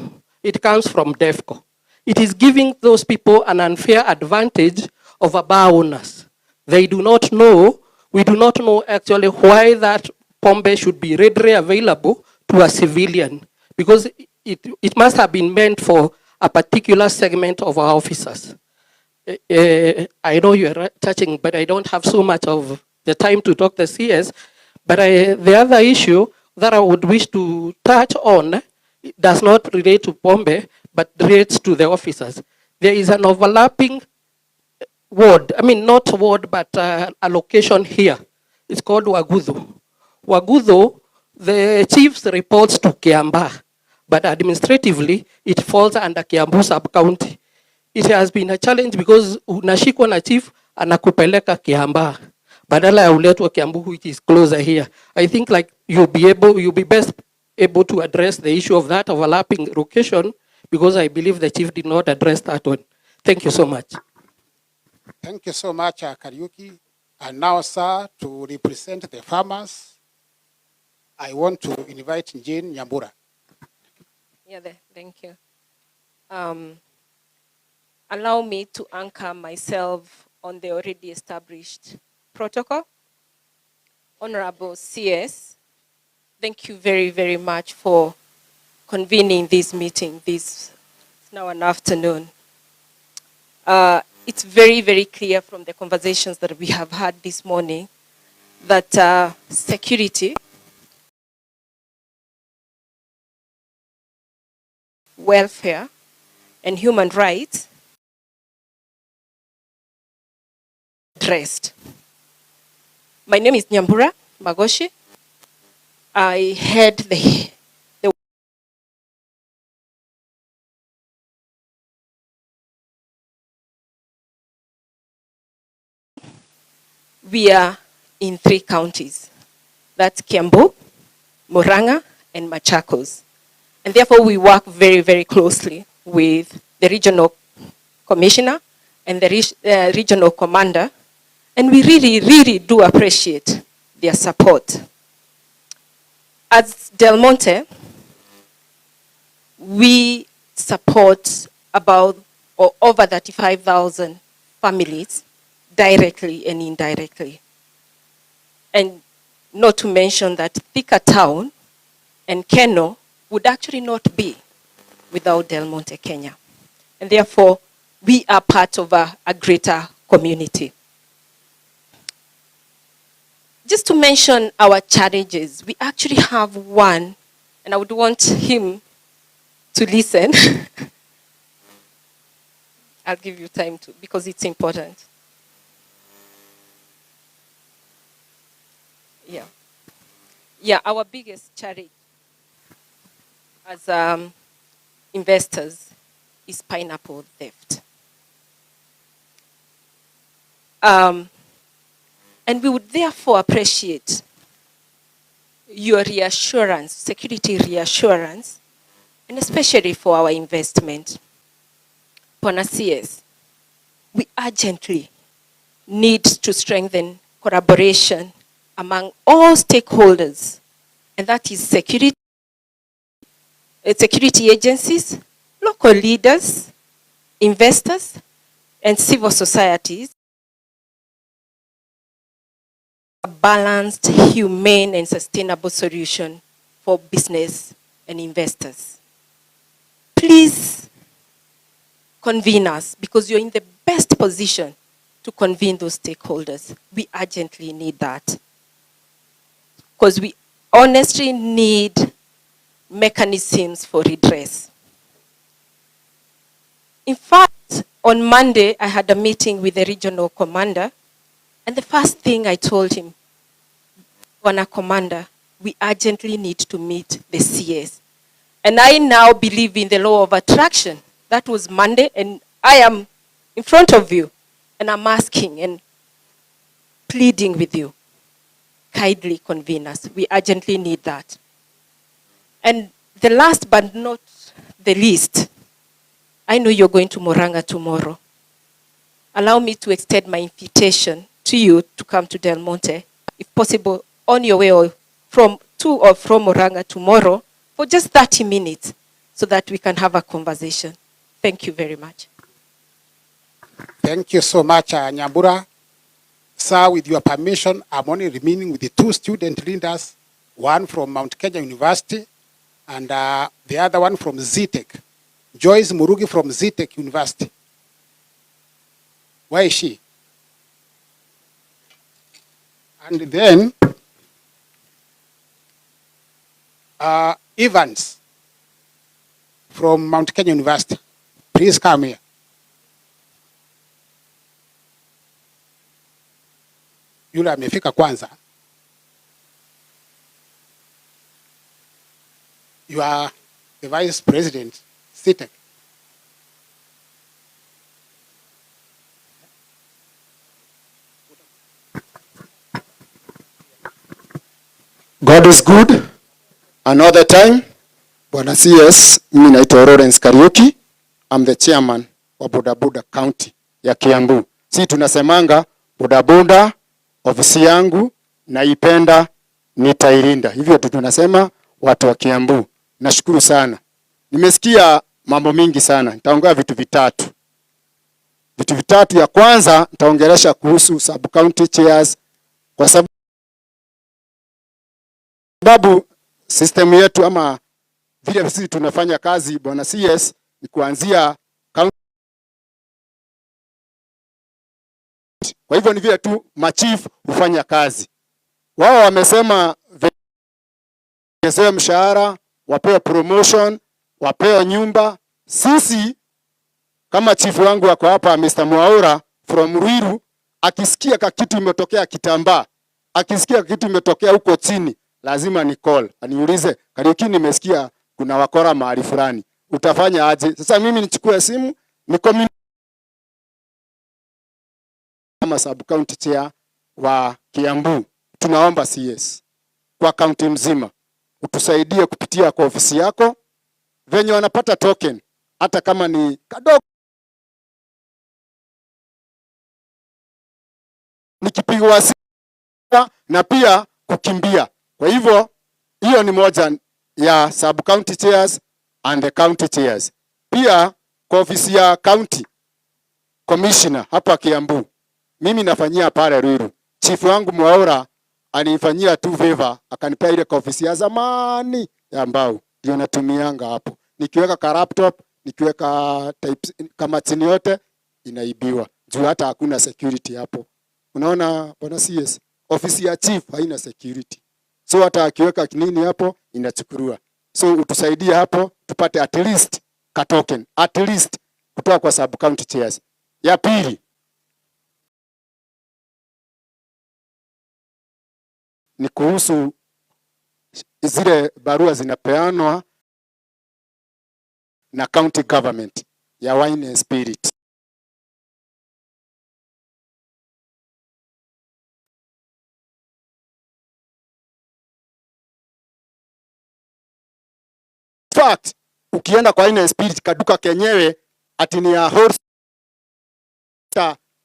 It comes from DEFCO. It is giving those people an unfair advantage over bar owners. They do not know, we do not know actually why that pombe should be readily available to a civilian, because it must have been meant for a particular segment of our officers. I know you are touching, but I don't have so much of the time to talk the CS. But the other issue that I would wish to touch on does not relate to Pombe, but relates to the officers. There is an overlapping ward, I mean not ward, but a location here. It's called Wagudho. Wagudho, the chief's reports to Kiamba, but administratively it falls under Kiambu sub-county. It has been a challenge because unashikwa na chief anakupeleka Kiamba, badala ya uletwa Kiambu, which is closer here. I think like you'll be best able to address the issue of that overlapping location, because I believe the chief did not address that one. Thank you so much. Thank you so much, Kariuki. And now, sir, to represent the farmers, I want to invite Jane Nyambura. Yeah, thank you. Allow me to anchor myself on the already established protocol. Honorable CS, thank you very, very much for convening this meeting. It's now an afternoon. It's very, very clear from the conversations that we have had this morning that security, welfare, and human rights addressed. My name is Nyambura Magoshi. I head the we are in 3 counties. That's Kiambu, Murang'a, and Machakos. And therefore we work very, very closely with the regional commissioner and the regional commander. And we really, really do appreciate their support. As Del Monte, we support about or over 35,000 families directly and indirectly. And not to mention that Thika Town and Keno would actually not be without Del Monte, Kenya. And therefore, we are part of a greater community. Just to mention our challenges, we actually have one, and I would want him to listen. I'll give you time to, because it's important. Yeah, our biggest challenge as investors is pineapple theft. And we would therefore appreciate your reassurance, security reassurance, and especially for our investment. CS, we urgently need to strengthen collaboration among all stakeholders, and that is security agencies, local leaders, investors, and civil societies. A balanced, humane, and sustainable solution for business and investors. Please convene us, because you're in the best position to convene those stakeholders. We urgently need that, because we honestly need mechanisms for redress. In fact, on Monday, I had a meeting with the regional commander, and the first thing I told him, Bwana Commander, we urgently need to meet the CS. And I now believe in the law of attraction. That was Monday, and I am in front of you, and I'm asking and pleading with you, kindly convene us. We urgently need that. And the last but not the least, I know you're going to Murang'a tomorrow. Allow me to extend my invitation to you to come to Del Monte, if possible, on your way or from Murang'a tomorrow for just 30 minutes so that we can have a conversation. Thank you very much. Thank you so much, Nyambura. Sir, with your permission, I'm only remaining with the 2 student leaders, one from Mount Kenya University and the other one from ZTech. Joyce Murugi from ZTech University. Where is she? And then Evans from Mount Kenya University. Please come here. Yule amefika kwanza. You are the Vice President, CITEC. God is good. Another time. Bwana CS, mimi naitwa Lawrence Kariuki. I'm the chairman wa Bodaboda County ya Kiambu. Si tunasemanga bodaboda ofisi yangu naipenda nitailinda. Hivyo tunasema watu wa Kiambu. Nashukuru sana. Nimesikia mambo mingi sana. Nitaongea vitu vitatu. Vitu vitatu, ya kwanza nitaongelesha kuhusu sub county chairs kwa sababu system yetu ama vile sisi tunafanya kazi bwana CS ni kuanzia county. Kwa hivyo ni vile tu machief hufanya kazi. Wao wamesema mshahara, wapewe promotion, wapewe nyumba. Sisi kama chief wangu wako hapa Mr. Mwaura from Ruiru, akisikia kitu imetokea Kitambaa, akisikia kitu imetokea huko chini, lazima ni call. Aniulize, Kariuki nimesikia kuna wakora mahali fulani. Utafanya aje? Sasa mimi nichukue simu, ni kama sub county chair wa Kiambu. Tunaomba CS kwa county mzima utusaidie kupitia kwa ofisi yako venye wanapata token hata kama ni kadogo, nikipigwa na pia kukimbia. Kwa hivyo hiyo ni moja ya sub county chairs and the county chairs. Pia kwa ofisi ya county commissioner hapa Kiambu, mimi nafanyia pale Ruiru. Chief wangu Mwaura anifanyia tu favor, akanipea ile ofisi ya zamani ya mbao, ndio natumianga hapo. Nikiweka ka laptop, nikiweka types kama chini yote inaibiwa. Juu hata hakuna security hapo. Unaona bwana CS, ofisi ya chief haina security. So hata akiweka nini hapo inachukuliwa. So utusaidie hapo tupate at least ka token, at least kutoka kwa sub county chairs. Ya pili ni kuhusu zile barua zinapeanwa na county government ya wine and spirit. Fact, ukienda kwa wine and spirit kaduka kenyewe ati ni ya horse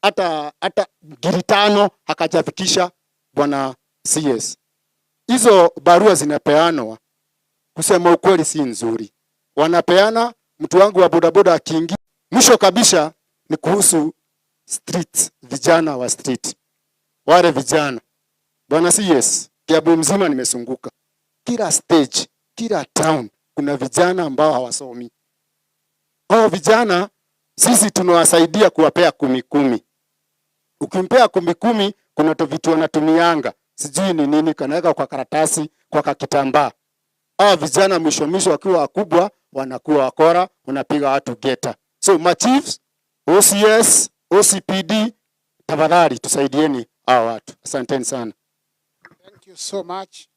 hata giri 5 hakajafikisha bwana CS. Hizo barua zinapeanwa, kusema ukweli si nzuri. Wanapeana mtu wangu wa bodaboda akiingia. Mwisho kabisa ni kuhusu street, vijana wa street. Wale vijana. Bwana CS, Kiambu mzima nimesunguka. Kila stage, kila town kuna vijana ambao hawasomi. Hao vijana sisi tunawasaidia kuwapea 10. Ukimpea 10, kuna vitu wanatumianga. Sijui ni nini, kanaweka kwa karatasi, kwa kakitambaa. Hao vijana mwisho wakiwa wakubwa wanakuwa wakora, wanapiga watu geta. So my chiefs, OCS, OCPD, tafadhali tusaidieni hao watu. Asanteni sana. Thank you so much.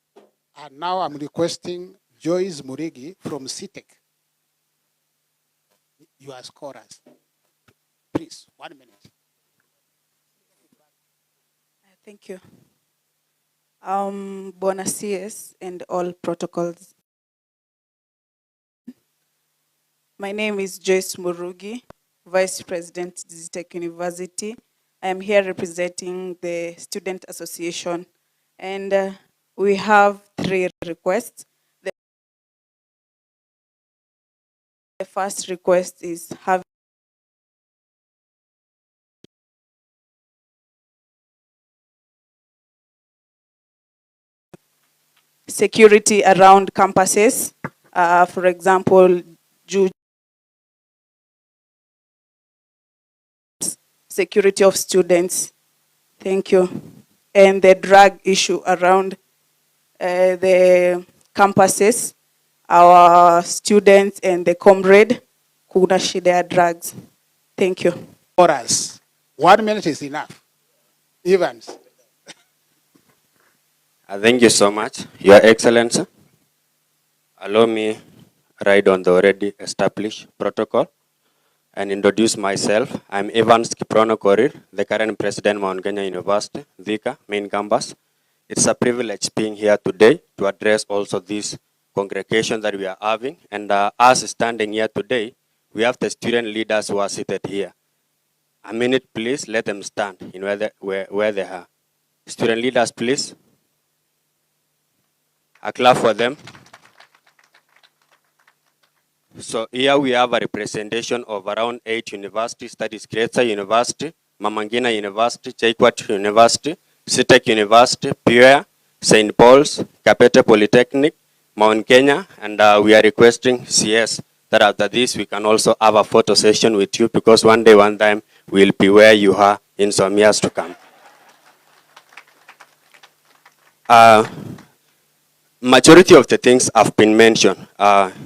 And now I'm requesting Joyce Murigi from CITEC. You are scorers. Please, 1 minute. Thank you. Bwana CS and all protocols. My name is Joyce Murugi, Vice President, Tech University. I am here representing the Student Association, and we have 3 requests. The first request is having security around campuses. For example, security of students. Thank you. And the drug issue around the campuses, our students and the comrade, kuna shida ya drugs. Thank you. For us, 1 minute is enough. Evans. Thank you so much, Your Excellency. Allow me ride on the already established protocol and introduce myself. I'm Evans Kiprono Korir, the current president of Mount Kenya University, Thika, main campus. It's a privilege being here today to address also this congregation that we are having. And us standing here today, we have the student leaders who are seated here. A minute, please, let them stand in where they are. Student leaders, please. A clap for them. So here we have a representation of around 8 universities, that is Kiambu University, Mama Ngina University, Jukwaa University, Citec University, Pure, St. Paul's, Kapete Polytechnic, Mount Kenya, and we are requesting CS that after this we can also have a photo session with you, because one day, one time, we'll be where you are in some years to come. Majority of the things have been mentioned,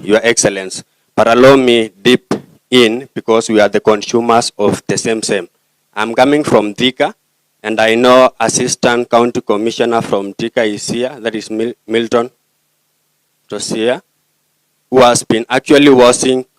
Your Excellency, but allow me deep in, because we are the consumers of the same. I'm coming from Thika, and I know Assistant County Commissioner from Thika is here, that is Milton Tosia, who has been actually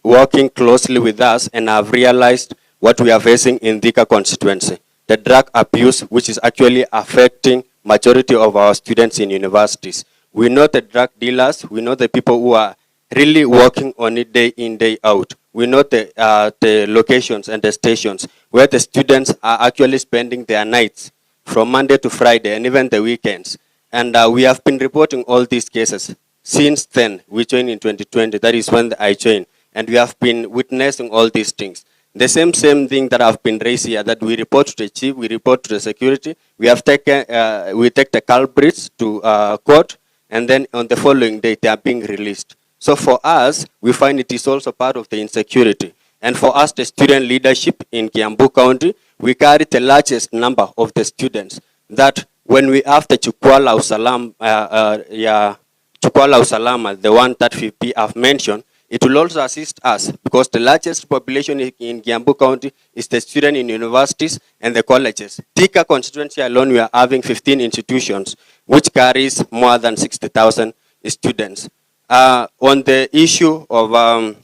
working closely with us, and have realized what we are facing in Thika constituency. The drug abuse, which is actually affecting majority of our students in universities. We know the drug dealers, we know the people who are really working on it day in, day out. We know the locations and the stations where the students are actually spending their nights from Monday to Friday and even the weekends. And we have been reporting all these cases. Since then, we joined in 2020, that is when I joined. And we have been witnessing all these things. The same thing that have been raised here, that we report to the chief, we report to the security, we have taken, we take the culprits to court, and then on the following day, they are being released. So for us, we find it is also part of the insecurity. And for us, the student leadership in Kiambu County, we carry the largest number of the students. That when we have the Jukwaa Usalama, the one that we have mentioned, it will also assist us, because the largest population in Kiambu County is the student in universities and the colleges. Thika constituency alone, we are having 15 institutions, which carries more than 60,000 students. On the issue of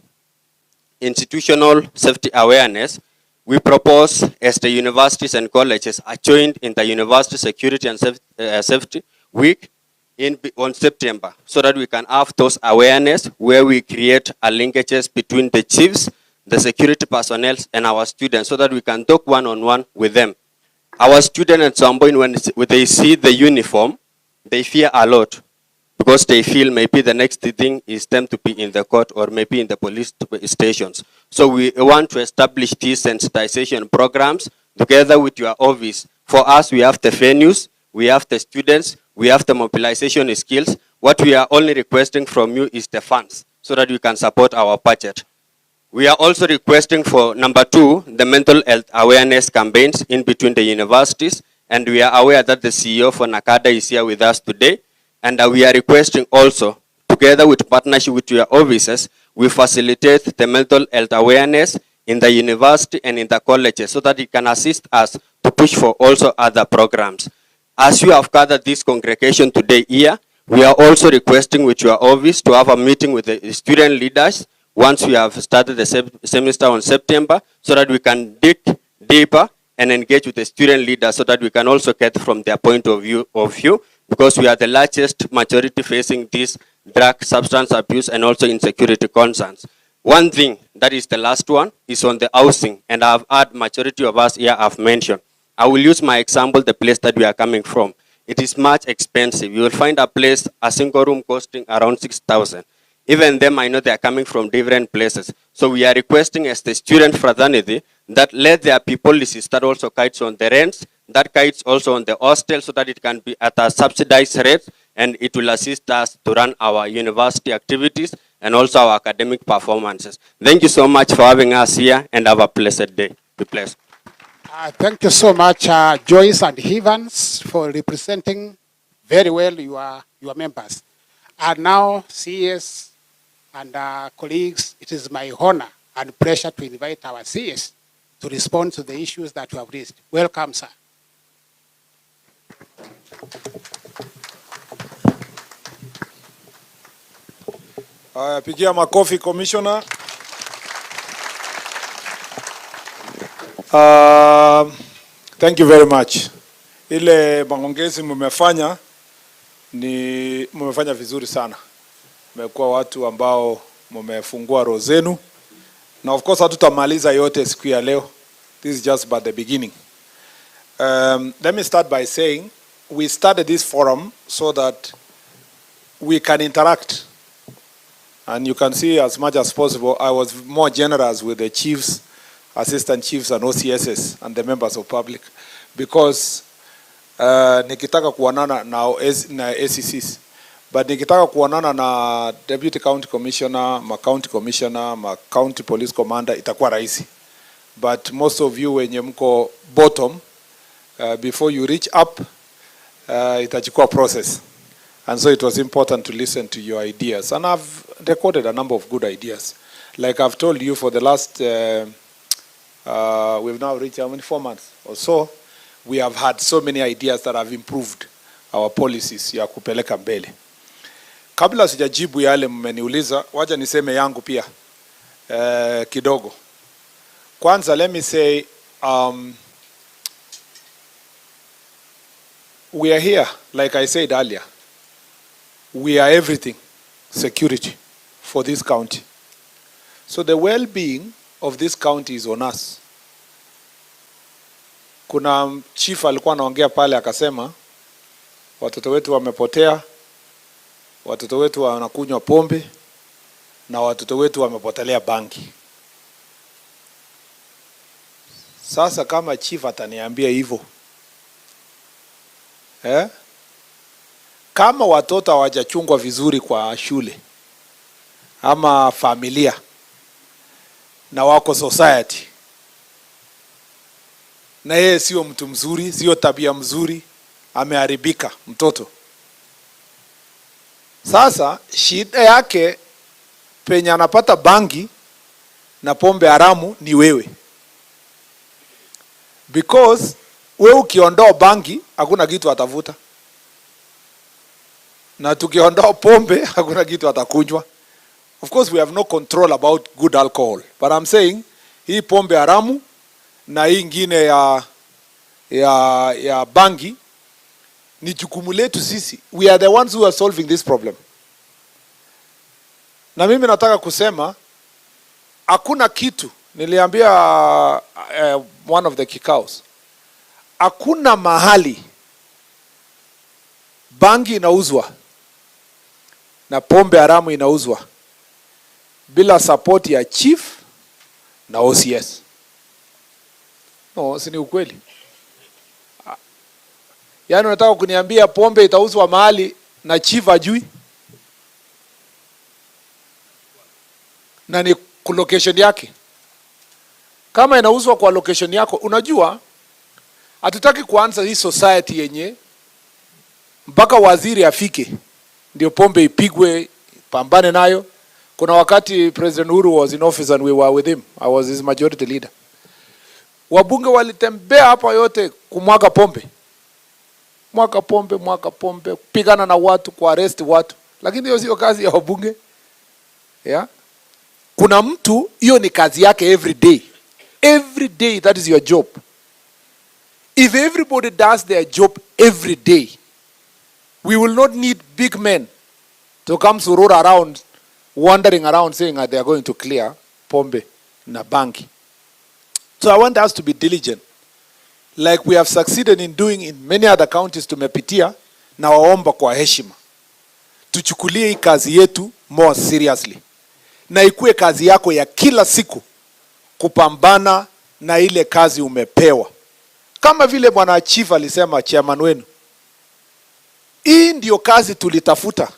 institutional safety awareness, we propose, as the universities and colleges are joined in the University Security and Safety Week on September, so that we can have those awareness where we create linkages between the chiefs, the security personnel, and our students, so that we can talk one-on-one with them. Our students at some point, when they see the uniform, they fear a lot, because they feel maybe the next thing is them to be in the court or maybe in the police stations. So we want to establish these sensitization programs together with your office. For us, we have the venues, we have the students, we have the mobilization skills. What we are only requesting from you is the funds, so that you can support our budget. We are also requesting for number 2, the mental health awareness campaigns in between the universities. And we are aware that the CEO for NACADA is here with us today. And we are requesting also, together with partnership with your offices, we facilitate the mental health awareness in the university and in the colleges, so that it can assist us to push for also other programs. As you have gathered this congregation today here, we are also requesting with your office to have a meeting with the student leaders once we have started the semester on September, so that we can dig deeper and engage with the student leaders, so that we can also get from their point of view, because we are the largest majority facing this drug, substance abuse, and also insecurity concerns. One thing, that is the last one, is on the housing, and I've heard majority of us here have mentioned. I will use my example, the place that we are coming from. It is much expensive. You will find a place, a single room costing around 6,000. Even them, I know they are coming from different places. So we are requesting as the student fraternity that let their be policies that also guides on the rents, that guides also on the hostel, so that it can be at a subsidized rate, and it will assist us to run our university activities and also our academic performances. Thank you so much for having us here, and have a blessed day. Be blessed. Thank you so much, Joyce and Evans, for representing very well your members. And now, CS and colleagues, it is my honor and pleasure to invite our CS to respond to the issues that you have raised. Welcome, sir. Pigia makofi commissioner. Thank you very much. Ile maongezi mmefanya mmefanya vizuri sana. Mmekuwa watu ambao mmefungua roho zenu. Na of course hatutamaliza yote siku ya leo. This is just but the beginning. Let me start by saying we started this forum so that we can interact. And you can see as much as possible, I was more generous with the chiefs, assistant chiefs and OCSs and the members of public. Because nikitaka kuonana na ACCs, but nikitaka kuonana na deputy county commissioner, county commissioner, county police commander, itakuwa rahisi. But most of you wenye mko bottom, before you reach up, itachukua process. And so it was important to listen to your ideas. And I've recorded a number of good ideas. Like I've told you for the last, we've now reached how many, 4 months or so, we have had so many ideas that have improved our policies ya kupeleka mbele. Kabla sijajibu yale mmeniuliza, wacha niseme yangu pia kidogo. Kwanza, let me say, we are here, like I said earlier, we are everything, security, for this county. So the well-being of this county is on us. Kuna chief alikuwa anaongea pale akasema, watoto wetu wamepotea, watoto wetu wanakunywa pombe, na watoto wetu wamepotelea bangi. Sasa kama chief ataniambia hivyo, kama watoto hawajachungwa vizuri kwa shule ama familia na wako society, na yeye sio mtu mzuri, sio tabia mzuri, ameharibika mtoto. Sasa shida yake penye anapata bangi na pombe haramu ni wewe. Because wewe ukiondoa bangi hakuna kitu atavuta. Na tukiondoa pombe hakuna kitu atakunywa. Of course we have no control about good alcohol, but I'm saying hii pombe haramu na hii ingine ya bangi ni jukumu letu sisi. We are the ones who are solving this problem. Na mimi nataka kusema hakuna kitu, niliambia one of the kikaos, hakuna mahali bangi inauzwa na pombe haramu inauzwa bila support ya chief na OCS. No, si ni ukweli? Yaani unataka kuniambia pombe itauzwa mahali na chief ajui? Na ni location yake. Kama inauzwa kwa location yako, unajua hatutaki kuanza hii society yenye mpaka waziri afike ndio pombe ipigwe, pambane nayo. Kuna wakati President Uhuru was in office and we were with him. I was his majority leader. Wabunge walitembea hapa yote kumwaga pombe. Mwaka pombe, kupigana na watu, kuarrest watu. Lakini hiyo sio kazi ya wabunge. Yeah? Kuna mtu, hiyo ni kazi yake every day. Every day, that is your job. If everybody does their job every day, we will not need big men to come to roll around, wandering around saying that they are going to clear pombe na bangi. So I want us to be diligent. Like we have succeeded in doing in many other counties tumepitia, na waomba kwa heshima. Tuchukulie hii kazi yetu more seriously. Na ikue kazi yako ya kila siku kupambana na ile kazi umepewa. Kama vile bwana chief alisema, chairman wenu, hii ndio kazi tulitafuta.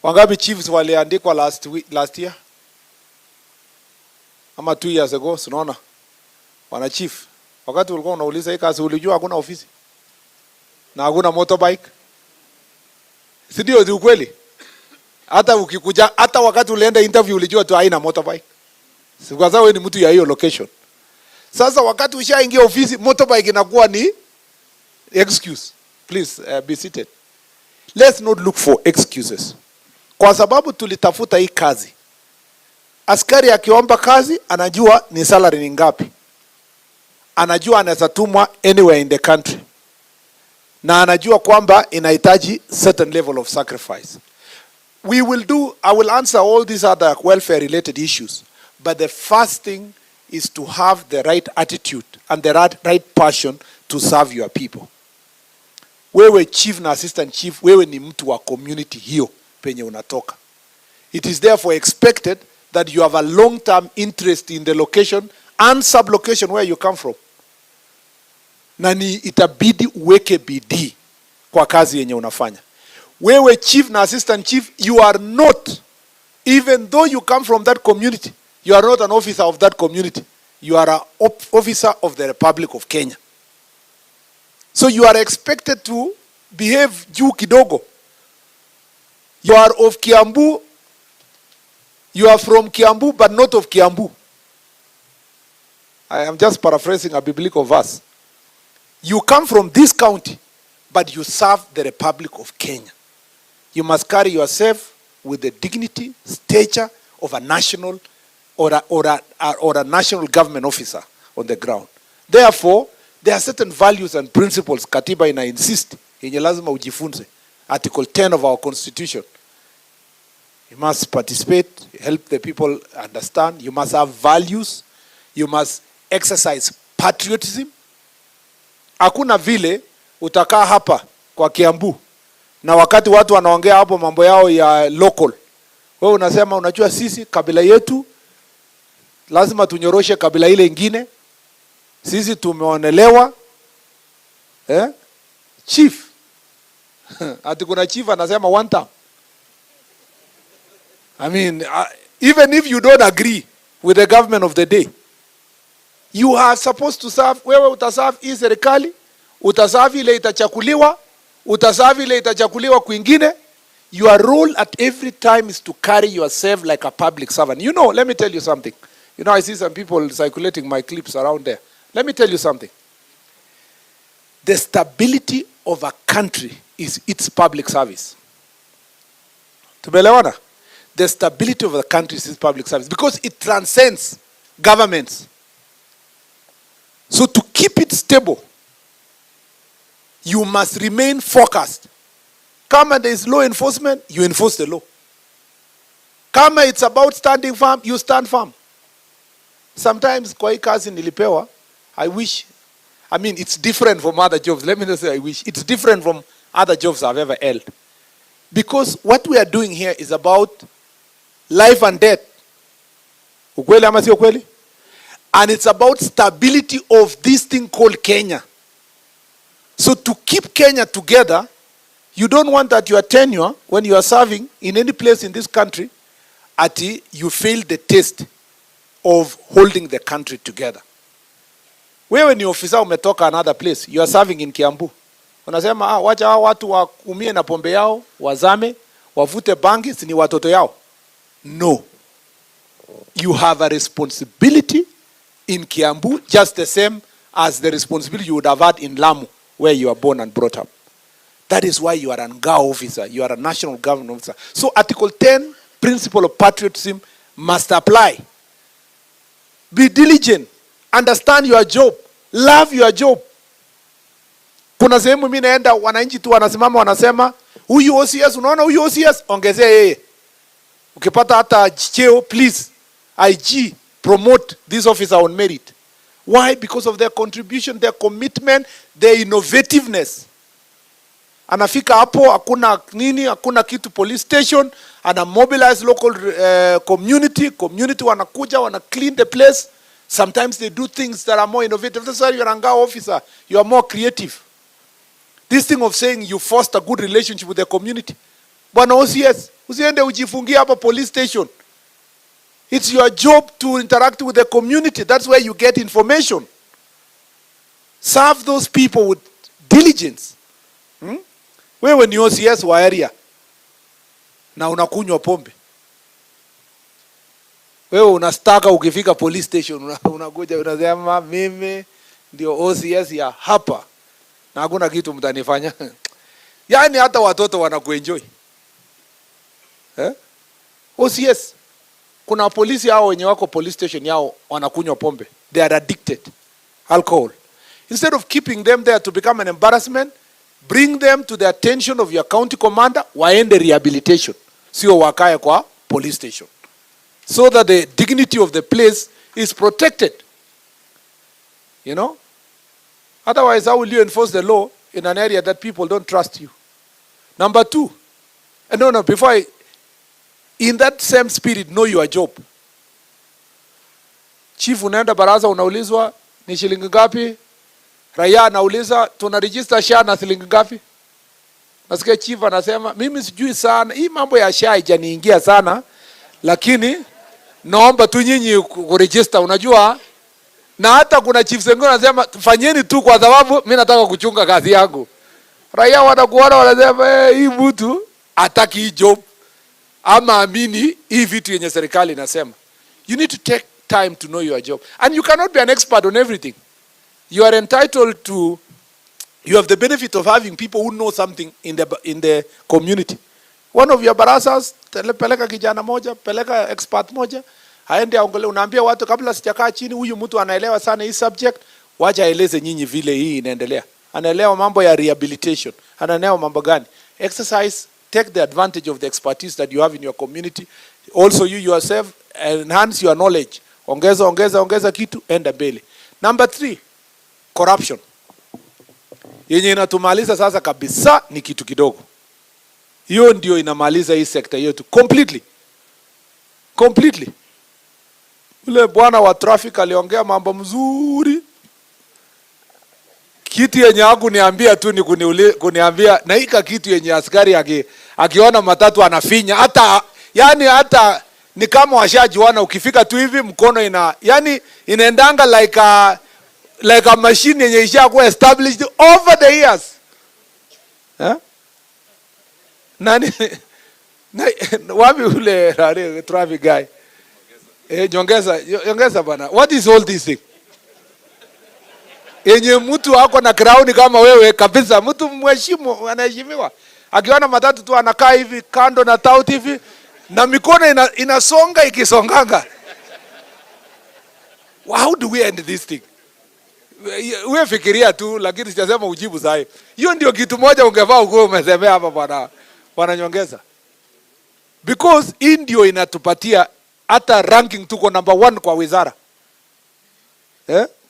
Wangapi chiefs waliandikwa last year? Ama 2 years ago, unaona? Wana chief, wakati ulikuwa unauliza hii kazi ulijua hakuna ofisi na hakuna motorbike? Si ndio? Ni ukweli. Hata ukikuja, hata wakati ulienda interview ulijua tu haina motorbike. Si kwa sababu wewe ni mtu ya hiyo location. Sasa wakati ushaingia ofisi, motorbike inakuwa ni excuse. Please be seated. Let's not look for excuses. Kwa sababu tulitafuta hii kazi. Askari akiomba kazi anajua ni salary ni ngapi. Anajua anaweza tumwa anywhere in the country. Na anajua kwamba inahitaji certain level of sacrifice. I will answer all these other welfare related issues. But the first thing is to have the right attitude and the right passion to serve your people. Wewe chief na assistant chief, wewe ni mtu wa community hiyo penye unatoka. It is therefore expected that you have a long-term interest in the location and sub-location where you come from. Na ni itabidi uweke bidii kwa kazi yenye unafanya. Wewe chief na assistant chief, you are not, even though you come from that community, you are not an officer of that community. You are an officer of the Republic of Kenya. So you are expected to behave juu kidogo. You are of Kiambu. You are from Kiambu, but not of Kiambu. I am just paraphrasing a biblical verse. You come from this county, but you serve the Republic of Kenya. You must carry yourself with the dignity, stature of a national or a national government officer on the ground. Therefore, there are certain values and principles katiba ina insist yenye lazima ujifunze. Article 10 of our constitution. You must participate, help the people understand. You must have values. You must exercise patriotism. Hakuna vile utakaa hapa kwa Kiambu na wakati watu wanaongea hapo mambo yao ya local, wewe unasema unajua sisi kabila yetu lazima tunyoroshe kabila ile ingine. Sisi tumeonelewa chief. Ati kuna chief anasema one time. I mean, even if you don't agree with the government of the day, you are supposed to serve. Wewe utaserve hii serikali, utaserve ile itachakuliwa, utaserve ile itachakuliwa kwingine. Your role at every time is to carry yourself like a public servant. You know, let me tell you something. You know, I see some people circulating my clips around there. Let me tell you something. The stability of a country is its public service. Tumeelewana? The stability of the country is its public service because it transcends governments. So to keep it stable, you must remain focused. Kama there is law enforcement, you enforce the law. Kama it's about standing firm, you stand firm. Sometimes kwa hii kazi nilipewa, I mean it's different from other jobs. Let me just say I wish. It's different from other jobs I've ever held. Because what we are doing here is about life and death. Ukweli ama si ukweli? And it's about stability of this thing called Kenya. So to keep Kenya together, you don't want that your tenure, when you are serving in any place in this country, you fail the test of holding the country together. Wewe ni ofisa umetoka another place, you are serving in Kiambu. Unasema wacha hao watu waumie na pombe yao, wazame, wavute bangi, si ni watoto yao. No. You have a responsibility in Kiambu just the same as the responsibility you would have had in Lamu, where you are born and brought up. That is why you are an NGA officer. You are a national government officer. So Article 10, principle of patriotism, must apply. Be diligent. Understand your job. Love your job. Kuna sehemu mimi naenda wananchi tu wanasimama wanasema huyu OCS, unaona huyu OCS, ongezea yeye. Ukipata hata cheo, please, IG, promote this officer on merit. Why? Because of their contribution, their commitment, their innovativeness. Anafika hapo, hakuna nini, hakuna kitu police station, ana mobilize local community wanakuja, wana clean the place. Sometimes they do things that are more innovative. That's why you're an NGA officer. You are more creative. This thing of saying you foster good relationship with the community. Bwana OCS, usiende ujifungia hapa police station. It's your job to interact with the community. That's where you get information. Serve those people with diligence. Wewe ni OCS wa area na unakunywa pombe. Wewe unastaka ukifika police station unakuja unasema mimi ndio OCS ya hapa na hakuna kitu mtanifanya. Yaani hata watoto wanakuenjoy. OCS, kuna polisi hao wenye wako police station yao wanakunywa pombe. They are addicted alcohol. Instead of keeping them there to become an embarrassment, bring them to the attention of your county commander, waende rehabilitation. Sio wakae kwa police station. So that the dignity of the place is protected. You know? Otherwise, how will you enforce the law in an area that people don't trust you? Number two, in that same spirit, know your job. Chief unaenda baraza unaulizwa ni shilingi ngapi? Raia anauliza tuna register SHA na shilingi ngapi? Nasikia chief anasema mimi sijui sana, hii mambo ya SHA haijaniingia sana, lakini naomba tu nyinyi kuregister, unajua. Na hata kuna chiefs wengine wanasema fanyeni tu kwa sababu mimi nataka kuchunga kazi yangu. Raia wanakuona wanasema hii mtu hataki hii job ama amini hii vitu yenye serikali inasema. You need to take time to know your job, and you cannot be an expert on everything. You are entitled to, you have the benefit of having people who know something in the community. One of your barasas, peleka kijana moja, peleka expert moja, aende aongele, unaambia watu kabla sijakaa chini, huyu mtu anaelewa sana hii subject, wacha aeleze nyinyi vile hii inaendelea. Anaelewa mambo ya rehabilitation, anaelewa mambo gani. Exercise, take the advantage of the expertise that you have in your community. Also you yourself, enhance your knowledge. Ongeza kitu, enda mbele. Number 3, corruption. Yenye inatumaliza sasa kabisa ni kitu kidogo. Hiyo ndio inamaliza hii sekta yetu completely. Ule bwana wa traffic aliongea mambo mzuri. Kitu yenye hakuniambia tu ni kuniambia na hika kitu yenye askari akiona matatu anafinya hata ni kama washajiona, ukifika tu hivi mkono inaendanga like a machine yenye ishakuwa established over the years. Wapi ule traffic guy? Nyongeza bana. What is all this thing? Yenye mtu ako na crown kama wewe kabisa, mtu mheshimu, anaheshimiwa. Akiona matatu tu anakaa hivi kando na tauti hivi na mikono inasonga ikisonganga. How do we end this thing? Wewe fikiria tu, lakini sijasema ujibu sahi. Hiyo ndio kitu moja ungevaa uko umesemea hapa bwana Nyongeza. Because hii ndio inatupatia hata ranking tuko number 1 kwa wizara.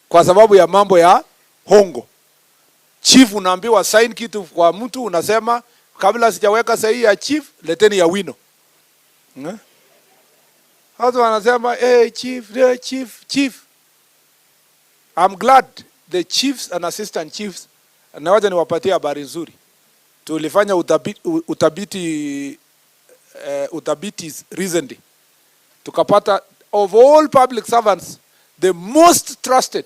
Kwa sababu ya mambo ya hongo. Chief unaambiwa sign kitu kwa mtu, unasema kabla sijaweka sahihi ya chief, leteni ya wino. Hata wanasema chief. I'm glad the chiefs and assistant chiefs, na wacha niwapatie habari nzuri. Tulifanya utabiti recently. Tukapata of all public servants, the most trusted,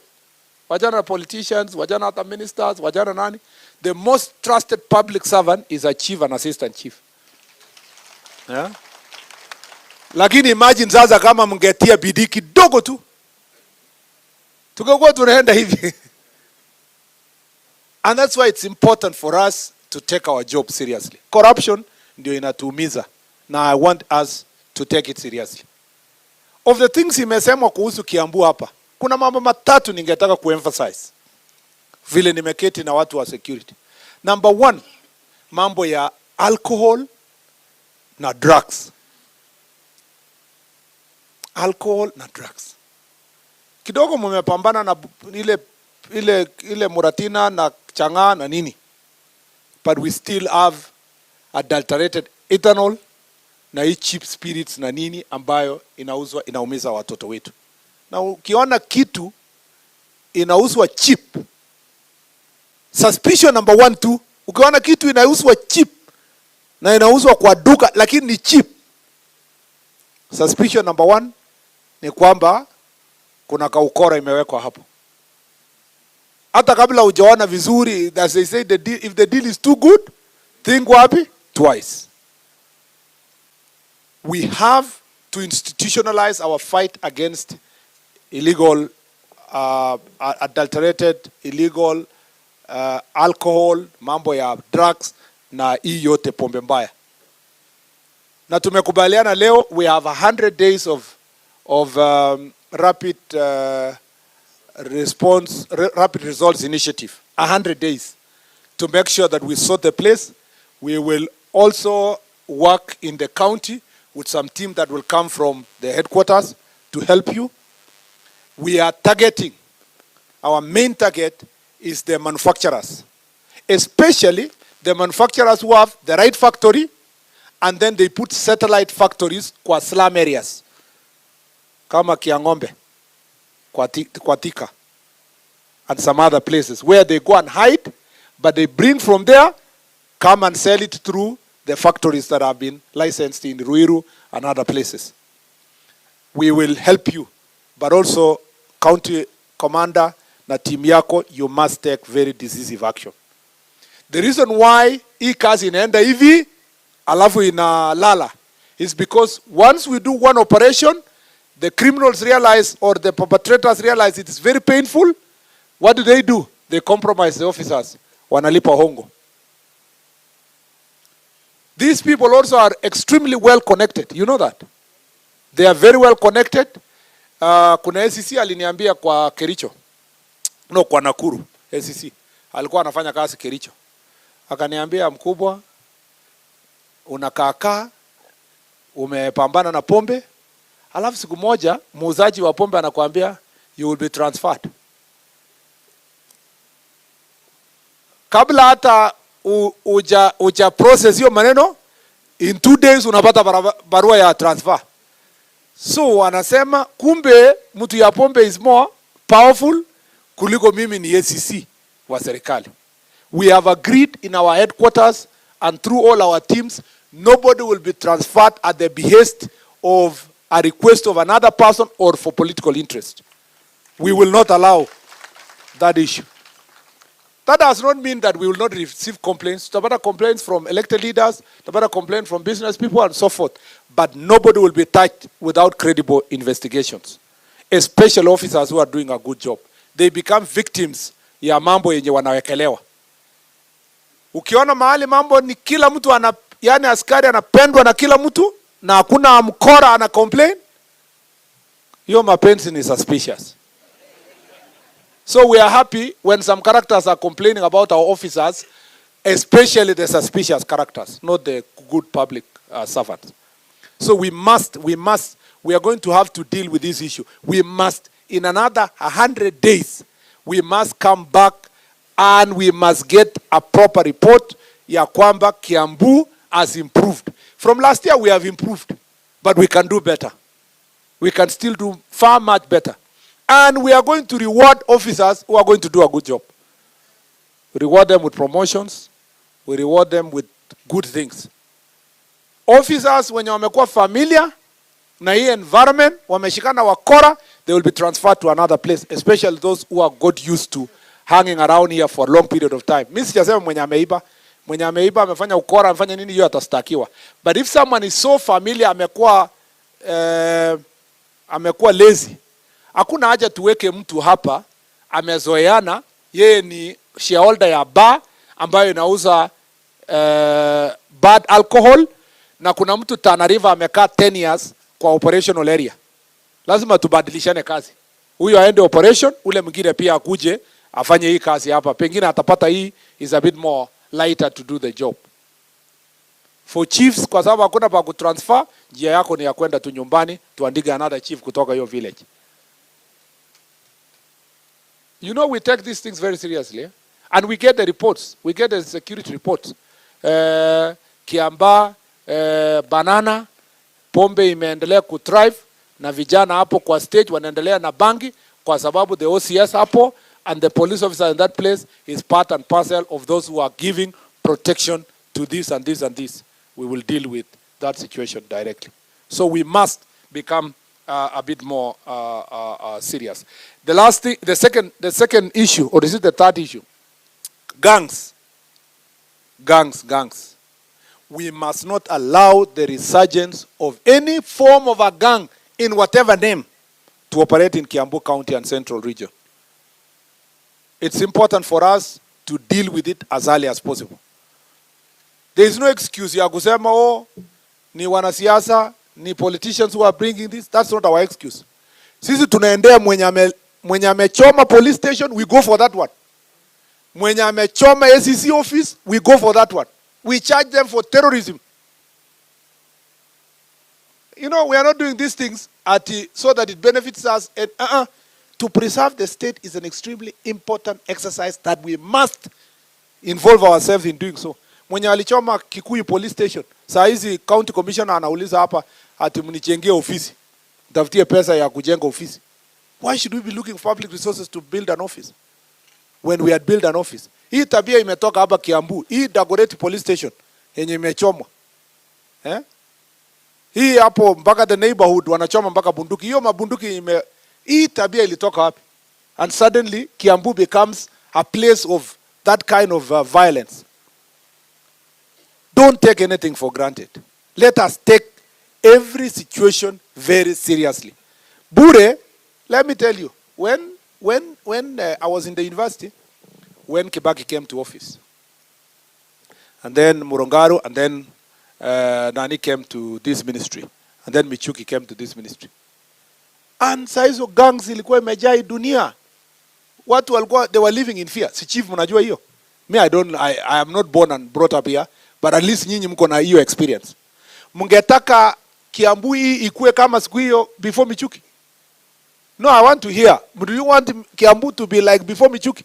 wajana politicians, wajana hata ministers, wajana nani, the most trusted public servant is a chief and assistant chief. Lakini imagine sasa kama mngetia bidii kidogo tu, tungekuwa tunaenda hivi. And that's why it's important for us to take our job seriously. Corruption ndio inatuumiza, na I want us to take it seriously. Of the things imesemwa kuhusu Kiambu hapa, kuna mambo matatu ningetaka kuemphasize vile nimeketi na watu wa security. Number 1, mambo ya alcohol na drugs. Alcohol na drugs. Kidogo mmepambana na ile muratina na changa na nini. But we still have adulterated ethanol na hii cheap spirits na nini ambayo inauzwa, inaumiza watoto wetu. Na ukiona kitu inauzwa cheap, suspicion number 1 tu, ukiona kitu inauzwa cheap na inauzwa kwa duka lakini ni cheap, suspicion number 1 ni kwamba kuna kaukora imewekwa hapo. Hata kabla hujaona vizuri, as they say, if the deal is too good, think wapi? Twice. We have to institutionalize our fight against illegal, adulterated, illegal alcohol, mambo ya drugs, na hii yote pombe mbaya. Na tumekubaliana leo, we have 100 days of rapid rapid results initiative. 100 days to make sure that we sort the place. We will also work in the county with some team that will come from the headquarters to help you. We are targeting, our main target is the manufacturers, especially the manufacturers who have the right factory, and then they put satellite factories kwa slum areas, kama Kiangombe, kwa Thika, and some other places where they go and hide, but they bring from there, come and sell it through the factories that have been licensed in Ruiru and other places. We will help you, but also county commander na team yako, you must take very decisive action. The reason why hii kazi inaenda hivi alafu inalala is because once we do one operation, the criminals realize, or the perpetrators realize it is very painful. What do? They compromise the officers. Wanalipa hongo. These people also are extremely well connected. You know that? They are very well connected. Kuna SCC aliniambia kwa Kericho. No, kwa Nakuru. SCC. Alikuwa anafanya kazi Kericho. Akaniambia, mkubwa, unakaa umepambana na pombe, alafu siku moja muuzaji wa pombe anakuambia you will be transferred. Kabla hata uja process hiyo maneno, in 2 days unapata barua ya transfer. So anasema kumbe mtu ya pombe is more powerful kuliko mimi ni ACC wa serikali. We have agreed in our headquarters and through all our teams, nobody will be transferred at the behest of a request of another person or for political interest. We will not allow that issue. That does not mean that we will not receive complaints. Tabata complaints from elected leaders, Tabata complaints from business people and so forth. But nobody will be touched without credible investigations. Especially officers who are doing a good job. They become victims ya mambo yenye wanawekelewa. Ukiona mahali mambo ni kila mtu yani askari anapendwa na kila mtu na hakuna mkora ana complain, hiyo mapenzi ni suspicious. So we are happy when some characters are complaining about our officers, especially the suspicious characters, not the good public servants. So we are going to have to deal with this issue. We must, in another 100 days, we must come back and we must get a proper report ya kwamba Kiambu has improved. From last year we have improved, but we can do better. We can still do far much better. And we are going to reward officers who are going to do a good job. We reward them with promotions. We reward them with good things. Officers wenye wamekuwa familiar na hii environment, wameshikana wakora, they will be transferred to another place, especially those who are got used to hanging around here for a long period of time. Mimi sijasema mwenye ameiba, amefanya ukora, amefanya nini, hiyo atastakiwa. But if someone is so familiar, amekuwa lazy, hakuna haja tuweke mtu hapa amezoeana, yeye ni shareholder ya bar ambayo inauza bad alcohol, na kuna mtu Tana River amekaa 10 years kwa operational area. Lazima tubadilishane kazi. Huyo aende operation, ule mwingine pia akuje afanye hii kazi hapa. Pengine atapata hii is a bit more lighter to do the job. For chiefs, kwa sababu hakuna pa kutransfer, njia yako ni ya kwenda tu nyumbani tuandike another chief kutoka hiyo village. You know, we take these things very seriously, and we get the reports. We get the security reports. Kiamba, banana, pombe imeendelea kuthrive, na vijana hapo kwa stage wanaendelea na bangi kwa sababu the OCS hapo and the police officer in that place is part and parcel of those who are giving protection to this and this and this. We will deal with that situation directly. So we must become a bit more serious. The last thing, the second issue, or is it the third issue? Gangs. We must not allow the resurgence of any form of a gang in whatever name to operate in Kiambu County and Central Region. It's important for us to deal with it as early as possible. There is no excuse ya kusema oh ni wanasiasa ni politicians who are bringing this. That's not our excuse. Sisi tunaendea mwenye amechoma police station, we go for that one. Mwenye amechoma SEC office, we go for that one. We charge them for terrorism. You know, we are not doing these things so that it benefits us. And, to preserve the state is an extremely important exercise that we must involve ourselves in doing so. Mwenye alichoma Kikuyu police station, saa hizi county commissioner anauliza hapa ati mnichengee ofisi. Tafutie pesa ya kujenga ofisi. Why should we be looking for public resources to build an office when we had built an office? Hii tabia imetoka hapa Kiambu. Hii Dagoretti police station yenye imechomwa. Hii hapo mpaka the neighborhood wanachoma mpaka bunduki. Hiyo mabunduki hii tabia ilitoka wapi? And suddenly Kiambu becomes a place of that kind of violence. Don't take anything for granted. Let us take every situation very seriously. Bure, let me tell you, when I was in the university, when Kibaki came to office, and then Murongaro, and then Nani came to this ministry, and then Michuki came to this ministry. And saizo gangs ilikuwa imejaa dunia. Watu walikuwa, they were living in fear. Si chief mnajua hiyo? Me, I am not born and brought up here, but at least nyinyi mko na hiyo experience. Mungetaka Kiambu ikue kama siku hiyo before Michuki? No, I want to hear. Do you want Kiambu to be like before Michuki?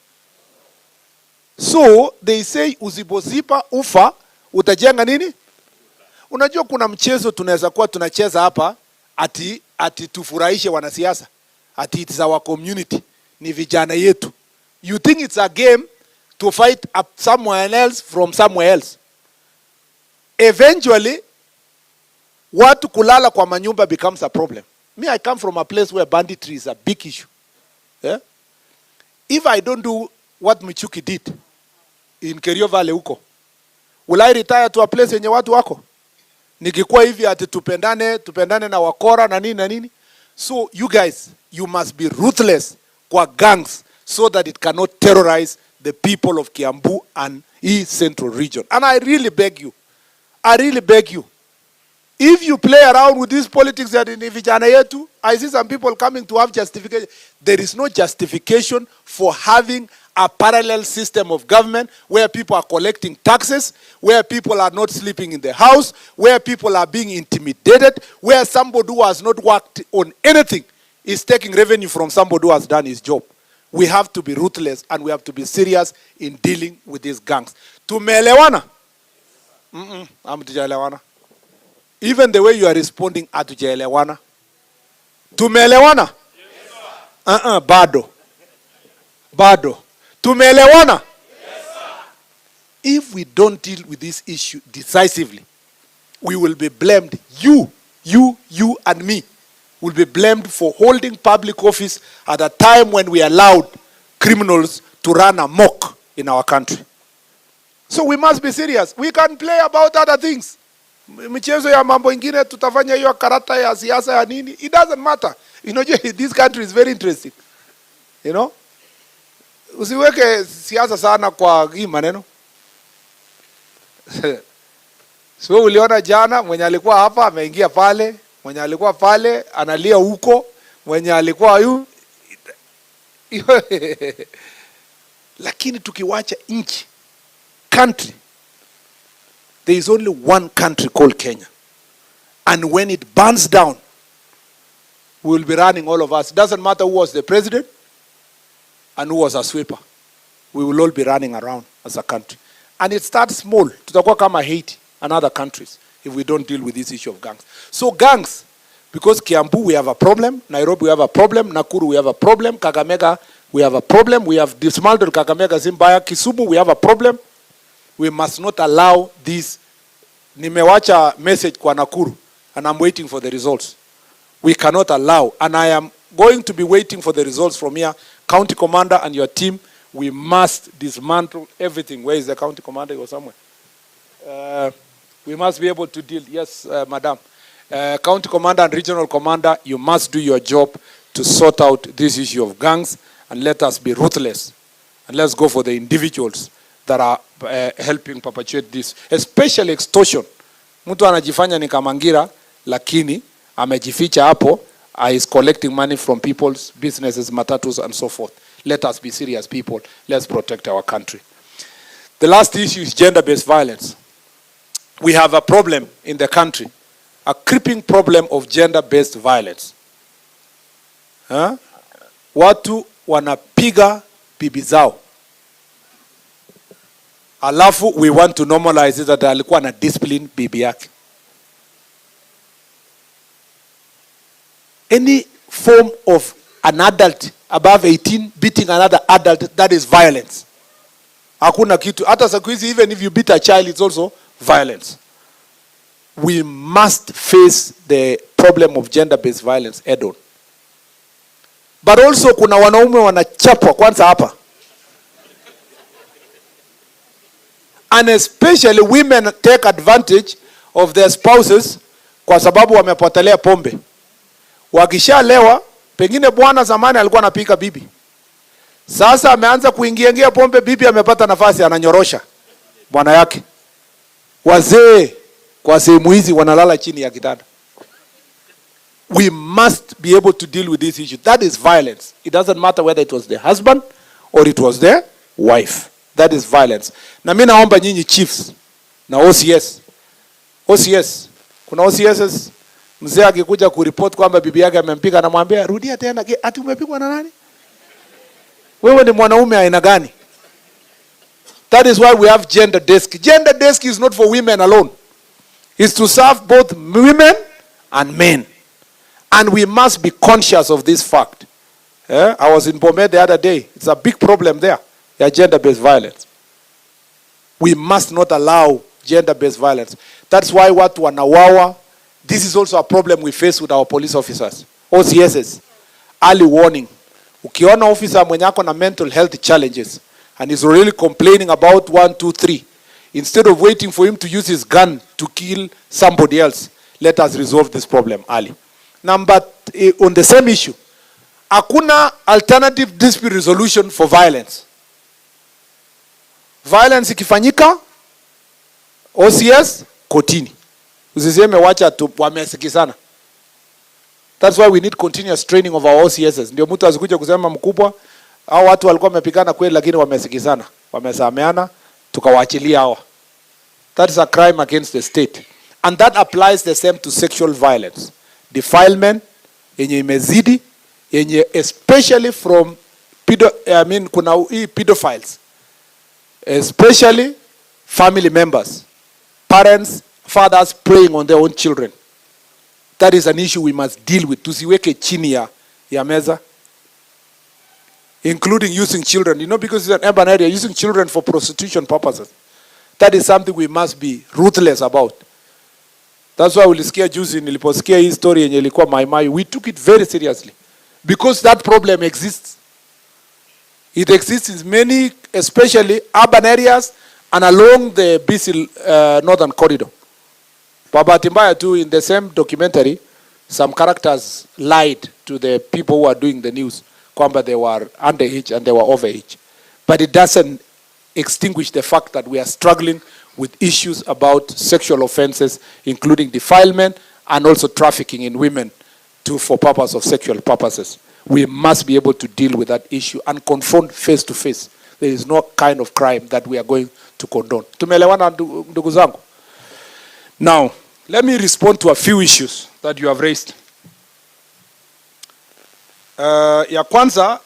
So, they say usipozipa ufa, utajenga nini? Unajua kuna mchezo tunaweza kuwa tunacheza hapa, ati tufurahishe wanasiasa. Ati it is our community. Ni vijana yetu. You think it's a game to fight up someone else from somewhere else. Eventually, watu kulala kwa manyumba becomes a problem. Me, I come from a place where banditry is a big issue. Yeah? If I don't do what Michuki did in Kerio Valley huko, will I retire to a place yenye watu wako? Nikikuwa hivi ati tupendane na wakora na nini. So you guys, you must be ruthless kwa gangs so that it cannot terrorize the people of Kiambu and East Central region. And I really beg you, if you play around with these politics that in vijana yetu, I see some people coming to have justification. There is no justification for having a parallel system of government where people are collecting taxes, where people are not sleeping in the house, where people are being intimidated, where somebody who has not worked on anything is taking revenue from somebody who has done his job. We have to be ruthless and we have to be serious in dealing with these gangs. Tumeelewana? Hamtujaelewana. Even the way you are responding, hatujaelewana. Tumeelewana? Bado. Tumeelewana? If we don't deal with this issue decisively, we will be blamed. You and me will be blamed for holding public office at a time when we allowed criminals to run amok in our country. So we must be serious. We can play about other things. Michezo ya mambo ingine tutafanya hiyo karata ya siasa ya nini. It doesn't matter. You know, this country is very interesting. You know? Usiweke siasa sana kwa hii maneno. So uliona jana mwenye alikuwa hapa ameingia pale, mwenye alikuwa pale analia huko, mwenye alikuwa yu. Lakini tukiwacha nchi, country, there is only one country called Kenya. And when it burns down, we will be running, all of us. It doesn't matter who was the president and who was a sweeper. We will all be running around as a country. And it starts small. Tutakuwa kama Haiti and other countries if we don't deal with this issue of gangs. So gangs, because Kiambu we have a problem, Nairobi we have a problem, Nakuru we have a problem, Kakamega we have a problem, we have dismantled Kakamega, Zimbaya, Kisumu we have a problem. We must not allow this. Nimewacha message kwa Nakuru and I'm waiting for the results. We cannot allow, and I am going to be waiting for the results from here. County commander and your team, we must dismantle everything. Where is the county commander? Or somewhere. We must be able to deal. Yes, madam. County commander and regional commander, you must do your job to sort out this issue of gangs, and let us be ruthless. And let's go for the individuals that are helping perpetuate this, especially extortion. Mtu anajifanya ni kamangira, lakini amejificha hapo, is collecting money from people's businesses, matatus, and so forth. Let us be serious people. Let's protect our country. The last issue is gender-based violence. We have a problem in the country, a creeping problem of gender-based violence. Watu wanapiga bibi zao. Alafu we want to normalize it that alikuwa na discipline bibi yake. Any form of an adult above 18 beating another adult, that is violence. Hakuna kitu. Hata siku hizi, even if you beat a child, it's also violence. We must face the problem of gender-based violence head on. But also kuna wanaume wanachapwa kwanza hapa. And especially women take advantage of their spouses kwa sababu wamepotelea pombe. Wakishalewa, pengine bwana zamani alikuwa anapika bibi. Sasa ameanza kuingia pombe, bibi amepata nafasi, ananyorosha bwana yake. Wazee kwa sehemu hizi wanalala chini ya kitanda. We must be able to deal with this issue. That is violence. It doesn't matter whether it was the husband or it was the wife. That is violence. Na mimi naomba nyinyi chiefs na OCS. OCS. Kuna OCSs, mzee akikuja kuripoti kwamba bibi yake amempiga, anamwambia rudia tena, ati umepigwa na nani? Wewe ni mwanaume aina gani? That is why we have gender desk. Gender desk is not for women alone. It's to serve both women and men. And we must be conscious of this fact. I was in Bomet the other day. It's a big problem there. Gender-based violence. We must not allow gender-based violence. That's why watu wanawawa. This is also a problem we face with our police officers. OCSs. Early warning. Ukiona officer mwenye ako na mental health challenges and is really complaining about 1, 2, 3, instead of waiting for him to use his gun to kill somebody else, let us resolve this problem early. Number, on the same issue, hakuna alternative dispute resolution for violence. Violence ikifanyika, OCS, kotini. Usiseme wacha tu wamesikizana. That's why we need continuous training of our OCSs. Ndio mtu asikuja kusema mkubwa, hao watu walikuwa wamepigana kweli lakini wamesikizana, wamesameana, tukawaachilia hawa. That is a crime against the state. And that applies the same to sexual violence. Defilement, yenye imezidi, yenye especially from kuna pedophiles. Especially family members, parents, fathers preying on their own children. That is an issue we must deal with. Tusiweke chini ya meza. Including using children, because it's an urban area, using children for prostitution purposes. That is something we must be ruthless about. That's why ulisikia juzi niliposikia hii story yenye ilikuwa Mai, we took it very seriously. Because that problem exists. It exists in many, especially urban areas and along the busy northern corridor. Bahati mbaya too, in the same documentary, some characters lied to the people who are doing the news, kwamba they were underage and they were overage. But it doesn't extinguish the fact that we are struggling with issues about sexual offenses, including defilement and also trafficking in women for purpose of sexual purposes. We must be able to deal with that issue and confront face to face. There is no kind of crime that we are going to condone. Tumeelewana ndugu zangu? Now, let me respond to a few issues that you have raised. Ya kwanza,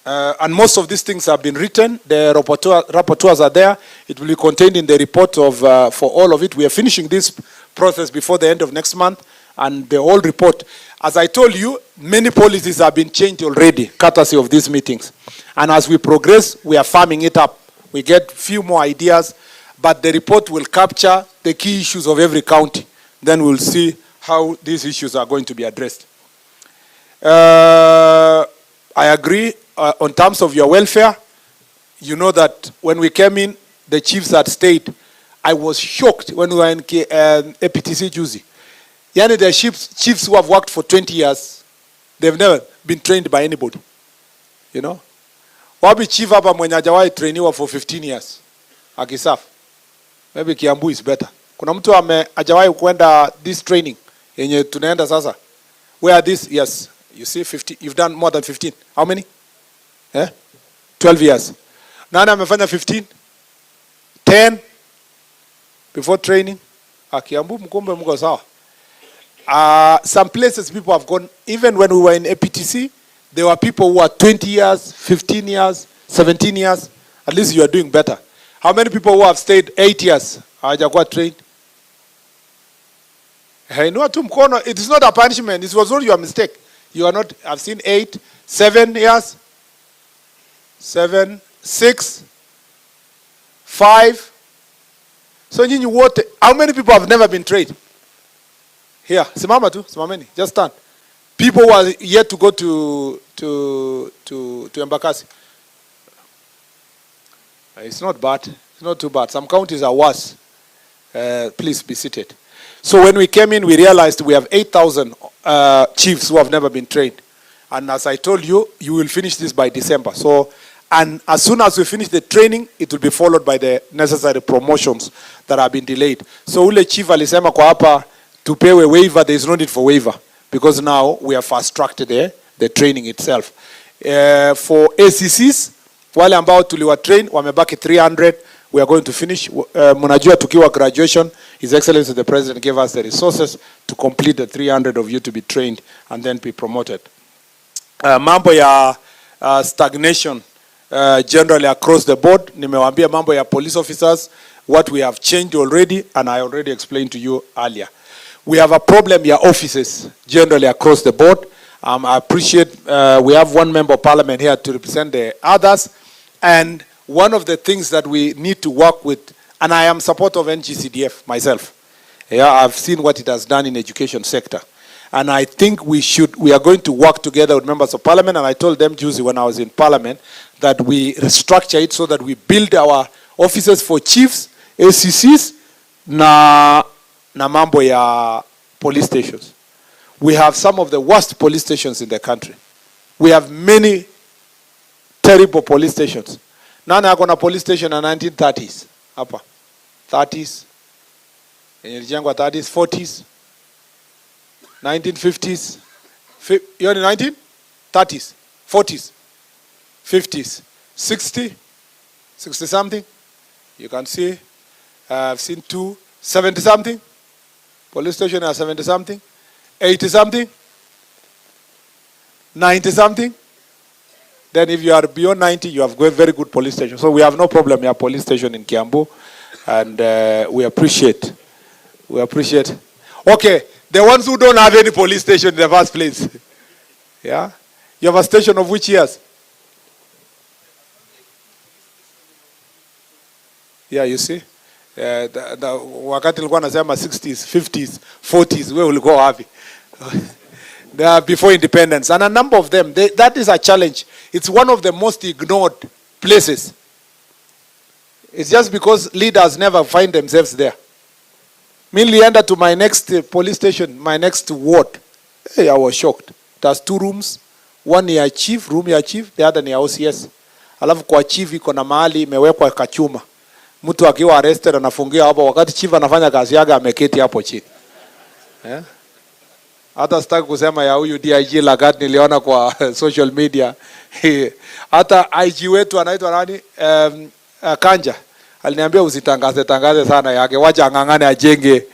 and most of these things have been written. The rapporteurs are there. It will be contained in the report of for all of it. We are finishing this process before the end of next month, and the whole report. As I told you, many policies have been changed already, courtesy of these meetings. And as we progress, we are farming it up. We get few more ideas, but the report will capture the key issues of every county. Then we'll see how these issues are going to be addressed. I agree on terms of your welfare. You know that when we came in, the chiefs had stayed. I was shocked when we were in APTC Juzi. Yani the chiefs who have worked for 20 years, they've never been trained by anybody. You know? Wabi chief hapa mwenye hajawahi trainiwa for 15 years. Akisafu. Maybe Kiambu is better. Kuna mtu hajawahi kwenda this training yenye tunaenda sasa. Where are these? Yes. You see 50, you've done more than 15. How many? 12 years. Nani amefanya 15? 10 before training. Kiambu mkumbe mko sawa. Some places people have gone, even when we were in APTC, there were people who are 20 years, 15 years, 17 years. At least you are doing better. How many people who have stayed 8 years hawajakuwa trained? It is not a punishment. It was not your mistake. You are not, I've seen 8, 7 years, 7, 6, 5. So nyinyi wote, how many people have never been trained? Here, simama tu, simameni, just stand. People who are yet to go to Embakasi. It's not bad. It's not too bad. Some counties are worse. Please be seated. So when we came in, we realized we have 8,000 chiefs who have never been trained. And as I told you, you will finish this by December. So, and as soon as we finish the training, it will be followed by the necessary promotions that have been delayed. So ule chief alisema kwa hapa tupewe waiver, there is no need for waiver. Because now we have fast-tracked the training itself. For ACCs, wale ambao tuliwa train, wamebaki 300. We are going to finish. Munajua tukiwa graduation, His Excellency the President gave us the resources to complete the 300 of you to be trained and then be promoted. Mambo ya stagnation generally across the board. Nimewaambia mambo ya police officers, what we have changed already, and I already explained to you earlier. We have a problem here offices generally across the board. I appreciate we have one member of parliament here to represent the others. And one of the things that we need to work with, and I am supporter of NGCDF myself. Yeah, I've seen what it has done in education sector. And I think we are going to work together with members of parliament. And I told them, Juzi, when I was in parliament, that we restructure it so that we build our offices for chiefs, ACCs, na mambo ya police stations. We have some of the worst police stations in the country. We have many terrible police stations. Nani ako na police station in 1930s? Hapa. 30s. Ilijengwa 30s, 40s. 1950s. You're in 1930s, 40s, 50s, 60, 60 something. You can see, I've seen 70 something. Police station are 70 something, 80 something, 90 something. Then if you are beyond 90, you have got very good police station. So we have no problem here, police station in Kiambu, and we appreciate. We appreciate. Okay, the ones who don't have any police station in the first place. Yeah? You have a station of which years? Yeah, you see? Wakati nilikuwa nasema 60s, 50s, 40s, where will go happy? They are before independence. And a number of them, that is a challenge. It's one of the most ignored places. It's just because leaders never find themselves there. Me nilienda to my next police station, my next ward. Hey, I was shocked. It has 2 rooms. One near chief, room ya chief, the other near OCS. Alafu kwa chief iko na mahali imewekwa kachuma. Mtu akiwa arrested anafungiwa hapo wakati chief anafanya kazi yake ameketi hapo chini. Yeah? Hata sitaki kusema ya huyu DIG Lagat niliona kwa social media. Hata IG wetu anaitwa nani? Kanja. Aliniambia usitangaze sana yake, wacha angangane ajenge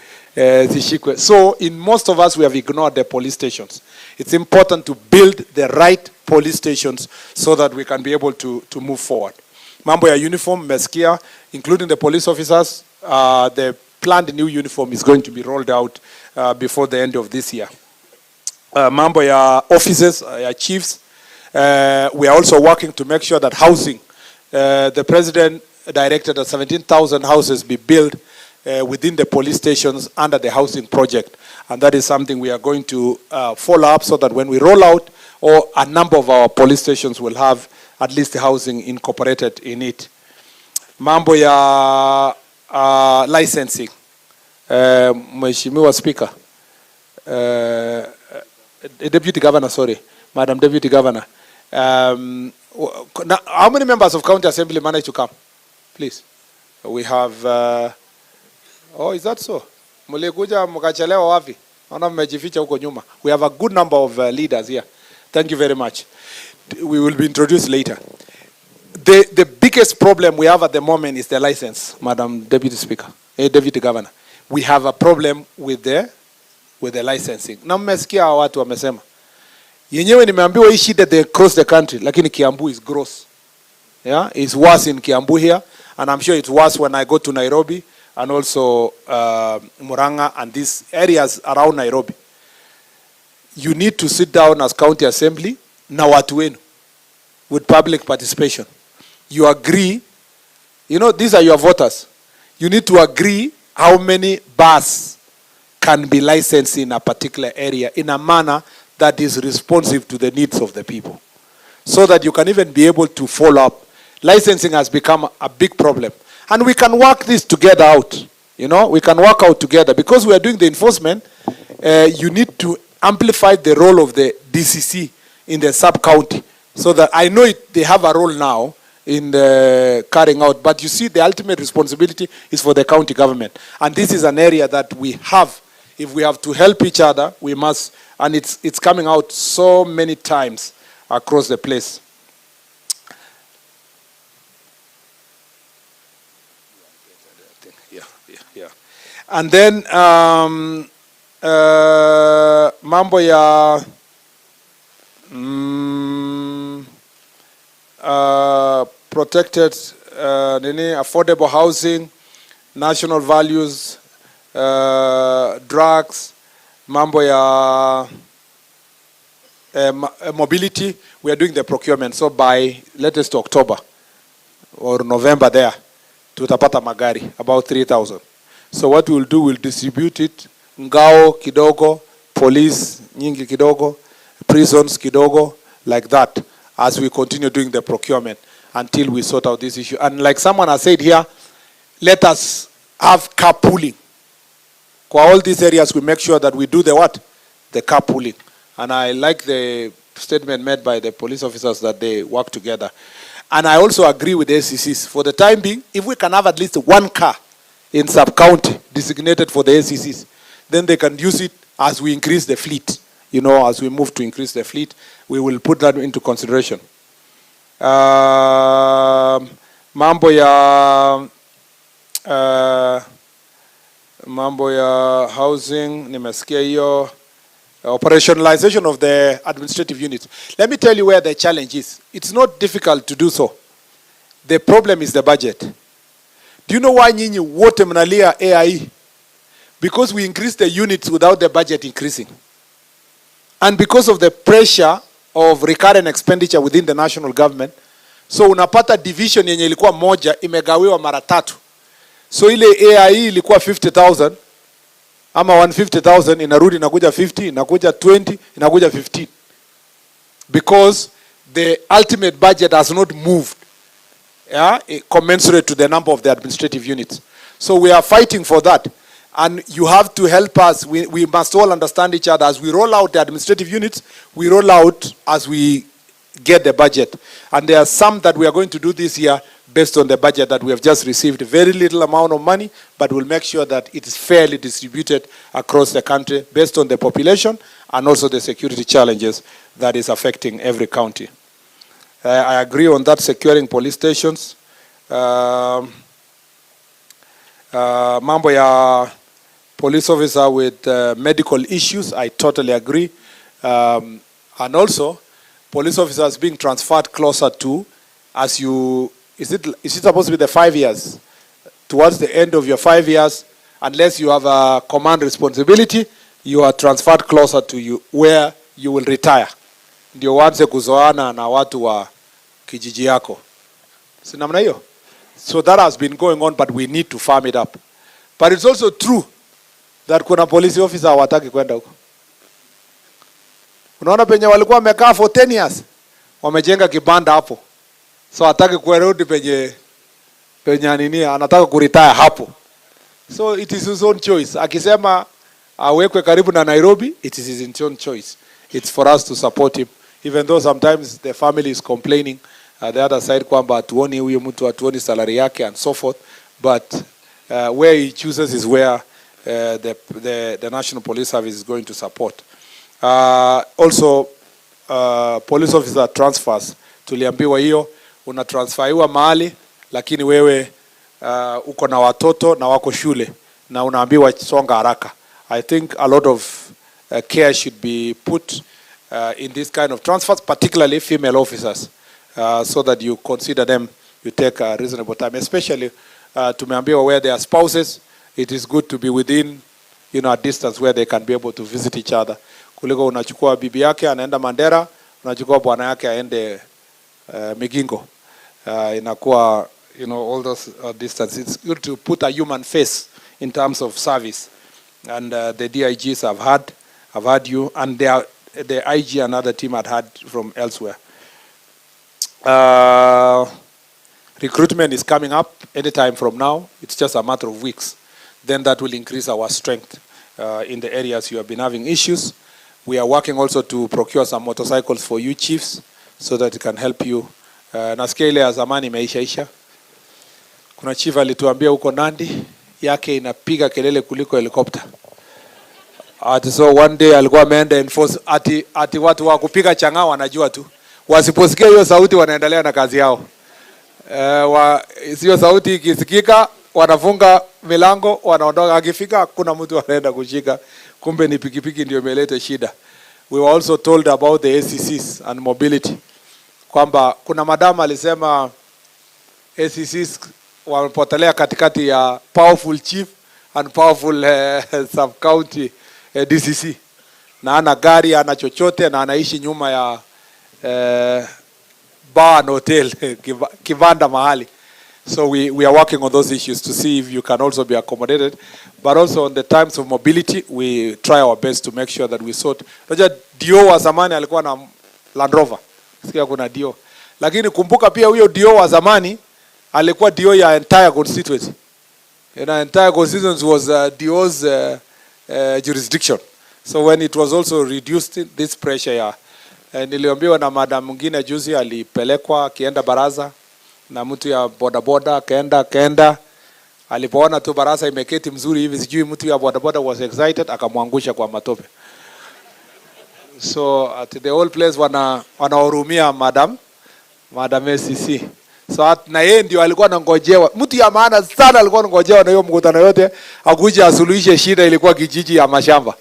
zishikwe. So in most of us we have ignored the police stations. It's important to build the right police stations so that we can be able to move forward. Mambo ya uniform meskia, including the police officers, the planned new uniform is going to be rolled out before the end of this year. Mambo ya offices, ya chiefs, we are also working to make sure that housing, the president directed that 17,000 houses be built within the police stations under the housing project. And that is something we are going to follow up so that when we roll out, or a number of our police stations will have at least the housing incorporated in it. Mambo ya licensing. Mheshimiwa Speaker. Deputy Governor, sorry. Madam Deputy Governor. Now, how many members of County Assembly managed to come? Please. We have... oh, is that so? Mulikuja mkachelewa wapi? Naona mmejificha huko nyuma. We have a good number of leaders here. Thank you very much. We will be introduced later. The biggest problem we have at the moment is the license, Madam Deputy Speaker, Deputy Governor. We have a problem with the licensing. Na mmesikia watu wamesema. Yenyewe nimeambiwa hii shida they cross the country, lakini Kiambu is gross. Yeah, it's worse in Kiambu here, and I'm sure it's worse when I go to Nairobi and also Muranga and these areas around Nairobi. You need to sit down as County Assembly na watu wenu with public participation. You agree, you know, these are your voters. You need to agree how many bars can be licensed in a particular area in a manner that is responsive to the needs of the people, so that you can even be able to follow up. Licensing has become a big problem. And we can work this together out. You know, we can work out together. Because we are doing the enforcement, you need to amplify the role of the DCC in the sub-county. So that I know they have a role now in the carrying out. But you see, the ultimate responsibility is for the county government. And this is an area that we have. If we have to help each other, we must. And it's coming out so many times across the place. Yeah. And then mambo ya protected affordable housing, national values, drugs, mambo ya mobility. We are doing the procurement. So by latest October or November there, tutapata magari, about 3,000. So what we'll do, we'll distribute it, ngao kidogo, police nyingi kidogo, prisons kidogo, like that, as we continue doing the procurement until we sort out this issue. And like someone has said here, let us have carpooling. For all these areas, we make sure that we do the what? The carpooling. And I like the statement made by the police officers that they work together. And I also agree with the ACCs. For the time being, if we can have at least one car in sub-county designated for the ACCs, then they can use it as we increase the fleet. You know, as we move to increase the fleet, we will put that into consideration. Mambo ya housing, nimesikia hiyo. Operationalization of the administrative units. Let me tell you where the challenge is. It's not difficult to do so. The problem is the budget. Do you know why nyinyi wote mnalia AIE? Because we increased the units without the budget increasing. And because of the pressure of recurrent expenditure within the national government, so unapata division yenye ilikuwa moja imegawiwa mara tatu. So ile AIE ilikuwa 50,000 ama 150,000 inarudi inakuja 50, inakuja 20, inakuja 15. Because the ultimate budget has not moved, yeah, commensurate to the number of the administrative units. So we are fighting for that. And you have to help us. We must all understand each other. As we roll out the administrative units, we roll out as we get the budget. And there are some that we are going to do this year based on the budget that we have just received. Very little amount of money, but we'll make sure that it is fairly distributed across the country based on the population and also the security challenges that is affecting every county. I agree on that, securing police stations. Mambo ya police officer with medical issues, I totally agree. And also, police officers being transferred closer to, as you, is it supposed to be the 5 years? Towards the end of your 5 years, unless you have a command responsibility, you are transferred closer to you, where you will retire. Ndio uanze kuzoana na watu wa kijiji yako. Si namna hiyo? So that has been going on, but we need to farm it up. But it's also true that kuna police officer hawataki kwenda huko. Unaona penye walikuwa wamekaa for 10 years, wamejenga kibanda hapo. So hataki kurudi penye nini, anataka kuretire hapo. So it is his own choice. Akisema awekwe karibu na Nairobi, it is his own choice. It's for us to support him. Even though sometimes the family is complaining, the other side kwamba hatuoni huyu mtu, hatuoni salary yake and so forth. But where he chooses is where the National Police Service is going to support. Also, police officer transfers. Tuliambiwa hiyo, unatransferiwa mahali, lakini wewe uko na watoto na wako shule, na unaambiwa songa haraka. I think a lot of care should be put in this kind of transfers, particularly female officers, so that you consider them, you take a reasonable time, especially tumeambiwa where their spouses, it is good to be within, a distance where they can be able to visit each other. Kuliko unachukua bibi yake anaenda Mandera, unachukua bwana yake aende Migingo. Inakuwa, all those distance. It's good to put a human face in terms of service. And the DIGs have had you, and the IG and other team had heard from elsewhere. Recruitment is coming up anytime from now. It's just a matter of weeks. Then that will increase our strength in the areas you have been having issues. We are working also to procure some motorcycles for you chiefs so that it can help you. Nasikia ile ya zamani imeisha. Kuna chief alituambia huko Nandi yake inapiga kelele kuliko helicopter. So one day alikuwa ameenda enforce ati watu wa kupiga chang'aa wanajua tu. Wasiposikia hiyo sauti wanaendelea na kazi yao. Sio sauti ikisikika wanafunga milango wanaondoka, akifika kuna mtu anaenda kushika, kumbe ni pikipiki ndio imeleta shida. We were also told about the ACCs and mobility, kwamba kuna madam alisema ACCs wamepotelea katikati ya powerful chief and powerful sub county DCC, na ana gari, ana chochote, na anaishi nyuma ya bar and hotel kibanda mahali. So we are working on those issues to see if you can also be accommodated. But also on the times of mobility, we try our best to make sure that we sort. Unajua Dio wa zamani alikuwa na Land Rover. Sikia kuna Dio. Lakini kumbuka pia huyo Dio wa zamani alikuwa Dio ya entire constituency. Entire constituency was Dio's jurisdiction. So when it was also reduced, this pressure niliambiwa na madam mwingine juzi alipelekwa akienda baraza na mtu ya bodaboda kaenda alipoona tu baraza imeketi mzuri hivi, sijui mtu ya bodaboda was excited akamwangusha kwa matope. So at the whole place wanahurumia madam ACC. So na yeye ndio alikuwa anangojewa, mtu ya maana sana alikuwa anangojewa na hiyo mkutano yote akuje asuluhishe shida, ilikuwa kijiji ya mashamba.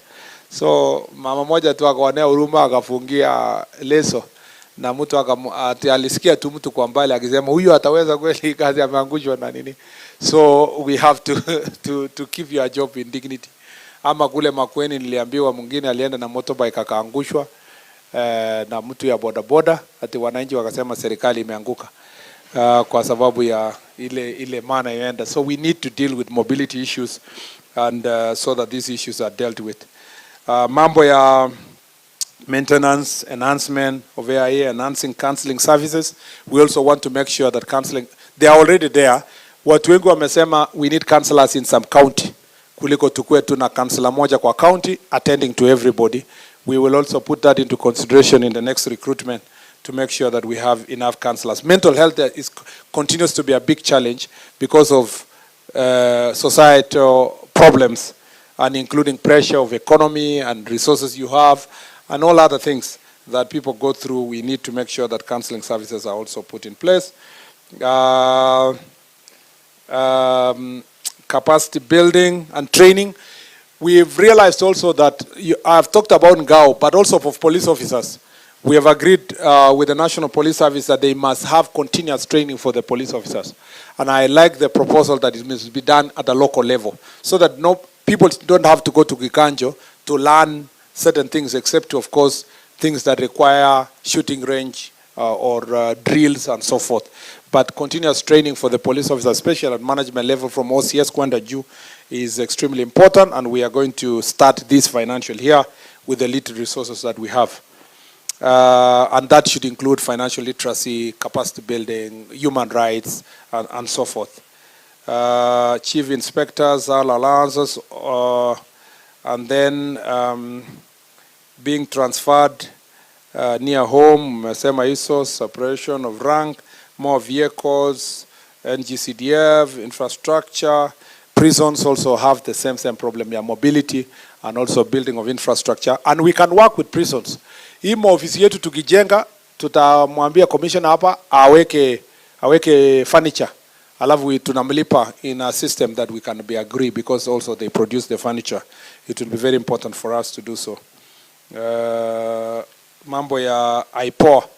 So mama moja tu akaonea huruma akafungia leso, na mtu alisikia tu mtu kwa mbali akisema huyu ataweza kweli kazi, ameangushwa na nini. So we have to keep your job in dignity. Ama kule Makwiny niliambiwa mwingine alienda na motorbike akaangushwa na mtu ya bodaboda, ati wananchi wakasema serikali imeanguka kwa sababu ya ile maana ienda. So we need to deal with mobility issues and so that these issues are dealt with. Mambo ya maintenance, enhancement of AIA, enhancing counseling services. We also want to make sure that counseling, they are already there. Watu wengi wamesema we need counselors in some county, kuliko tukue tuna counselor moja kwa county attending to everybody. We will also put that into consideration in the next recruitment to make sure that we have enough counselors. Mental health continues to be a big challenge because of societal problems, and including pressure of economy and resources you have, and all other things that people go through. We need to make sure that counseling services are also put in place. Capacity building and training. We've realized also that I've talked about Ngao, but also for police officers. We have agreed with the National Police Service that they must have continuous training for the police officers. And I like the proposal that it must be done at the local level, so that people don't have to go to Gikanjo to learn certain things, except, of course, things that require shooting range or drills and so forth. But continuous training for the police officers, especially at management level from OCS kwenda juu, is extremely important, and we are going to start this financial year with the little resources that we have. And that should include financial literacy, capacity building, human rights, and so forth. Chief inspectors, all allowances, and then being transferred near home, separation of rank, more vehicles, NGCDF, infrastructure. Prisons also have the same problem, yeah, mobility and also building of infrastructure. And we can work with prisons. Hii ofisi yetu tukijenga, tutamwambia commissioner hapa aweke furniture. Alafu tunamlipa in a system that we can be agree, because also they produce the furniture. It will be very important for us to do so. Mambo ya IPOA.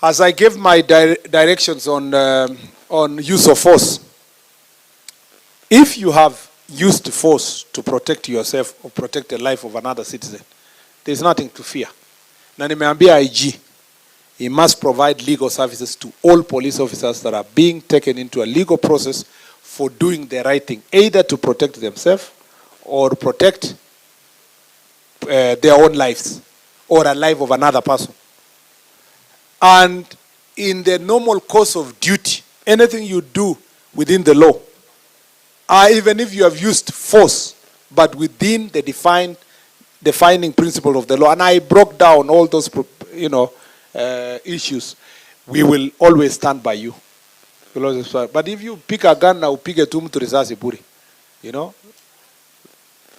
As I gave my directions on use of force, if you have used force to protect yourself or protect the life of another citizen, there is nothing to fear. Na nimeambia IG, he must provide legal services to all police officers that are being taken into a legal process for doing the right thing, either to protect themselves or protect their own lives or a life of another person. And in the normal course of duty, anything you do within the law, even if you have used force, but within the defining principle of the law, and I broke down all those, issues, we will always stand by you. But if you pick a gun now, pick a tum to risasi buri,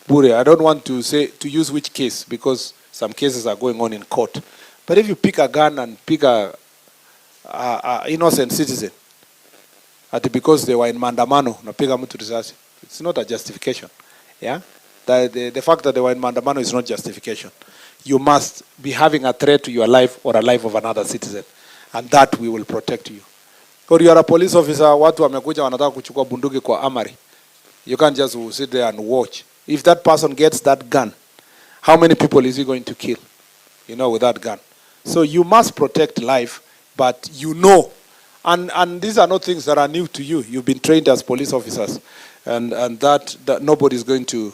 buri. I don't want to use which case, because some cases are going on in court. But if you pick a gun and pick a innocent citizen, because they were in Mandamano, it's not a justification. Yeah, the fact that they were in Mandamano is not justification. You must be having a threat to your life or a life of another citizen, and that we will protect you. Or you are a police officer, watu wamekuja wanataka kuchukua bunduki kwa amari. You can't just sit there and watch. If that person gets that gun, how many people is he going to kill? With that gun. So you must protect life, but and these are not things that are new to you. You've been trained as police officers, and that nobody is going to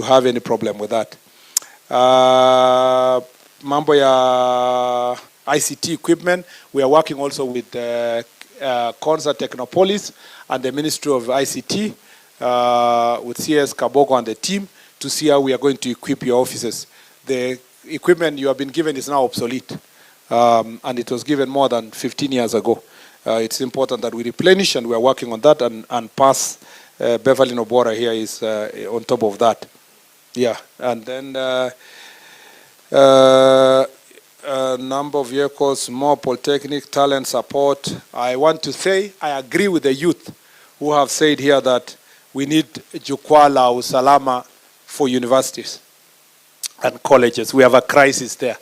have any problem with that. Mambo ya ICT equipment, we are working also with Konza Technopolis and the Ministry of ICT, with CS Kaboko and the team, to see how we are going to equip your offices. The equipment you have been given is now obsolete, and it was given more than 15 years ago. It's important that we replenish, and we are working on that, and pass Beverly Nobora here is on top of that. Yeah, and then number of vehicles, more polytechnic, talent support. I want to say I agree with the youth who have said here that we need Jukwaa la Usalama for universities and colleges. We have a crisis there.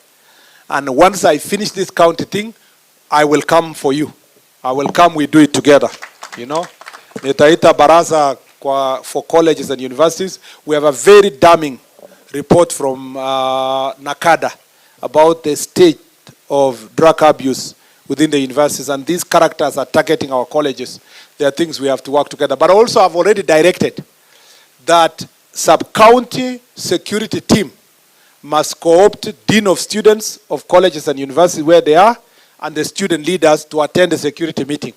And once I finish this county thing, I will come for you. I will come, we do it together. Nitaita baraza for colleges and universities. We have a very damning report from Nakada about the state of drug abuse within the universities, and these characters are targeting our colleges. There are things we have to work together. But also I've already directed that sub-county security team must co-opt dean of students of colleges and universities where they are, and the student leaders to attend the security meeting,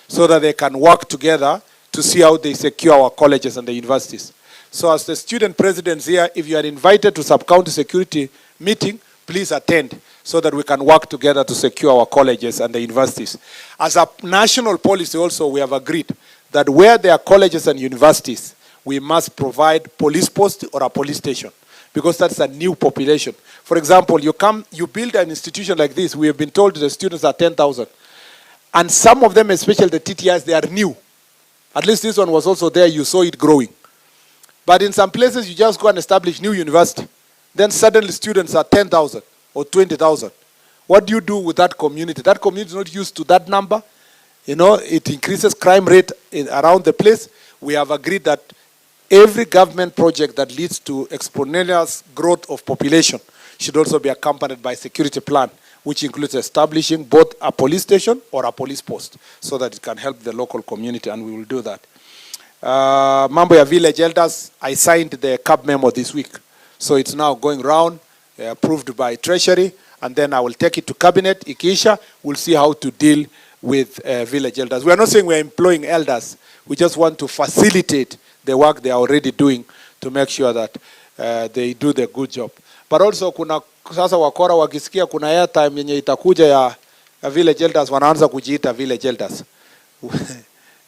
so that they can work together to see how they secure our colleges and the universities. So as the student presidents here, if you are invited to sub-county security meeting, please attend, so that we can work together to secure our colleges and the universities. As a national policy also, we have agreed that where there are colleges and universities, we must provide police post or a police station, because that's a new population. For example, you build an institution like this, we have been told the students are 10,000. And some of them, especially the TTIs, they are new. At least this one was also there, you saw it growing. But in some places, you just go and establish new university. Then suddenly students are 10,000 or 20,000. What do you do with that community? That community is not used to that number. It increases crime rate around the place. We have agreed that every government project that leads to exponential growth of population should also be accompanied by security plan, which includes establishing both a police station or a police post so that it can help the local community, and we will do that. Mambo ya village elders, I signed the CAB memo this week. So it's now going round, approved by Treasury, and then I will take it to Cabinet, Ikisha. We'll see how to deal with village elders. We are not saying we are employing elders. We just want to facilitate the work they are already doing to make sure that they do the good job. But also kuna sasa wakora wakisikia kuna airtime yenye itakuja ya village elders, wanaanza kujiita village elders.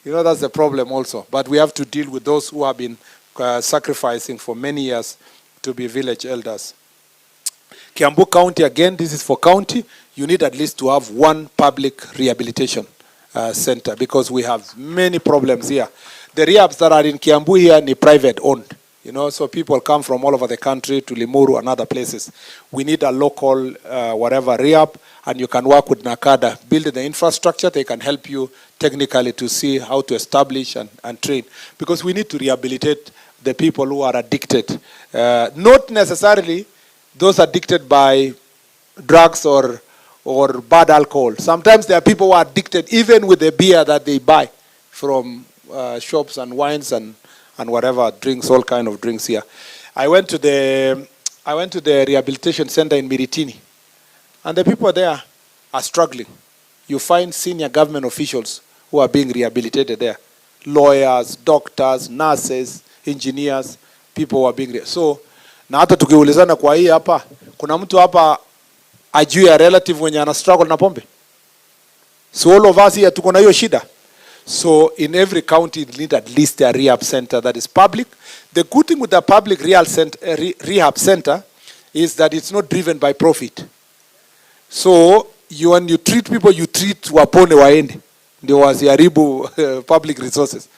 You know, that's the problem also. But we have to deal with those who have been sacrificing for many years to be village elders. Kiambu County, again, this is for county. You need at least to have one public rehabilitation center because we have many problems here. The rehabs that are in Kiambu here are private owned. You know, so people come from all over the country to Limuru and other places. We need a local, whatever, rehab, and you can work with NACADA. Build the infrastructure, they can help you technically to see how to establish and train. Because we need to rehabilitate the people who are addicted. Not necessarily those addicted by drugs or bad alcohol. Sometimes there are people who are addicted even with the beer that they buy from shops and wines and whatever drinks, all kind of drinks here. I went to the rehabilitation center in Miritini, and the people there are struggling. You find senior government officials who are being rehabilitated there. Lawyers, doctors, nurses, engineers, people who are being so na hata tukiulizana kwa hii hapa, kuna mtu hapa ajui ya relative mwenye ana struggle na pombe? So all of us here tuko na hiyo shida. So in every county, you need at least a rehab center that is public. The good thing with the public rehab center is that it's not driven by profit. So when you treat people, you treat wapone waende. Ndio wasiharibu public resources.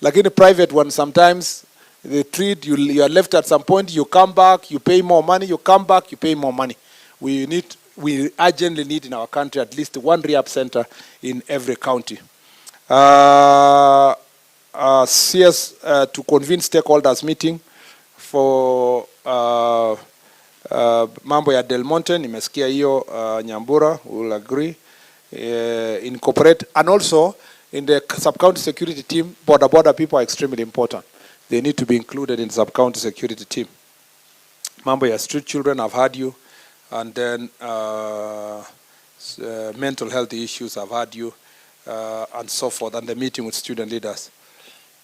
Lakini private one, sometimes they treat you are left at some point, you come back, you pay more money, you come back, you pay more money. We urgently need in our country at least one rehab center in every county. CS to convene stakeholders meeting for mambo ya Del Monte, nimesikia hiyo Nyambura will agree, incorporate, and also in the sub-county security team, border people are extremely important. They need to be included in sub-county security team. Mambo ya street children, I've had you, and then mental health issues, I've had you. And so forth, and the meeting with student leaders.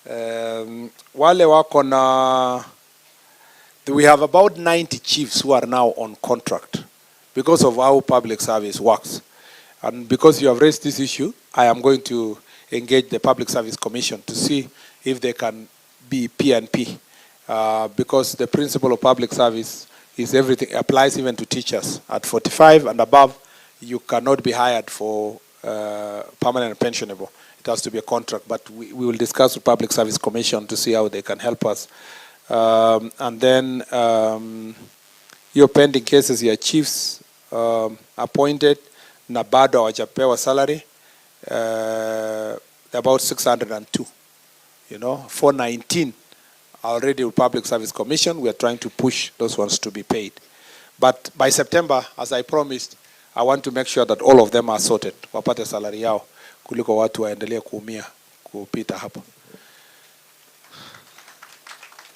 Wale wako na, we have about 90 chiefs who are now on contract because of how public service works. And because you have raised this issue, I am going to engage the Public Service Commission to see if they can be P&P. Because the principle of public service is everything, applies even to teachers. At 45 and above, you cannot be hired for permanent and pensionable. It has to be a contract, but we will discuss with Public Service Commission to see how they can help us. And then your pending cases, your chiefs appointed, na bado hawajapewa salary, about 602. You know, 419 already with Public Service Commission. We are trying to push those ones to be paid. But by September, as I promised, I want to make sure that all of them are sorted. Wapate salary yao kuliko watu waendelee kuumia kupita hapo.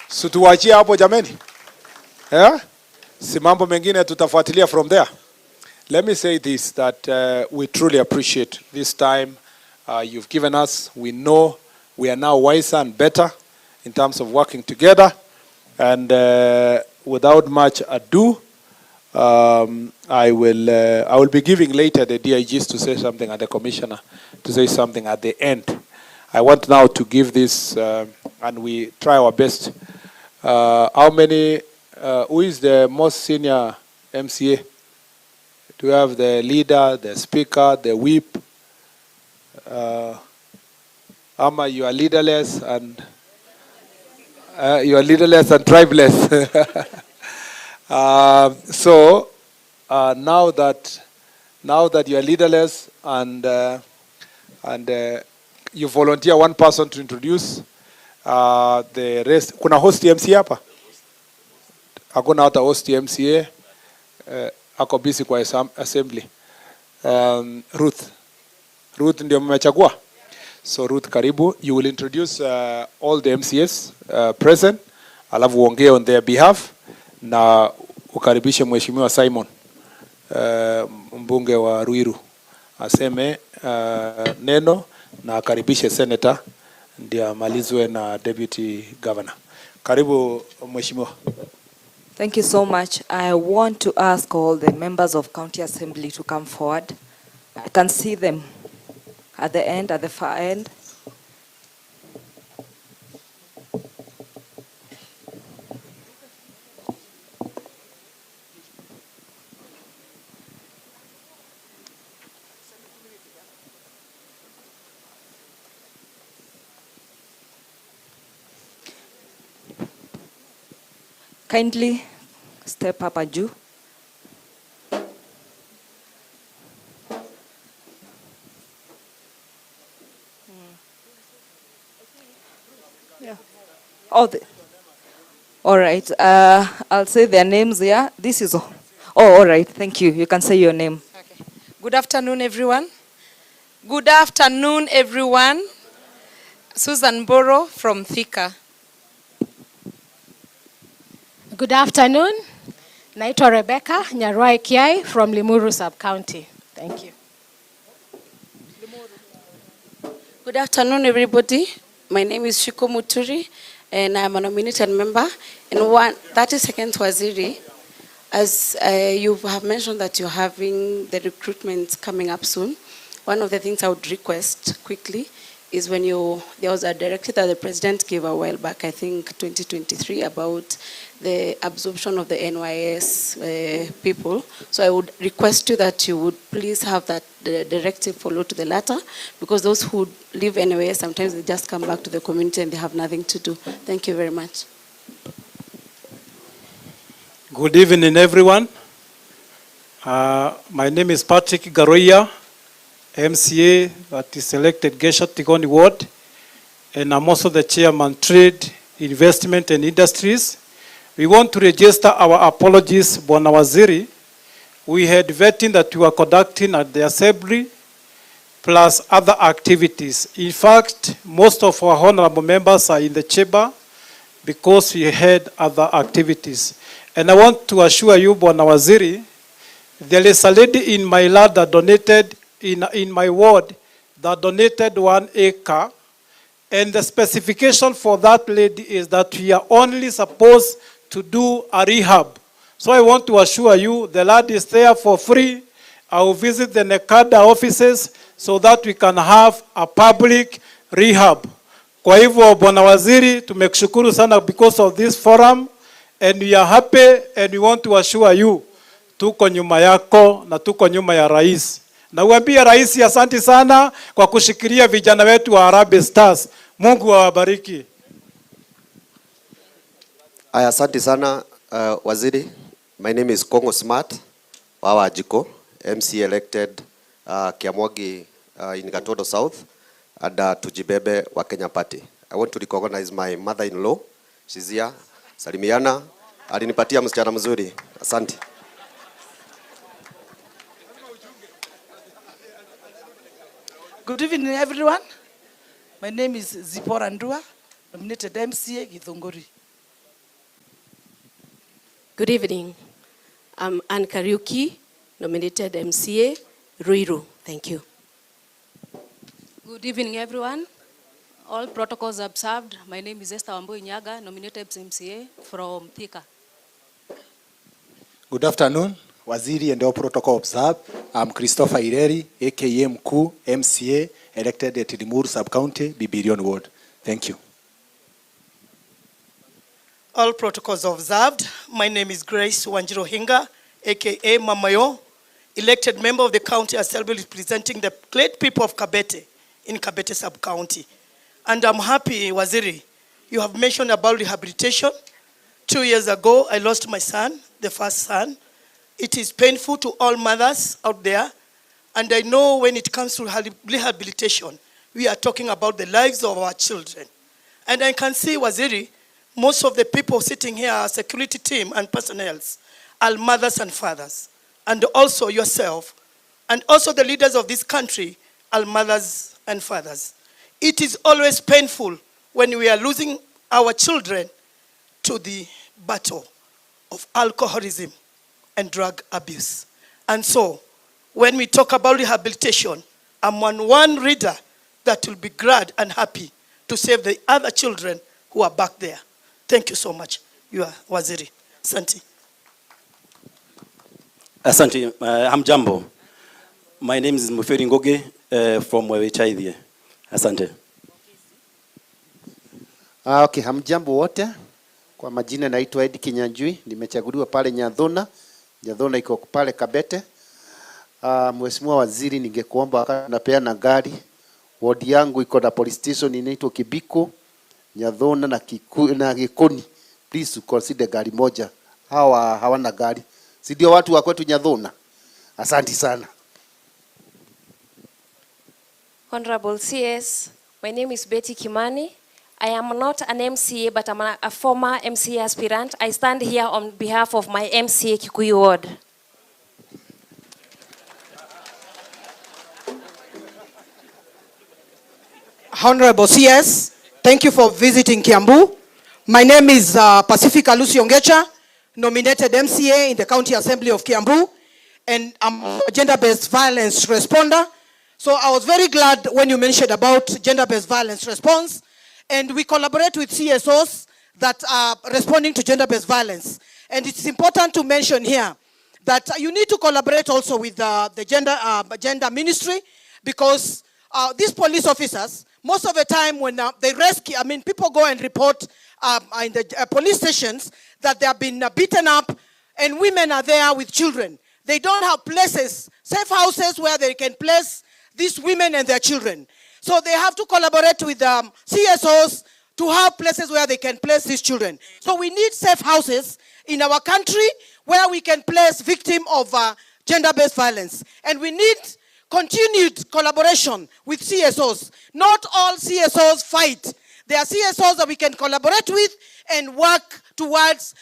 So tuachie hapo jameni. Yeah? Si mambo mengine tutafuatilia from there. Let me say this, that we truly appreciate this time you've given us. We know we are now wiser and better in terms of working together. And without much ado, I will be giving later the DIGs to say something and the commissioner to say something at the end. I want now to give this, and we try our best. How many, who is the most senior MCA? Do we have the leader, the speaker, the whip? Ama, you are leaderless and tribeless. So now that you are leaderless and you volunteer one person to introduce the rest. Kuna host MCA hapa? Hakuna hata host MCA. Ako busy kwa assembly. Ruth. Ruth ndio mmechagua. So Ruth, karibu. You will introduce all the MCS present, alafu uongee on their behalf na ukaribishe Mheshimiwa Simon, mbunge wa Ruiru, aseme neno na akaribishe senator ndio amalizwe na deputy governor. Karibu Mheshimiwa. Thank you so much. I want to ask all the members of County Assembly to come forward. I can see them at the end, at the far end. Kindly step up, Aju. Yeah. All right. I'll say their names here. This is all right. Thank you. You can say your name. Okay. Good afternoon, everyone. Good afternoon, everyone. Susan Boro from Thika. Good afternoon. Naitwa Rebecca Nyarwai Kiai from Limuru Sub-County. Thank you. Good afternoon, everybody. My name is Shiko Muturi, and I'm a nominated member. And 32nd Waziri, as you have mentioned that you're having the recruitment coming up soon, one of the things I would request quickly is when there was a directive that the president gave a while back, I think 2023, about the absorption of the NYS people. So I would request you that you would please have that the directive follow to the latter, because those who leave NYS, sometimes they just come back to the community and they have nothing to do. Thank you very much. Good evening, everyone. My name is Patrick Garoya, MCA that is elected Gesha Tigoni Ward, and I'm also the chairman Trade, Investment and Industries. We want to register our apologies, Bwana Waziri. We had vetting that we were conducting at the assembly, plus other activities. In fact, most of our honorable members are in the chamber because we had other activities. And I want to assure you, Bwana Waziri, there is a lady in my land that donated, in my ward, that donated 1 acre. And the specification for that lady is that we are only supposed to do a rehab. So I want to assure you, the land is there for free. I will visit the NECADA offices so that we can have a public rehab. Kwa hivyo, Bwana Waziri, tumekushukuru sana because of this forum, and we are happy and we want to assure you, tuko nyuma yako na tuko nyuma ya rais. Na uambie rais asante sana kwa kushikilia vijana wetu wa Harambee Stars. Mungu awabariki. Asante sana Waziri. My name is Kongo Smart Wawa Jiko, MC elected Kiamwagi in Gatodo South and Tujibebe wa Kenya Party. I want to recognize my mother-in-law. She's here. Salimiana. Alinipatia msichana mzuri. Asante. Good evening, everyone. My name is Zipora Ndua, nominated MCA Githunguri. Good evening. I'm Ann Kariuki, nominated MCA Ruiru. Thank you. Good evening, everyone. All protocols observed. My name is Esther Wambui Nyaga, nominated MCA from Thika. Good afternoon, Waziri and all protocol observed. I'm Christopher Ireri, aka Mkuu, MCA, elected at Limuru Sub-County, Bibirion Ward. Thank you. All protocols observed. My name is Grace Wanjiro Hinga, aka Mamayo, elected member of the County Assembly representing the great people of Kabete in Kabete Sub-County. And I'm happy, Waziri, you have mentioned about rehabilitation. 2 years ago, I lost my son, the first son. It is painful to all mothers out there. And I know when it comes to rehabilitation, we are talking about the lives of our children. And I can see, Waziri, most of the people sitting here, our security team and personnel, are mothers and fathers. And also yourself, and also the leaders of this country, our mothers and fathers. It is always painful when we are losing our children to the battle of alcoholism and drug abuse. And so, when we talk about rehabilitation, I'm one reader that will be glad and happy to save the other children who are back there. Thank you so much. You are Waziri. Asante. Asante. Hamjambo. My name is Muferi Ngoge from Wewechaidhie. Asante. Okay, hamjambo wote. Kwa majina naitwa Edi Kinyanjui, nimechaguliwa pale Nyadhona. Nyadhona iko pale Kabete. Mheshimiwa Waziri, ningekuomba wakati napeana gari, ward yangu iko na police station inaitwa Kibiko, Nyadhona na Gikoni. Please consider gari moja. Hawana gari. Si ndio watu wa kwetu Nyadhona? Asante sana. Honorable CS, my name is Betty Kimani. I am not an MCA, but I'm a former MCA aspirant. I stand here on behalf of my MCA Kikuyu ward. Honorable CS, thank you for visiting Kiambu. My name is Pacifica Lucy Ongecha, nominated MCA in the County Assembly of Kiambu, and I'm a gender-based violence responder. So I was very glad when you mentioned about gender-based violence response, and we collaborate with CSOs that are responding to gender-based violence. And it's important to mention here that you need to collaborate also with the gender ministry, because these police officers, most of the time when they rescue, people go and report in the police stations that they have been beaten up, and women are there with children. They don't have places, safe houses where they can place these women and their children. So they have to collaborate with CSOs to have places where they can place these children. So we need safe houses in our country where we can place victims of gender-based violence. And we need continued collaboration with CSOs. Not all CSOs fight. There are CSOs that we can collaborate with and work towards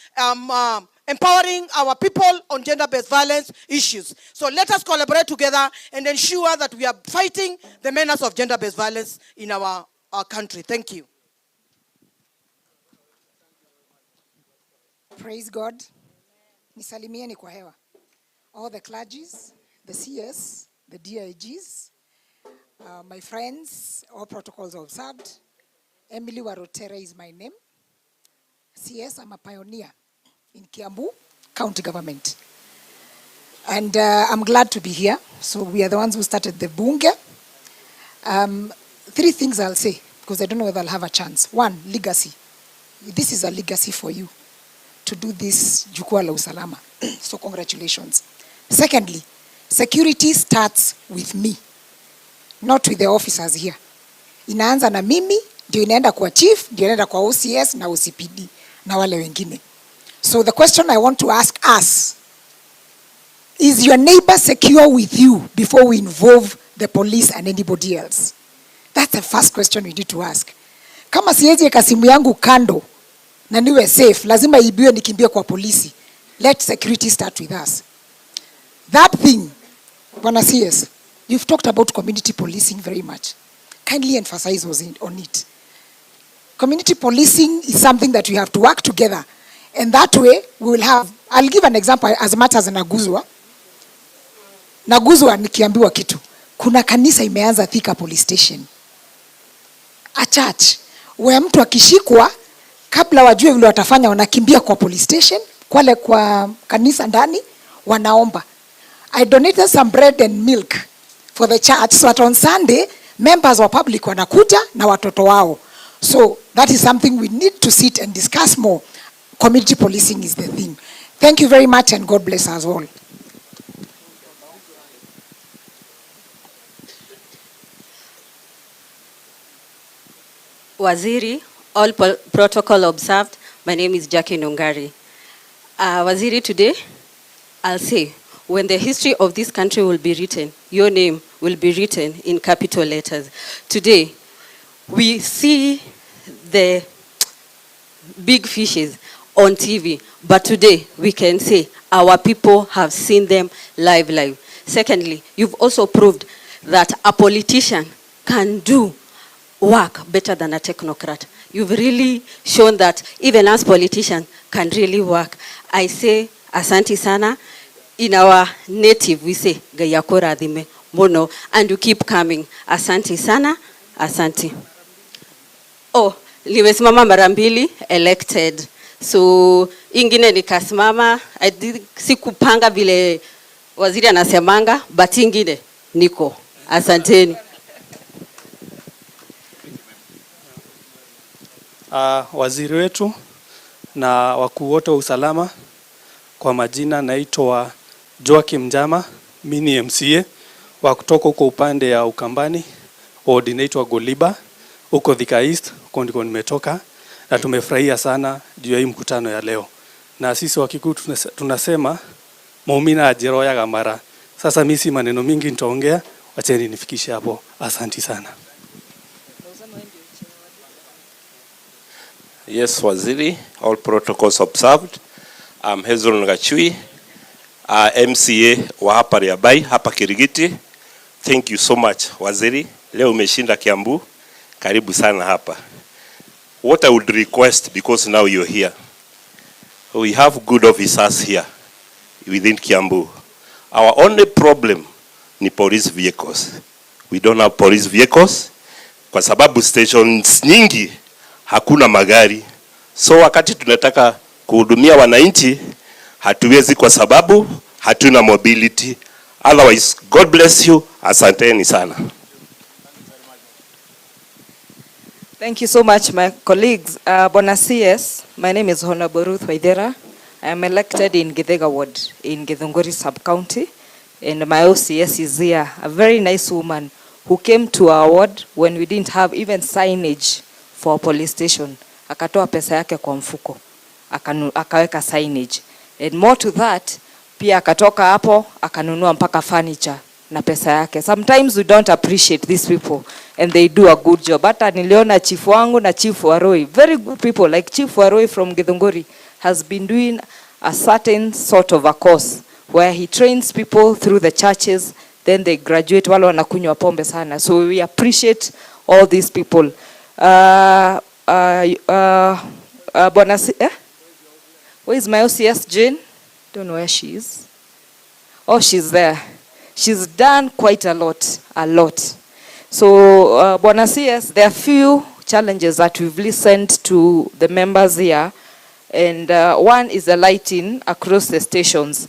empowering our people on gender-based violence issues. So let us collaborate together and ensure that we are fighting the menace of gender-based violence in our country. Thank you. Praise God. Nisalimieni kwa hewa. All the clergies, the CS, the DIGs, my friends, all protocols observed. Emily Warotere is my name. CS, I'm a pioneer in Kiambu County Government. And I'm glad to be here. So we are the ones who started the Bunge. 3 things I'll say, because I don't know whether I'll have a chance. 1, legacy. This is a legacy for you to do this Jukwaa la Usalama. So congratulations. Secondly, security starts with me, not with the officers here. Inaanza na mimi, ndio inaenda kwa chief, ndio inaenda kwa OCS na OCPD na wale wengine. So the question I want to ask us, is your neighbor secure with you before we involve the police and anybody else? That's the first question we need to ask. Kama siwezi weka simu yangu kando na niwe safe, lazima ibiwe nikimbie kwa polisi. Let security start with us. That thing, Bwana CS, you've talked about community policing very much. Kindly emphasize on it. Community policing is something that we have to work together. And that way, we will have, I'll give an example as much as Naguzwa. Naguzwa nikiambiwa kitu. Kuna kanisa imeanza Thika police station. A church, where mtu akishikwa, kabla wajue vile watafanya, wanakimbia kwa police station, kwa kanisa ndani, wanaomba. I donated some bread and milk for the church, so that on Sunday, members of public wanakuja na watoto wao. So that is something we need to sit and discuss more. Community policing is the thing. Thank you very much and God bless us all. Waziri, all protocol observed. My name is Jackie Nongari. Waziri, today, I'll say, when the history of this country will be written, your name will be written in capital letters. Today, we see the big fishes on TV, but today we can say our people have seen them live. Secondly, you've also proved that a politician can do work better than a technocrat. You've really shown that even us politicians can really work. I say, asante sana. In our native, we say, gayakora adhime mono, and you keep coming. Asante sana, asante. Oh, nimesimama mara mbili, elected. So, ingine nikasimama, sikupanga vile waziri anasemanga, but ingine niko. Asanteni. Waziri wetu na wakuu wote wa usalama, kwa majina naitwa Joakim Njama, mini MCA wa kutoka huko upande ya Ukambani, coordinator Goliba huko Thika East, huko ndiko nimetoka, na tumefurahia sana juu ya hii mkutano ya leo. Na sisi Wakikuyu tunasema muumina ajiroya gamara. Sasa mimi si maneno mingi nitaongea, wacheni nifikishe hapo. Asante sana. Yes, Waziri, all protocols observed. I'm Hezron Gachui, MCA wa hapa Riabai, hapa Kirigiti. Thank you so much, Waziri. Leo umeshinda Kiambu. Karibu sana hapa. What I would request, because now you're here, we have good officers here within Kiambu. Our only problem ni police vehicles. We don't have police vehicles kwa sababu stations nyingi hakuna magari. So wakati tunataka kuhudumia wananchi hatuwezi kwa sababu hatuna mobility. Otherwise, God bless you. Asanteni sana. Thank you so much, my colleagues. Bona CS, my name is Honorable Ruth Waithera. I am elected in Githega Ward in Githunguri Sub-County, and my OCS is here, a very nice woman who came to our ward when we didn't have even signage for a police station. Akatoa pesa yake kwa mfuko, akaweka signage. And more to that, pia akatoka hapo, akanunua mpaka furniture na pesa yake. Sometimes we don't appreciate these people and they do a good job. Hata niliona chief wangu na chief Waroi, very good people, like Chief Waroi from Githunguri has been doing a certain sort of a course where he trains people through the churches, then they graduate, wale wanakunywa pombe sana. So we appreciate all these people. Where is my OCS, Jane? Don't know where she is. Oh, she's there. She's done quite a lot. So, Bwana CS, there are few challenges that we've listened to the members here, and one is the lighting across the stations.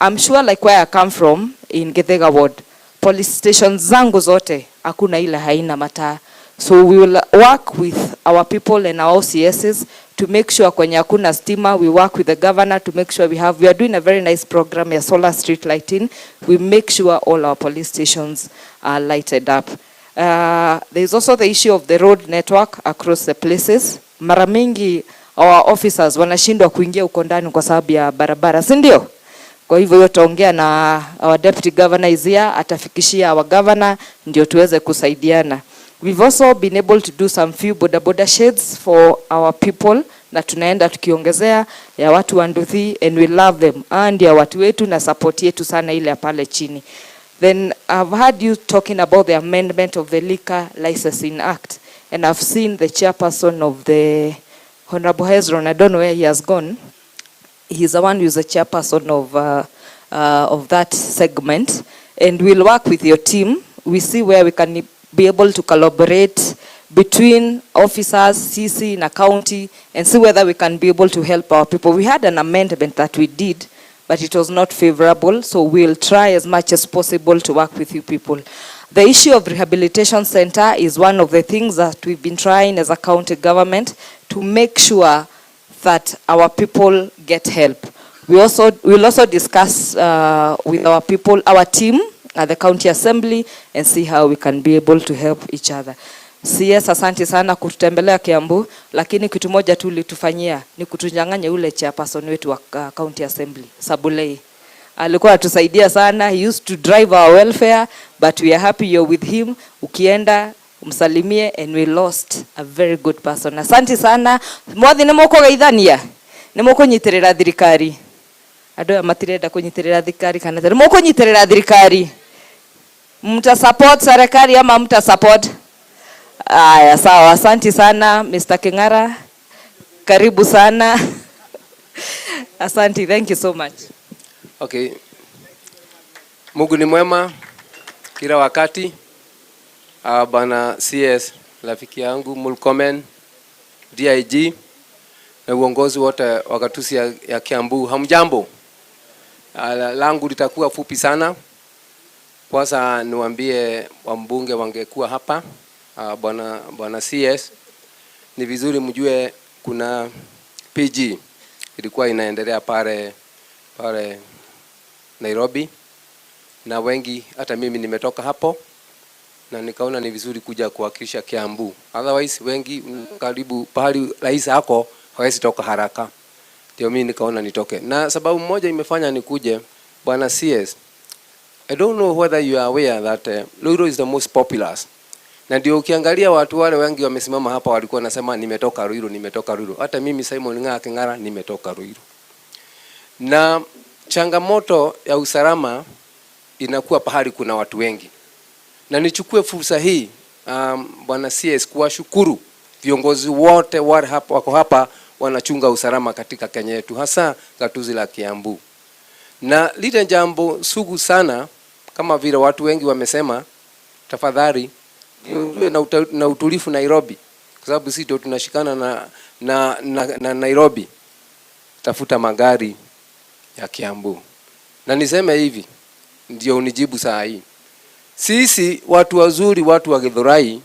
I'm sure like where I come from, in Githega Ward, police stations zangu zote, hakuna ile haina mataa. So we will work with our people and our OCSs to make sure kwenye hakuna stima, we work with the governor to make sure we are doing a very nice program ya solar street lighting. We make sure all our police stations are lighted up. There is also the issue of the road network across the places. Mara mingi our officers wanashindwa kuingia uko ndani kwa sababu ya barabara, si ndio? Kwa hivyo yote ongea na our deputy governor is here, atafikishia our governor ndio tuweze kusaidiana. We've also been able to do some few boda sheds for our people, na tunaenda tukiongezea ya watu wa Nduthi, and we love them. And ya watu wetu na support yetu sana ile pale chini. Then I've heard you talking about the amendment of the Liquor Licensing Act, and I've seen the chairperson of the Honorable Hezron. I don't know where he has gone. He's the one who's the chairperson of that segment, and we'll work with your team. We see where we can be able to collaborate between officers, CC and county, and see whether we can be able to help our people. We had an amendment that we did, but it was not favorable, so we'll try as much as possible to work with you people. The issue of rehabilitation center is one of the things that we've been trying as a county government to make sure that our people get help. We'll also discuss with our people, our team at the county assembly, and see how we can be able to help each other. CS, asante sana kututembelea Kiambu, lakini kitu moja tu litufanyia ni kutunyang'anya ule chairperson wetu wa county assembly, Sabulei. Alikuwa atusaidia sana. He used to drive our welfare, but we are happy you're with him. Ukienda umsalimie, and we lost a very good person. Asante sana. Mwathi nimoko gaithania. Nimoko nyiterera thirikari. Ado matirenda kunyitirira thirikari kana tari mukunyitirira thirikari. Mta support serikali ama mta support? Aya, sawa. Asante sana Mr. King'ara. Karibu sana. Asante, thank you so much. Okay. Mungu ni mwema kila wakati. Bana CS rafiki yangu Murkomen, DIG na uongozi wote wa gatuzi ya Kiambu. Hamjambo. Langu litakuwa fupi sana. Kwanza niwaambie wambunge wangekuwa hapa. Bwana CS, ni vizuri mjue kuna PG ilikuwa inaendelea pale Nairobi, na wengi hata mimi nimetoka hapo na nikaona ni vizuri kuja kuwakilisha Kiambu. Otherwise wengi karibu pahali rais hako hawezi toka haraka. Ndio mimi nikaona nitoke. Na sababu moja imefanya nikuje, Bwana CS, I don't know whether you are aware that Ruto is the most popular. Na ndio ukiangalia watu wale wengi wamesimama hapa walikuwa wanasema nimetoka Ruto. Hata mimi Simon King'ara nimetoka Ruto. Na changamoto ya usalama inakuwa pahali kuna watu wengi. Na nichukue fursa hii Bwana CS kuwashukuru viongozi wote wako hapa wanachunga usalama katika Kenya yetu, hasa gatuzi la Kiambu. Na lile jambo sugu sana kama vile watu wengi wamesema, tafadhali na utulifu Nairobi, kwa sababu sisi ndio tunashikana na Nairobi. Tafuta magari ya Kiambu. Na niseme hivi ndio unijibu saa hii. Sisi watu wazuri, watu wa Githurai,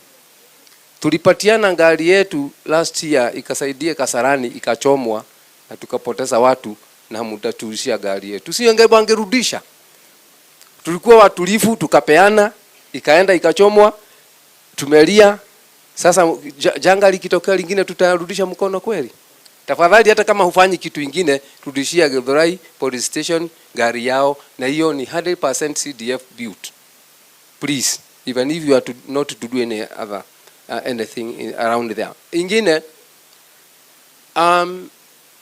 tulipatiana gari yetu last year ikasaidia Kasarani ikachomwa na tukapoteza watu na mutatuishia gari yetu. Wangerudisha. Tulikuwa watulifu tukapeana, ikaenda ikachomwa, tumelia. Sasa janga likitokea lingine tutarudisha mkono kweli? Tafadhali hata kama hufanyi kitu kingine, rudishia Githurai police station gari yao, na hiyo ni 100% CDF built. Please, even if you are not to do any other anything around there. Ingine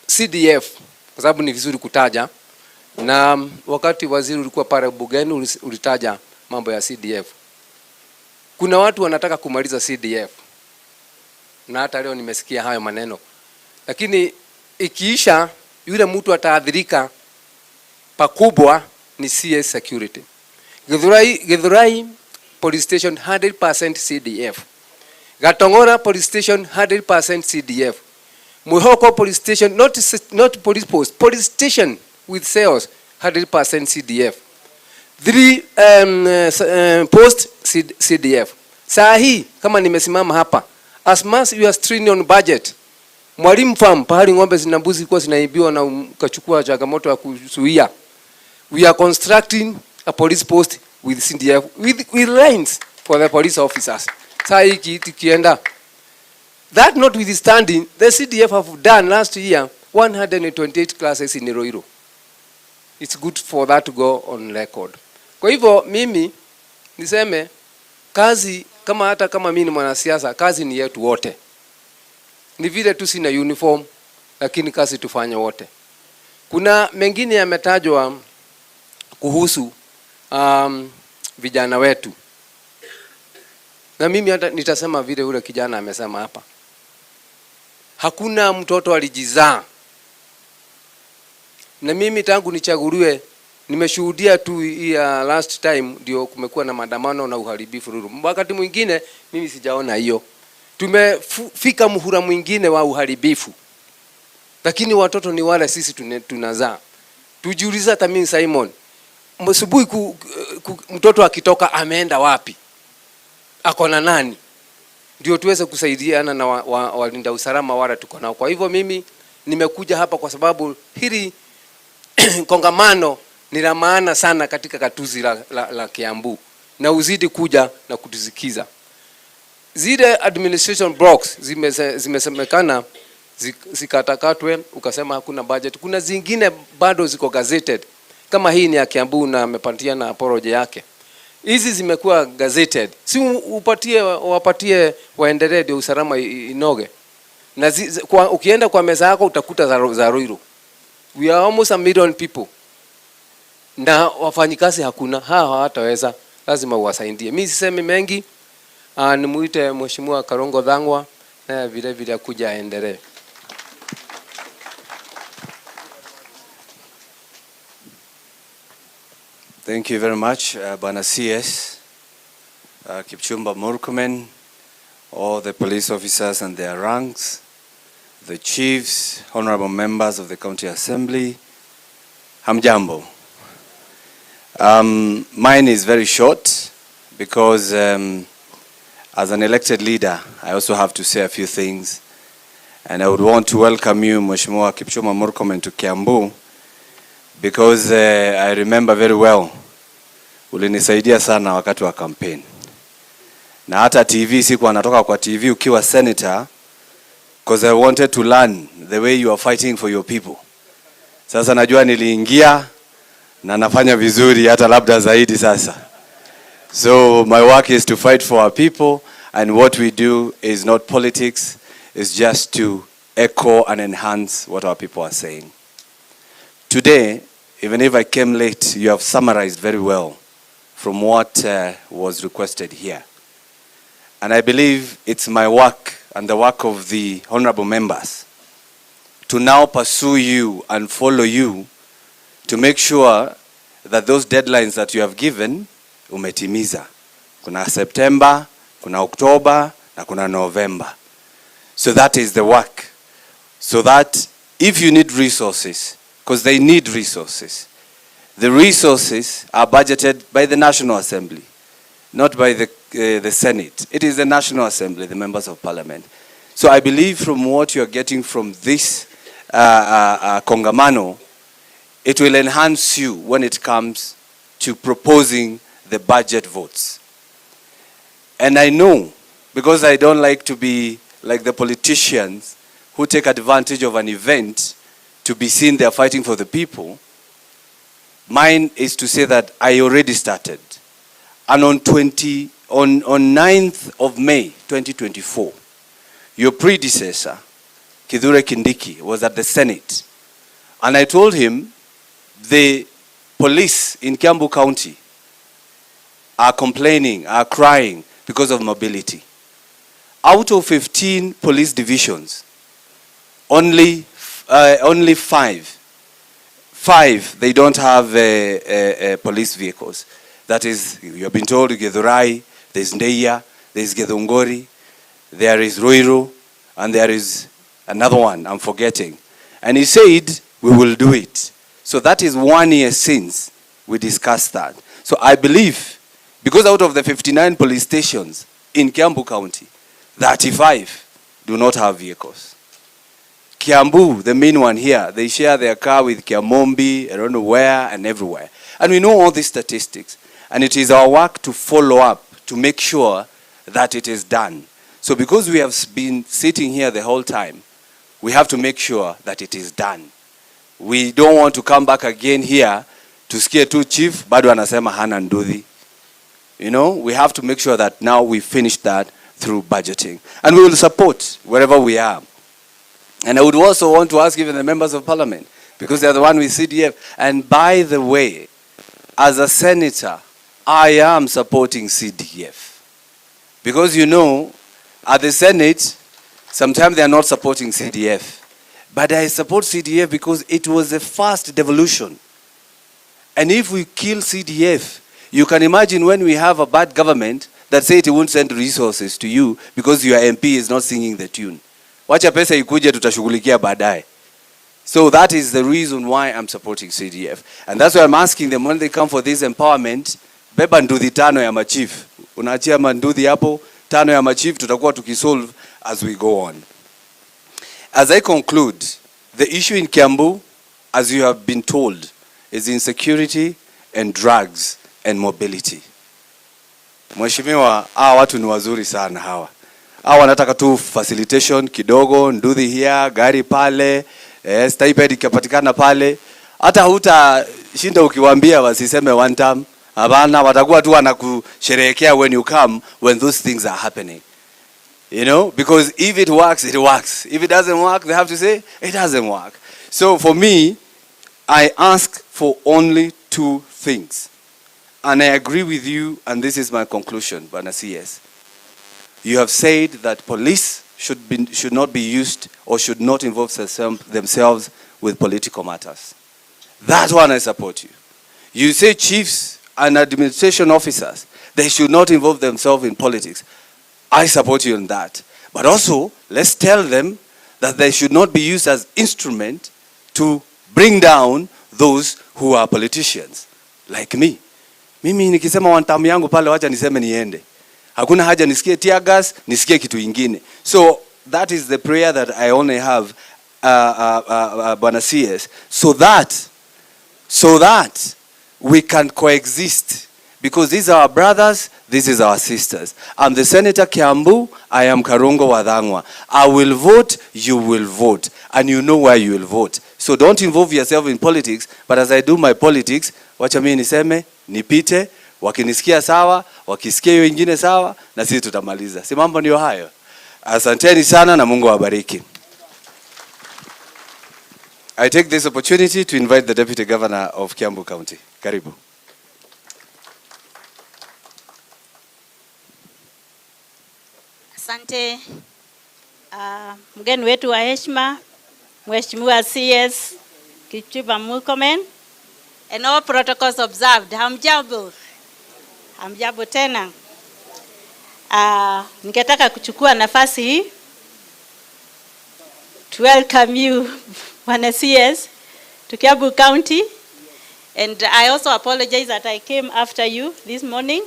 CDF, kwa sababu ni vizuri kutaja, na wakati waziri ulikuwa pale bugeni ulitaja mambo ya CDF. Kuna watu wanataka kumaliza CDF. Na hata leo nimesikia hayo maneno. Lakini ikiisha yule mtu ataadhirika pakubwa ni CS security. Githurai police station 100% CDF. Gatongora police station 100% CDF. Muhoko police station not police post, police station with cells 100% CDF. 3 post CDF. Saa hii kama nimesimama hapa, as much you are straining on budget. Mwalimu farm pahali ng'ombe na mbuzi kwa zinaibiwa na ukachukua changamoto ya kuzuia. We are constructing a police post with CDF with lines for the police officers. Saa hii kienda. That notwithstanding, the CDF have done last year 128 classes in Ruto. It's good for that to go on record. Kwa hivyo mimi niseme kazi hata kama mimi ni mwanasiasa, kazi ni yetu wote. Ni vile tu sina uniform, lakini kazi tufanye wote. Kuna mengine yametajwa kuhusu vijana wetu. Na mimi hata nitasema vile ule kijana amesema hapa. Hakuna mtoto alijizaa. Na mimi tangu nichaguliwe nimeshuhudia tu ya last time ndio kumekuwa na maandamano na uharibifu Ruto. Wakati mwingine mimi sijaona hiyo. Tumefika muhula mwingine wa uharibifu. Lakini watoto ni wale sisi tunazaa. Tujiuliza hata mimi Simon, msubuhi mtoto akitoka ameenda wapi? Ako na nani? Ndio tuweze kusaidiana na walinda usalama wale tuko nao. Kwa hivyo mimi nimekuja hapa kwa sababu hili kongamano ni la maana sana katika gatuzi la Kiambu, na uzidi kuja na kutusikiza. Zile administration blocks zimesemekana zikatakatwe, ukasema hakuna budget. Kuna zingine bado ziko gazetted. Kama hii ni ya Kiambu na amepatia na apology yake. Hizi zimekuwa gazetted. Si wapatie waendelee ndio usalama inoge. Na ukienda kwa meza yako utakuta za Ruto. We are almost 1 million people. na wafanyikazi hakuna, hawataweza, lazima uwasaidie. Mimi sisemi mengi, nimuite Mheshimiwa Karongo Dhangwa na vile vile kuja aendelee. Thank you very much, Bwana CS, Kipchumba Murkomen, all the police officers and their ranks, the chiefs, honorable members of the County Assembly. Hamjambo. Mine is very short because as an elected leader, I also have to say a few things. And I would want to welcome you, Mheshimiwa Kipchumba Murkomen, to Kiambu, because I remember very well, ulinisaidia sana wakati wa campaign. Na hata TV, siku anatoka kwa TV ukiwa senator, because I wanted to learn the way you are fighting for your people. Sasa najua niliingia na nafanya vizuri hata labda zaidi sasa. So my work is to fight for our people, and what we do is not politics, it's just to echo and enhance what our people are saying. Today, even if I came late, you have summarized very well from what was requested here. And I believe it's my work and the work of the honorable members to now pursue you and follow you to make sure that those deadlines that you have given, umetimiza. Kuna September, kuna October, na kuna November. So that is the work. So that if you need resources, because they need resources, the resources are budgeted by the National Assembly, not by the Senate. It is the National Assembly, the members of Parliament. So I believe from what you are getting from this kongamano, it will enhance you when it comes to proposing the budget votes. And I know, because I don't like to be like the politicians who take advantage of an event to be seen they are fighting for the people, mine is to say that I already started. And on 9th of May 2024, your predecessor, Kithure Kindiki, was at the Senate. And I told him the police in Kiambu County are complaining, are crying because of mobility. Out of 15 police divisions, only 5 they don't have police vehicles. That is, you have been told Githurai, there's Ndeia, there's Githunguri, there is Ruiru, and there is another one I'm forgetting. And he said, we will do it. So that is 1 year since we discussed that. So I believe, because out of the 59 police stations in Kiambu County, 35 do not have vehicles. Kiambu, the main one here, they share their car with Kiamombi, I don't know where and everywhere. And we know all these statistics. And it is our work to follow up, to make sure that it is done. So because we have been sitting here the whole time, we have to make sure that it is done. We don't want to come back again here to scare two chief, bado anasema hana nduthi. You know, we have to make sure that now we finish that through budgeting. And we will support wherever we are. And I would also want to ask even the members of parliament, because they are the one with CDF. And by the way, as a senator, I am supporting CDF. Because you know, at the Senate, sometimes they are not supporting CDF. But I support CDF because it was the first devolution. And if we kill CDF, you can imagine when we have a bad government that say it won't send resources to you because your MP is not singing the tune. Wacha pesa ikuje tutashughulikia baadaye. So that is the reason why I'm supporting CDF. And that's why I'm asking them when they come for this empowerment, beba nduthi 5 ya machief. Unaachia manduthi hapo, 5 ya machief tutakuwa tukisolve as we go on. As I conclude, the issue in Kiambu, as you have been told, is insecurity and drugs and mobility. Mheshimiwa, hawa watu ni wazuri sana hawa. Hawa wanataka tu facilitation kidogo, nduthi here, gari pale, stipend ikapatikana pale. Hata hutashinda ukiwaambia wasiseme one time. Hapana, watakuwa tu wanakusherehekea when you come, when those things are happening. You know, because if it works, it works. If it doesn't work, they have to say, it doesn't work. So for me, I ask for only two things. And I agree with you, and this is my conclusion, Bwana CS. You have said that police should not be used or should not involve themselves with political matters. That one I support you. You say chiefs and administration officers, they should not involve themselves in politics. I support you on that. But also, let's tell them that they should not be used as instrument to bring down those who are politicians, like me. Mimi nikisema wantamu yangu pale wacha niseme niende. Hakuna haja nisikie tear gas, nisikie kitu ingine. So that is the prayer that I only have, Bwana CS, so that we can coexist. Because these are our brothers, this is our sisters. I'm the Senator Kiambu, I am Karongo Wadhangwa. I will vote, you will vote. And you know where you will vote. So don't involve yourself in politics, but as I do my politics, wacha mimi niseme, nipite, wakinisikia sawa, wakisikia hiyo ingine sawa, na sisi tutamaliza. Si mambo ndio hayo. Asanteni sana na Mungu awabariki. I take this opportunity to invite the Deputy Governor of Kiambu County. Karibu. Asante mgeni wetu wa heshima Mheshimiwa CS Kichuba Murkomen, and all protocols observed. Hamjambo. Hamjambo tena. Ningetaka kuchukua nafasi hii to welcome you Bwana CS to Kiambu County, and I also apologize that I came after you this morning.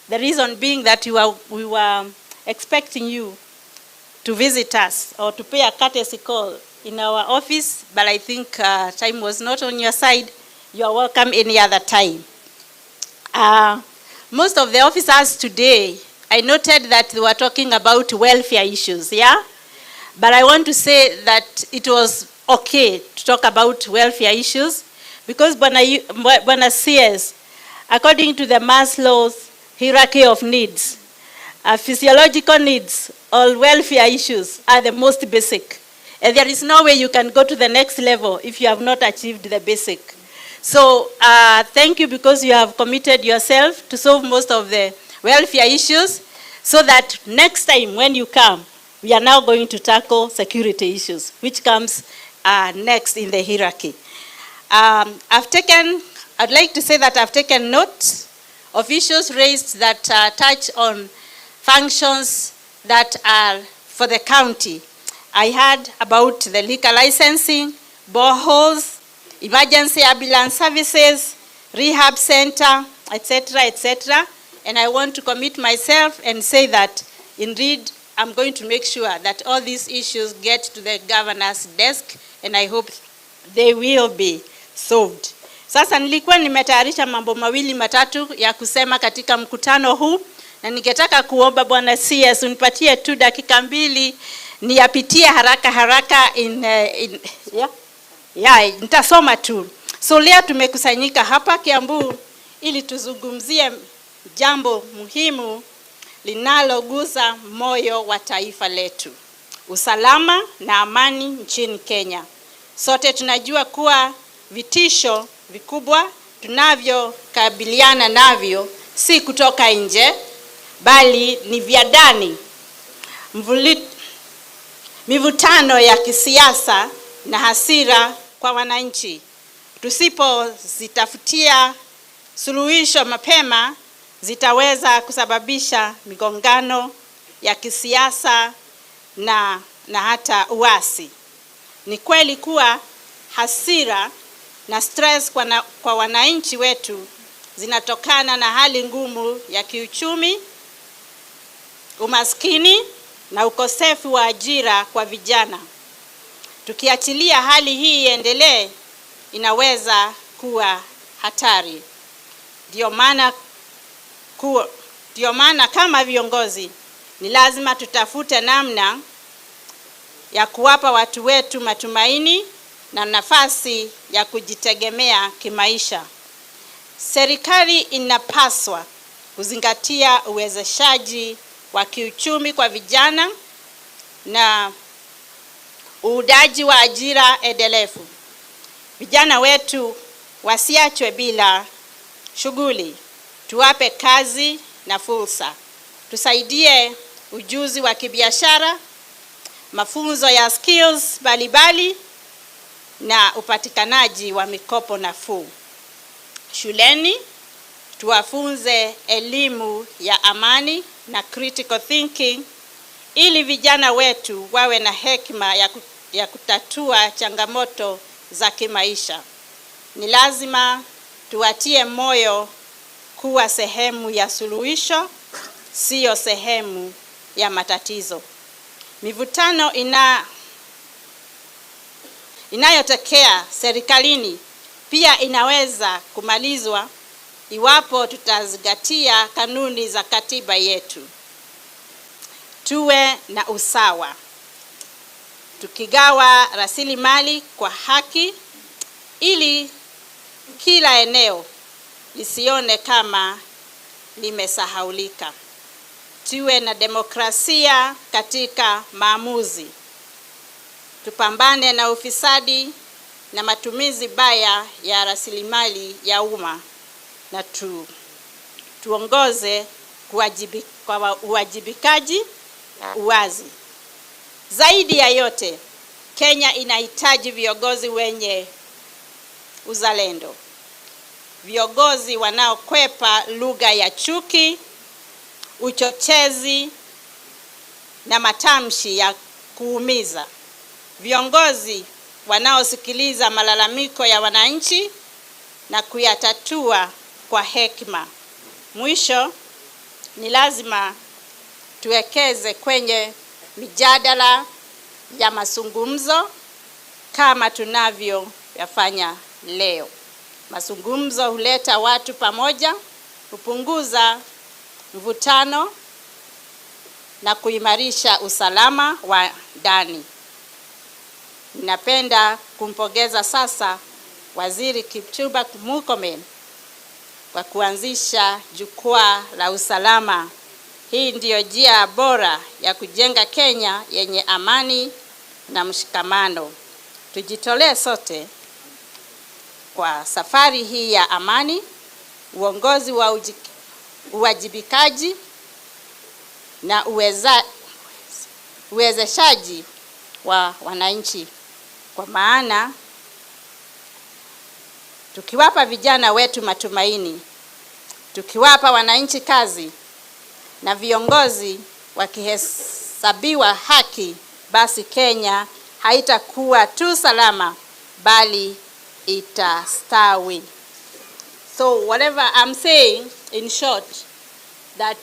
The reason being that we were expecting you to visit us or to pay a courtesy call in our office, but I think time was not on your side. You are welcome any other time. Most of the officers today, I noted that they were talking about welfare issues, yeah? But I want to say that it was okay to talk about welfare issues because Bwana CS, according to the Maslow's hierarchy of needs, physiological needs or welfare issues are the most basic. And there is no way you can go to the next level if you have not achieved the basic. So thank you because you have committed yourself to solve most of the welfare issues so that next time when you come, we are now going to tackle security issues, which comes next in the hierarchy. I'd like to say that I've taken note of issues raised that touch on functions that are for the county. I heard about the liquor licensing, boreholes, emergency ambulance services, rehab center, etc., etc. And I want to commit myself and say that indeed I'm going to make sure that all these issues get to the governor's desk, and I hope they will be solved. Sasa nilikuwa nimetayarisha mambo mawili matatu ya kusema katika mkutano huu, na ningetaka kuomba Bwana CS unipatie tu dakika mbili niyapitie haraka nitasoma tu. So leo tumekusanyika hapa Kiambu ili tuzungumzie jambo muhimu linalogusa moyo wa taifa letu. Usalama na amani nchini Kenya. Sote tunajua kuwa vitisho vikubwa tunavyokabiliana navyo si kutoka nje bali ni vya ndani. Mivutano ya kisiasa na hasira kwa wananchi. Tusipozitafutia suluhisho mapema zitaweza kusababisha migongano ya kisiasa na hata uasi. Ni kweli kuwa hasira na stress kwa wananchi wetu zinatokana na hali ngumu ya kiuchumi, umaskini na ukosefu wa ajira kwa vijana. Tukiachilia hali hii iendelee, inaweza kuwa hatari. Ndio maana kama viongozi ni lazima tutafute namna ya kuwapa watu wetu matumaini na nafasi ya kujitegemea kimaisha. Serikali inapaswa kuzingatia uwezeshaji wa kiuchumi kwa vijana na uudaji wa ajira endelevu. Vijana wetu wasiachwe bila shughuli. Tuwape kazi na fursa. Tusaidie ujuzi wa kibiashara, mafunzo ya skills mbalimbali na upatikanaji wa mikopo nafuu. Shuleni tuwafunze elimu ya amani na critical thinking ili vijana wetu wawe na hekima ya kutatua changamoto za kimaisha. Ni lazima tuwatie moyo kuwa sehemu ya suluhisho, sio sehemu ya matatizo. Mivutano inayotokea serikalini pia inaweza kumalizwa iwapo tutazingatia kanuni za katiba yetu. Tuwe na usawa, tukigawa rasilimali kwa haki ili kila eneo lisione kama limesahaulika. Tuwe na demokrasia katika maamuzi. Tupambane na ufisadi na matumizi baya ya rasilimali ya umma na tuongoze kwa uwajibikaji na uwazi. Zaidi ya yote, Kenya inahitaji viongozi wenye uzalendo. Viongozi wanaokwepa lugha ya chuki, uchochezi na matamshi ya kuumiza. Viongozi wanaosikiliza malalamiko ya wananchi na kuyatatua kwa hekima. Mwisho, ni lazima tuwekeze kwenye mijadala ya mazungumzo kama tunavyoyafanya leo. Mazungumzo huleta watu pamoja, hupunguza mvutano na kuimarisha usalama wa ndani. Ninapenda kumpongeza sasa Waziri Kipchumba Murkomen kwa kuanzisha Jukwaa la Usalama. Hii ndiyo njia bora ya kujenga Kenya yenye amani na mshikamano. Tujitolee sote kwa safari hii ya amani, uongozi wa uwajibikaji na uwezeshaji wa wananchi. Kwa maana tukiwapa vijana wetu matumaini, tukiwapa wananchi kazi na viongozi wakihesabiwa haki, basi Kenya haitakuwa tu salama bali itastawi. So whatever I'm saying, in short, that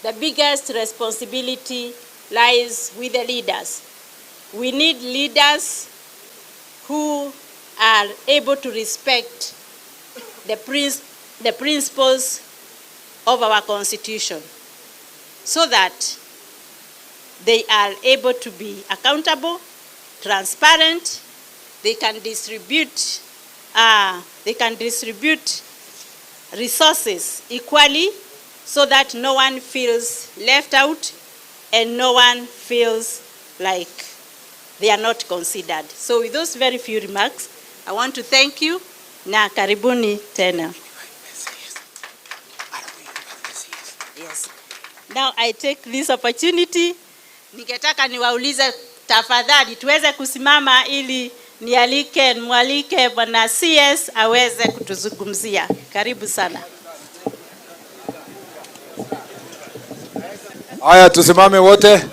the biggest responsibility lies with the leaders. We need leaders who are able to respect the principles of our Constitution, so that they are able to be accountable, transparent. They can distribute resources equally, so that no one feels left out and no one feels like they are not considered. So with those very few remarks, I want to thank you na karibuni tena. Yes. Now I take this opportunity, ningetaka niwaulize tafadhali tuweze kusimama ili mwalike Bwana CS aweze kutuzungumzia. Karibu sana. Haya, tusimame wote.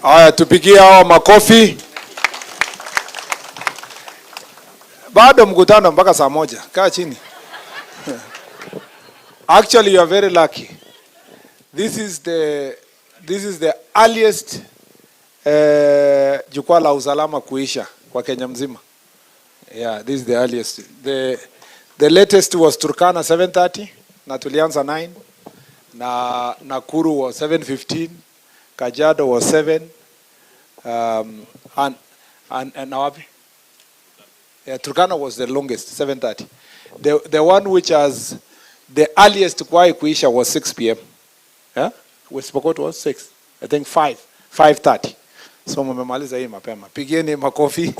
Haya, tupigie hao makofi. Bado mkutano mpaka saa moja. Kaa chini. Actually, you are very lucky. This is the earliest Jukwaa la Usalama kuisha kwa Kenya mzima. Yeah, this is the earliest. The latest was Turkana 7:30 na tulianza 9, na Nakuru was 7:15, Kajiado was 7, and Nawapi? Yeah, Turkana was the longest, 7:30. The one which has the earliest kuisha was 6 p.m. Yeah? West Pokot was 6. I think 5:30. So mmemaliza hii mapema. Pigeni makofi.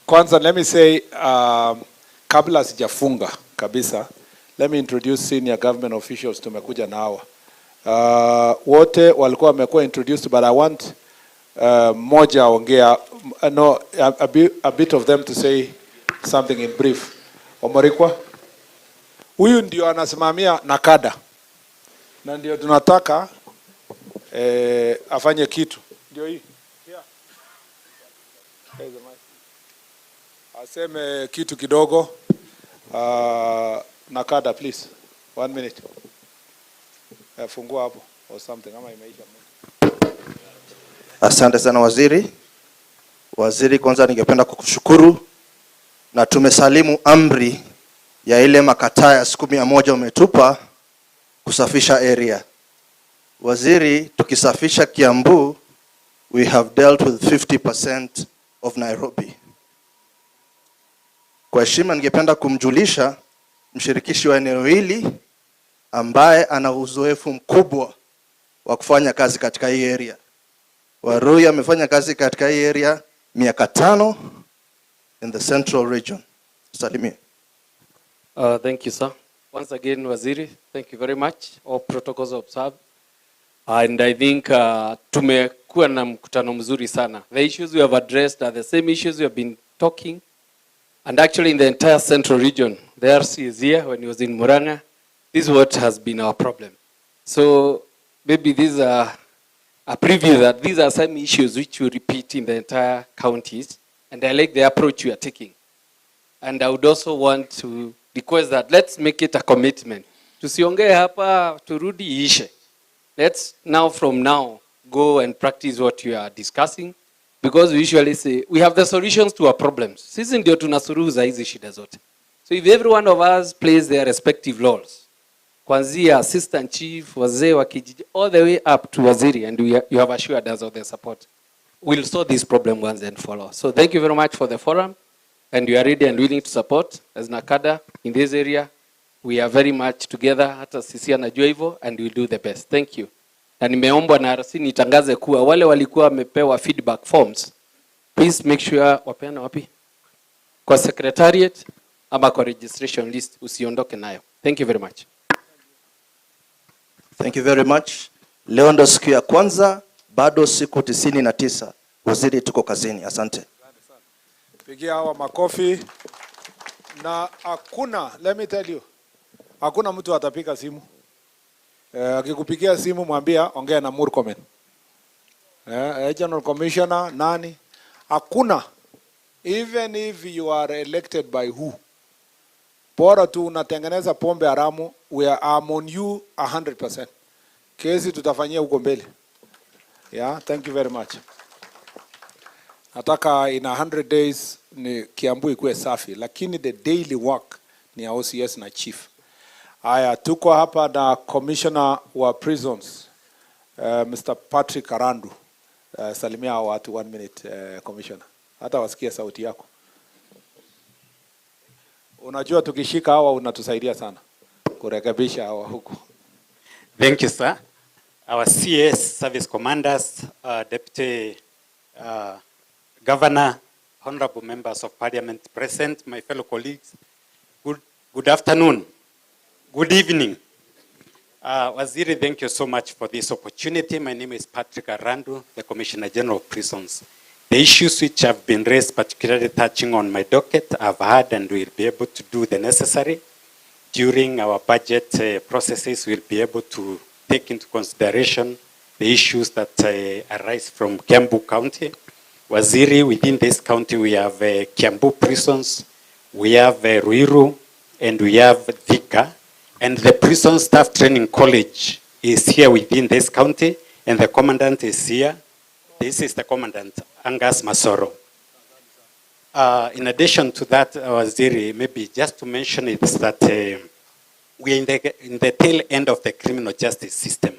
Kwanza let me say kabla sijafunga kabisa, let me introduce senior government officials tumekuja na hawa. Wote walikuwa wamekuwa introduced, but I want moja ongea a bit of them to say something in brief. Omorikwa, huyu ndio anasimamia nakada na ndio tunataka afanye kitu. Ndio hii. Aseme kitu kidogo. Nakada, please. 1 minute. Fungua hapo or something ama imeisha. Asante sana waziri. Waziri, kwanza ningependa kukushukuru na tumesalimu amri ya ile makataa ya siku 100 umetupa kusafisha area. Waziri, tukisafisha Kiambu, we have dealt with 50% of Nairobi. Kwa heshima ningependa kumjulisha mshirikishi wa eneo hili ambaye ana uzoefu mkubwa wa kufanya kazi katika hii area. Waruya amefanya kazi katika hii area miaka 5 in the central region. Salimia. Thank you, sir. Once again, Waziri, thank you very much. All protocols observed. And I think tumekuwa na mkutano mzuri sana. The issues we have addressed are the same issues we have been talking. And actually in the entire central region, the RC is here when he was in Muranga. This is what has been our problem. So maybe these are a preview that these are some issues which we repeat in the entire counties. And I like the approach you are taking. And I would also want to request that let's make it a commitment. Tusiongee hapa turudi ishe. Let's now from now go and practice what you are discussing, because we usually say we have the solutions to our problems. Sisi ndio tunasuluhu za hizi shida zote. So if every one of us plays their respective roles, kuanzia assistant chief, wazee wa kijiji, all the way up to waziri, and you have assured us of their support, we'll solve this problem once and for all. So thank you very much for the forum, and you are ready and willing to support as Nakada in this area. We are very much together, hata sisi anajua hivyo, and we'll do the best. Thank you. Na nimeombwa na RC nitangaze kuwa wale walikuwa wamepewa feedback forms, please make sure wapeana wapi? Kwa secretariat ama kwa registration list, usiondoke nayo. Thank you very much. Thank you very much. Leo ndo siku ya kwanza, bado siku 99. Waziri, tuko kazini. Asante. Pigia hawa makofi. Na hakuna, let me tell you, hakuna mtu atapiga simu. Akikupigia simu mwambia ongea na Murkomen. Regional Commissioner nani? Hakuna. Even if you are elected by who. Bora tu unatengeneza pombe haramu, we are on you 100%. Kesi tutafanyia huko mbele. Yeah, thank you very much. Nataka in 100 days ni Kiambu ikuwe safi, lakini the daily work ni ya OCS na chief. Haya, tuko hapa na commissioner wa prisons, Mr. Patrick Karandu. Salimia watu 1 minute, commissioner. Hata wasikie sauti yako. Unajua tukishika hawa unatusaidia sana kurekebisha hawa huku. Thank you, sir. Our CS service commanders, deputy governor, honorable members of parliament present, my fellow colleagues, good afternoon, good evening. Waziri, thank you so much for this opportunity. My name is Patrick Arandu, the Commissioner General of Prisons. The issues which have been raised, particularly touching on my docket, I've heard and we'll be able to do the necessary. During our budget processes, we'll be able to take into consideration the issues that arise from Kiambu County. Waziri, within this county, we have Kiambu prisons, we have Ruiru, and we have Thika. And the Prison Staff Training College is here within this county, and the commandant is here. This is the commandant, Angus Masoro. In addition to that, Waziri, maybe just to mention it is that we're in the tail end of the criminal justice system.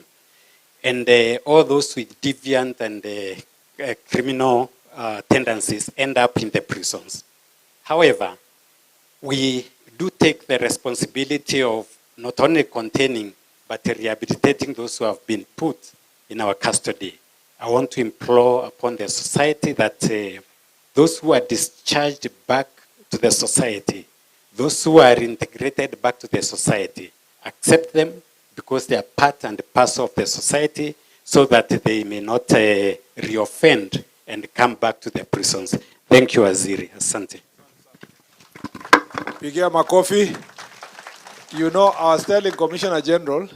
And all those with deviant and criminal tendencies end up in the prisons. However, we do take the responsibility of not only containing, but rehabilitating those who have been put in our custody. I want to implore upon the society that those who are discharged back to the society, those who are integrated back to the society, accept them because they are part and parcel of the society so that they may not reoffend and come back to the prisons. Thank you, Waziri. Asante. Pigia makofi. You know, I was telling Commissioner General,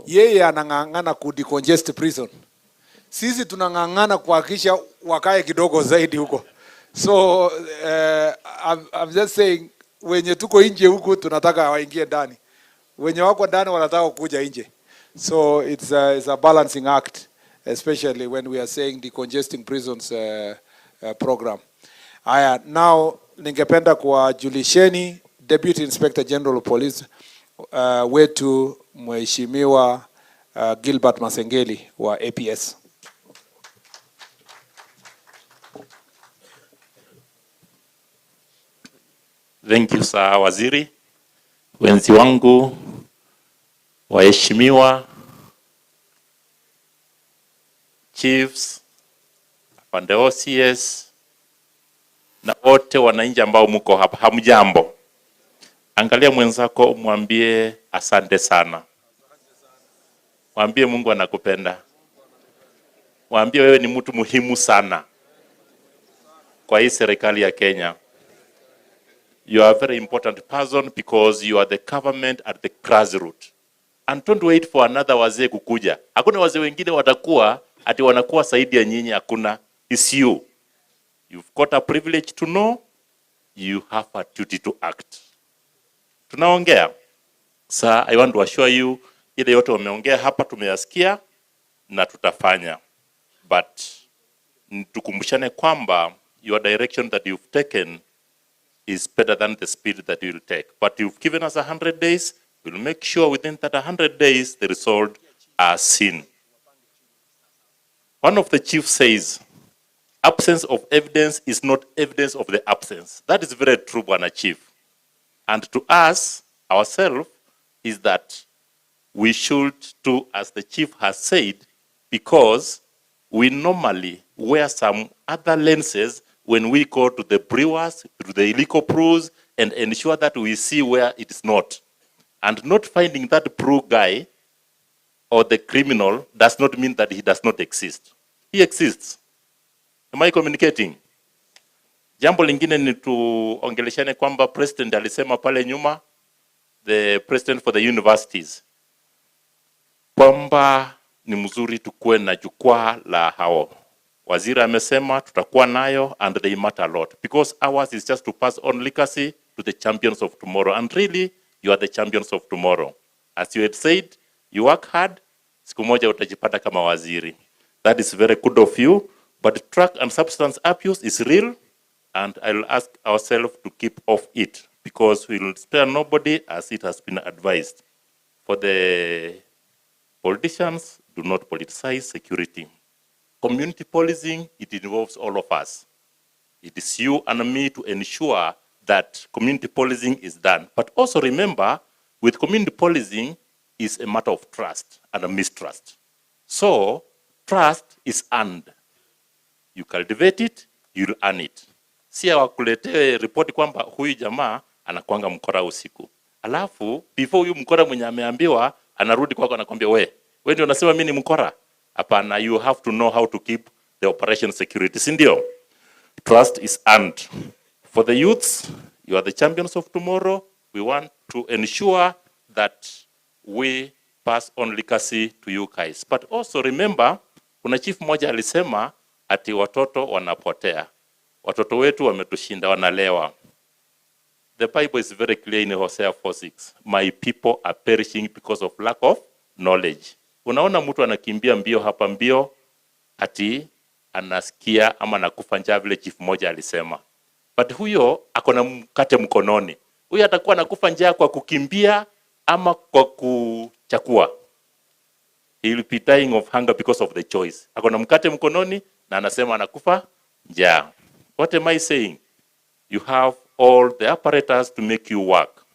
yeye anang'ang'ana kudecongest prison. Sisi tunang'ang'ana kuhakikisha wakae kidogo zaidi huko. So I'm just saying, wenye tuko nje huku tunataka waingie ndani. Wenye wako ndani wanataka kuja nje. So it's a balancing act, especially when we are saying decongesting prisons program. Aya, now ningependa kuwajulisheni Deputy Inspector General of Police wetu Mheshimiwa Gilbert Masengeli wa APS. Thank you, Sir Waziri. Wenzi wangu, waheshimiwa, chiefs, afande OCS, na wote wananchi ambao mko hapa, hamjambo. Angalia mwenzako mwambie asante sana. Mwambie Mungu anakupenda. Mwambie wewe ni mtu muhimu sana kwa hii serikali ya Kenya. You are a very important person because you are the government at the grassroots. And don't wait for another wazee kukuja. Hakuna wazee wengine watakuwa ati wanakuwa zaidi ya nyinyi, hakuna. It's you. You've got a privilege to know, you have a duty to act. Tunaongea. Sir, I want to assure you, ile yote wameongea hapa tumeyasikia na tutafanya. But tukumbushane kwamba your direction that you've taken is better than the speed that you will take. But you've given us 100 days. We'll make sure within that 100 days the result are seen. One of the chiefs says, absence of evidence is not evidence of the absence. That is very true, Bwana Chief. And to us, ourselves, is that we should do as the chief has said, because we normally wear some other lenses when we go to the brewers, to the illegal brews, and ensure that we see where it is not. And not finding that brew guy or the criminal does not mean that he does not exist. He exists. Am I communicating? Jambo lingine ni tuongeleshane kwamba president alisema pale nyuma, the president for the universities, kwamba ni mzuri tukuwe na jukwaa la hao. Waziri amesema tutakuwa nayo, and they matter a lot because ours is just to pass on legacy to the champions of tomorrow, and really you are the champions of tomorrow. As you had said, you work hard, siku moja utajipata kama waziri. That is very good of you, but drug and substance abuse is real, and I'll ask ourselves to keep off it because we will spare nobody as it has been advised. For the politicians, do not politicize security. Community policing, it involves all of us. It is you and me to ensure that community policing is done. But also remember, with community policing is a matter of trust and a mistrust. So, trust is earned. You cultivate it, you'll earn it. Si hawakuletee ripoti kwamba huyu jamaa anakuanga mkora usiku. Alafu, before huyu mkora mwenye ameambiwa, anarudi kwako anakuambia we ndio unasema mimi ni mkora. Hapana, you have to know how to keep the operation security. Sindio? Trust is earned. For the youths, you are the champions of tomorrow. We want to ensure that we pass on legacy to you guys. But also remember, kuna chief moja alisema ati watoto wanapotea. Watoto wetu wametushinda, wanalewa. The Bible is very clear in Hosea 4:6. My people are perishing because of lack of knowledge. Unaona mtu anakimbia mbio hapa mbio ati anasikia ama nakufa njaa vile chief moja alisema. But huyo akona mkate mkononi. Huyo atakuwa nakufa njaa kwa kukimbia ama kwa kuchakua. He will be dying of hunger because of the choice. Akona mkate mkononi na anasema anakufa njaa. What am I saying? You have all the apparatus to make you work.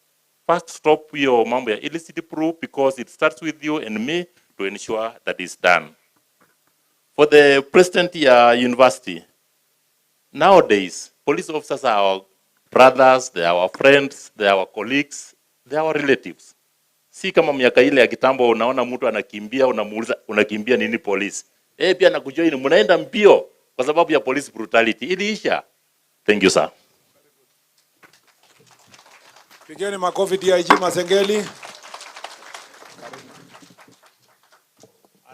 First, stop your mambo ya illicit proof because it starts with you and me to ensure that it's done. For the president ya university, nowadays, police officers are our brothers, they are our friends, they are our colleagues, they are our relatives. Si kama miaka ile ya kitambo unaona mtu anakimbia unamuuliza unakimbia nini polisi. Pia nakujoin mnaenda mbio kwa sababu ya police brutality. Iliisha. Thank you sir. Pigeni makofi DIG Masengeli.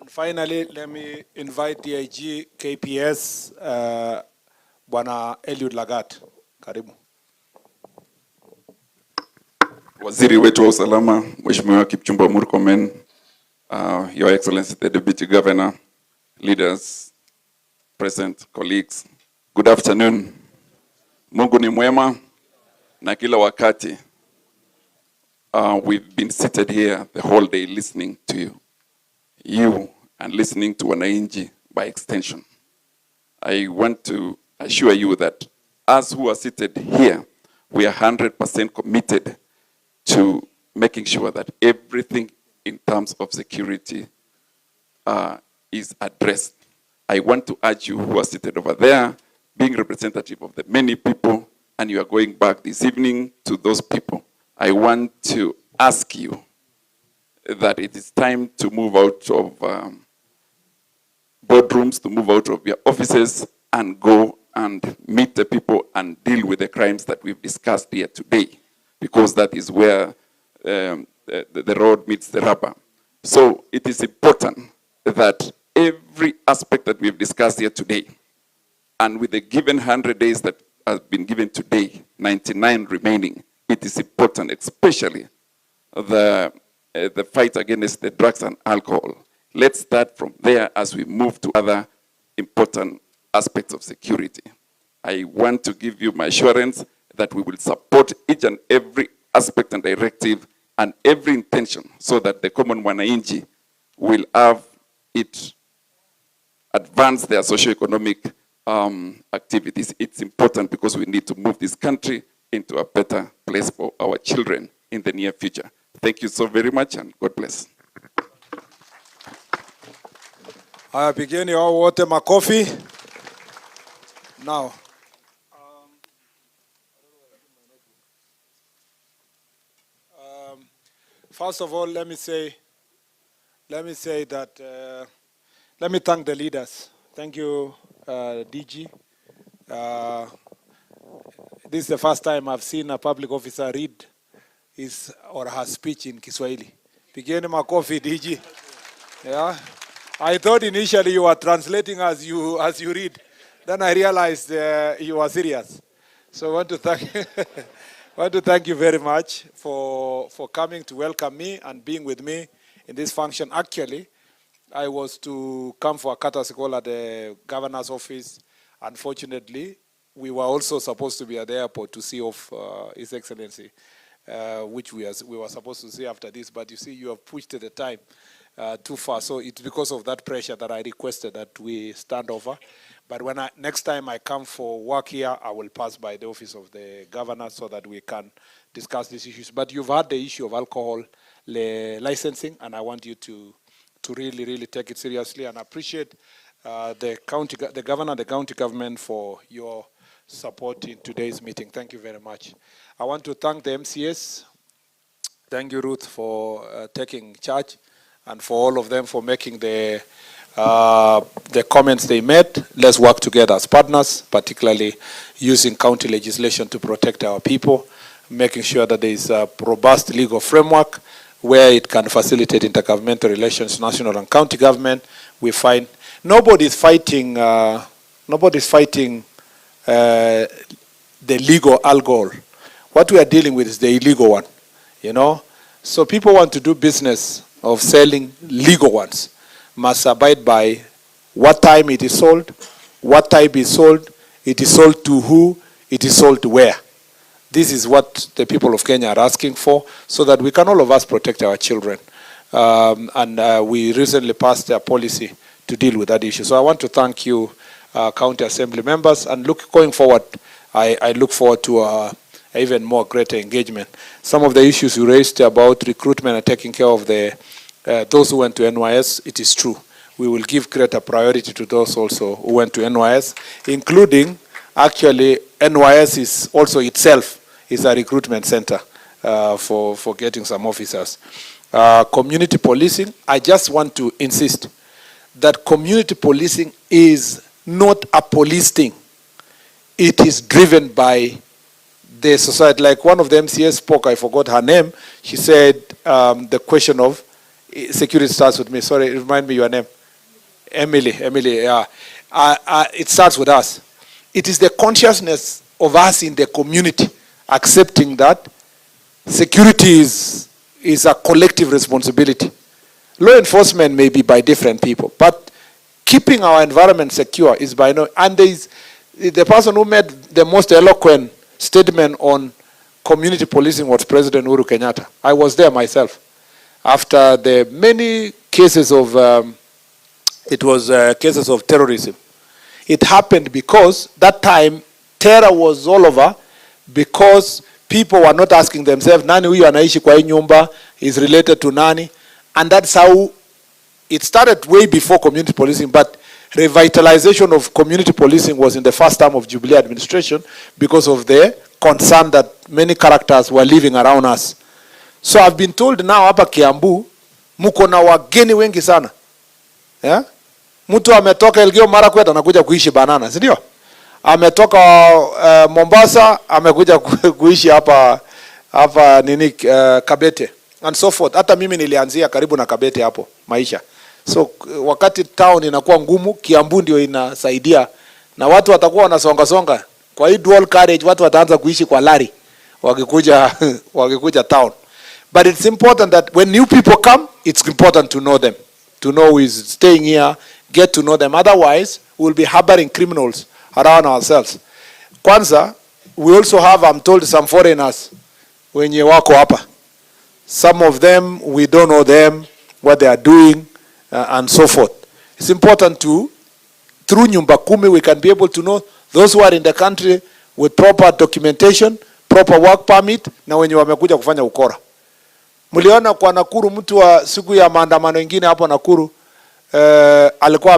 And finally, let me invite DIG KPS Bwana Eliud Lagat. Karibu. Waziri wetu wa usalama, Mheshimiwa Kipchumba Murkomen, Your Excellency the Deputy Governor, leaders, present, colleagues, good afternoon. Mungu ni mwema na kila wakati. We've been seated here the whole day listening to you and listening to wananchi by extension. I want to assure you that us who are seated here, we are 100% committed to making sure that everything in terms of security is addressed. I want to urge you who are seated over there, being representative of the many people, and you are going back this evening to those people. I want to ask you that it is time to move out of boardrooms, to move out of your offices and go and meet the people and deal with the crimes that we've discussed here today, because that is where the road meets the rubber. So it is important that every aspect that we've discussed here today, and with the given 100 days that have been given today, 99 remaining, it is important, especially the fight against the drugs and alcohol. Let's start from there as we move to other important aspects of security. I want to give you my assurance that we will support each and every aspect and directive and every intention so that the common wananchi will have it advance their socio-economic activities. It's important because we need to move this country into a better place for our children in the near future. Thank you so very much and God bless. Haya, pigeni hao wote makofi. Now, first of all, let me say that let me thank the leaders. Thank you, DG. This is the first time I've seen a public officer read his or her speech in Kiswahili. Pigeni makofi, DG. Yeah. I thought initially you were translating as you read. Then I realized you were serious. So I want to thank you very much for coming to welcome me and being with me in this function. Actually, I was to come for a courtesy call at the governor's office. Unfortunately, we were also supposed to be at the airport to see off His Excellency, which we were supposed to see after this. But you see, you have pushed the time too far. So it's because of that pressure that I requested that we stand over. But when next time I come for work here, I will pass by the office of the governor so that we can discuss these issues. But you've had the issue of alcohol licensing, and I want you to really, really take it seriously and appreciate the governor, the county government for your support in today's meeting. Thank you very much. I want to thank the MCS. Thank you, Ruth, for taking charge, and for all of them for making the comments they made. Let's work together as partners, particularly using county legislation to protect our people, making sure that there is a robust legal framework where it can facilitate intergovernmental relations, national and county government. We find nobody's fighting the legal alcohol. What we are dealing with is the illegal one, you know. So people want to do business of selling legal ones, must abide by what time it is sold, what type is sold, it is sold to who, it is sold to where. this is what the people of Kenya are asking for, so that we can all of us protect our children. We recently passed a policy to deal with that issue. So I want to thank you, County Assembly members, and going forward, I look forward to even more greater engagement. Some of the issues you raised about recruitment and taking care of those who went to NYS, it is true. We will give greater priority to those also who went to NYS, including actually NYS is also itself is a recruitment center for getting some officers. Community policing, I just want to insist that community policing is not a police thing. It is driven by the society. Like one of the MCAs spoke, I forgot her name. She said the question of security starts with me. Sorry, remind me your name. Emily, yeah. It starts with us. It is the consciousness of us in the community accepting that security is a collective responsibility. Law enforcement may be by different people, but keeping our environment secure is by no. And there is the person who made the most eloquent statement on community policing was President Uhuru Kenyatta. I was there myself. After the many cases of cases of terrorism, it happened because that time terror was all over, because people were not asking themselves, nani huyu anaishi kwa hii nyumba is related to nani, and that's how it started way before community policing. But revitalization of community policing was in the first term of Jubilee administration because of the concern that many characters were living around us. So I've been told now hapa Kiambu muko na wageni wengi sana. Yeah? Mtu ametoka Elgeyo Marakwet anakuja kuishi Banana, si ndio? Ametoka Mombasa amekuja kuishi hapa Kabete and so forth. Hata mimi nilianzia karibu na Kabete hapo maisha. So wakati town inakuwa ngumu, Kiambu ndio inasaidia, na watu watakuwa wanasonga. Kwa hii dual carriage watu wataanza kuishi kwa lari wakikuja town. But it's important that when new people come, it's important to know them, to know who is staying here, get to know them. Otherwise, we'll be harboring criminals around ourselves. Kwanza, we also have, I'm told, some foreigners wenye wako hapa. Some of them, we don't know them, what they are doing, and so forth. It's important to, through Nyumba Kumi, we can be able to know those who are in the country with proper documentation, proper work permit, na wenye wamekuja kufanya ukora. Mliona kwa Nakuru mtu wa siku ya maandamano ingine hapo Nakuru, alikuwa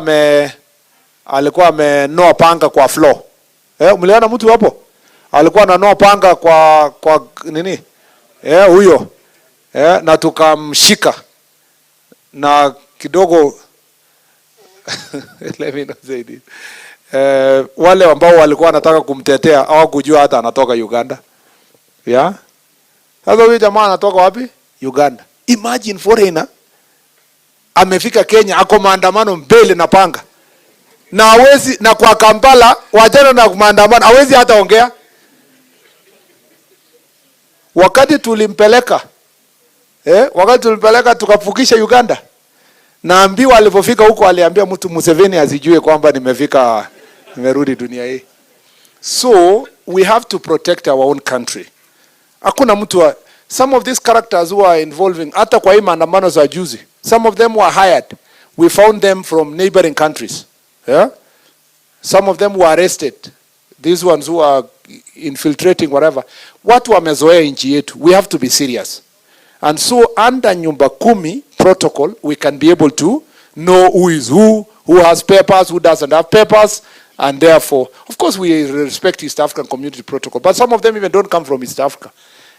amenoa panga kwa floor. Mliona mtu hapo? Alikuwa ananoa panga kwa nini? Huyo. Na tukamshika. Na kidogo let me not say this. Wale ambao walikuwa wanataka kumtetea hawakujua hata anatoka Uganda. Yeah? Sasa huyu jamaa anatoka wapi? Uganda. Imagine foreigner amefika Kenya, ako maandamano mbele na panga. Na hawezi, na kwa Kampala wajana na maandamano hawezi hata ongea. Wakati tulimpeleka tukafukisha Uganda, naambiwa alipofika huko aliambia mtu Museveni asijue kwamba nimerudi dunia hii. So we have to protect our own country. Hakuna mtu some of these characters who are involving, hata kwa hii maandamano za juzi, some of them were hired. We found them from neighboring countries. Yeah? Some of them were arrested. These ones who are infiltrating whatever. Watu wamezoea nchi yetu. We have to be serious. And so under Nyumba Kumi protocol, we can be able to know who is who has papers, who doesn't have papers, and therefore, of course, we respect East African Community Protocol, but some of them even don't come from East Africa.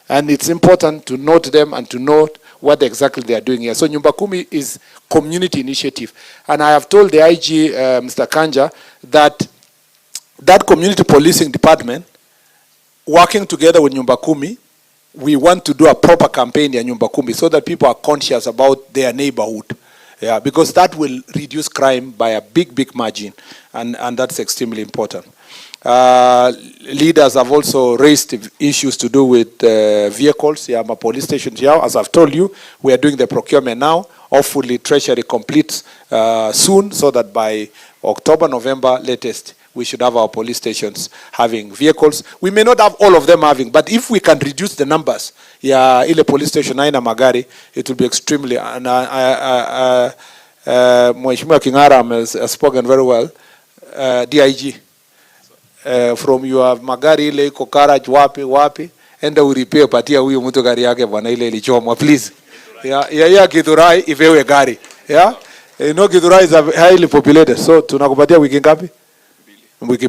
And it's important to note them and to note what exactly they are doing here. So Nyumba Kumi is community initiative. And I have told the IG, Mr. Kanja, that community policing department, working together with Nyumba Kumi, we want to do a proper campaign in Nyumba Kumi so that people are conscious about their neighborhood. Yeah, because that will reduce crime by a big margin. And that's extremely important. Leaders have also raised issues to do with vehicles. Yeah, my police stations here. As I've told you, we are doing the procurement now. Hopefully, Treasury completes soon, so that by October, November latest, we should have our police stations having vehicles. We may not have all of them having, but if we can reduce the numbers, ile police station haina magari, it will be extremely. And Mheshimiwa Kingara has spoken very well. DIG, from your magari ile iko garage wapi, enda uripe patia huyo mtu gari yake bwana, ile ilichomwa, please. Ya Githurai ivewe gari. Yeah. Githurai is highly populated. So tunakupatia wiki ngapi? Wiki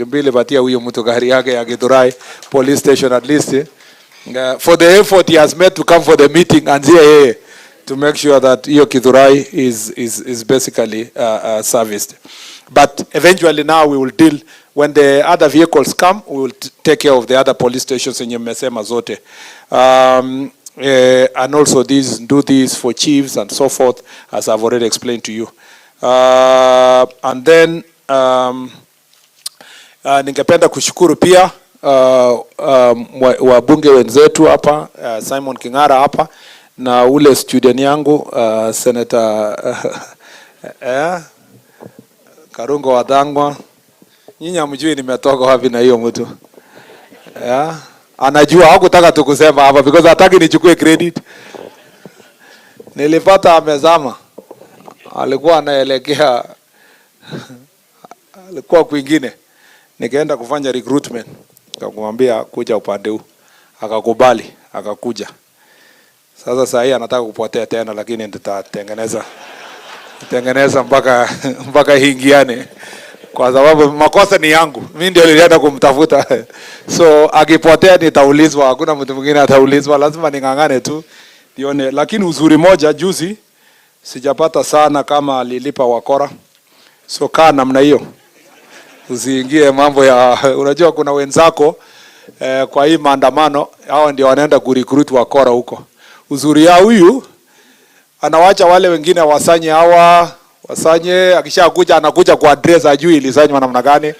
mbili patia huyo mtu gari yake ya Githurai police station at least. For the effort he has made to come for the meeting and here to make sure that hiyo Githurai is basically serviced. But eventually now we will deal, when the other vehicles come, we will take care of the other police stations in mmesema zote. And also do these for chiefs and so forth, as I've already explained to you. And then ningependa kushukuru pia wabunge wenzetu hapa, Simon Kingara hapa na ule student yangu Senator Karungo Wadangwa. Nyinyi hamjui nimetoka wapi na hiyo mtu. Anajua, hakutaka tukusema hapa because hataki nichukue credit. Nilipata amezama. Alikuwa anaelekea alikuwa kwingine. Nikaenda kufanya recruitment. Nikamwambia kuja upande huu. Akakubali, akakuja. Sasa saa hii anataka kupotea tena, lakini nitatengeneza mpaka hingiane. Kwa sababu makosa ni yangu. Mimi ndio nilienda kumtafuta. So akipotea nitaulizwa, hakuna mtu mwingine ataulizwa, lazima ningangane tu. Nione, lakini uzuri moja juzi sijapata sana kama alilipa wakora. So kaa namna hiyo. Usiingie mambo ya unajua kuna wenzako kwa hii maandamano hao ndio wanaenda kurecruit wakora huko. Uzuri ya huyu anawacha wale wengine wasanye, akishakuja anakuja kwa address ajui ilisanywa namna gani.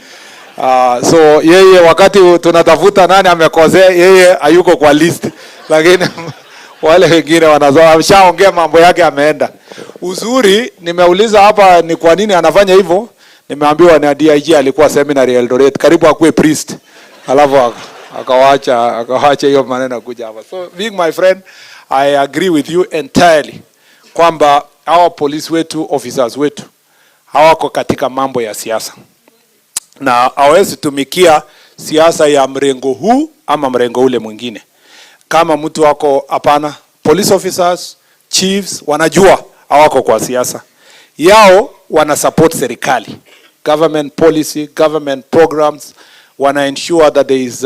So yeye wakati tunatafuta nani amekosea, yeye hayuko kwa list, lakini wale wengine ameshaongea mambo yake ameenda. Uzuri nimeuliza hapa ni kwa nini anafanya hivyo, nimeambiwa na DIG alikuwa seminary Eldoret karibu akuwe priest, alafu akawacha hiyo maneno kuja hapa. So being my friend, I agree with you entirely kwamba our police wetu, officers wetu hawako katika mambo ya siasa, na hawezi tumikia siasa ya mrengo huu ama mrengo ule mwingine. Kama mtu wako hapana, police officers, chiefs wanajua hawako kwa siasa yao, wana support serikali, government policy, government programs, wana ensure that there is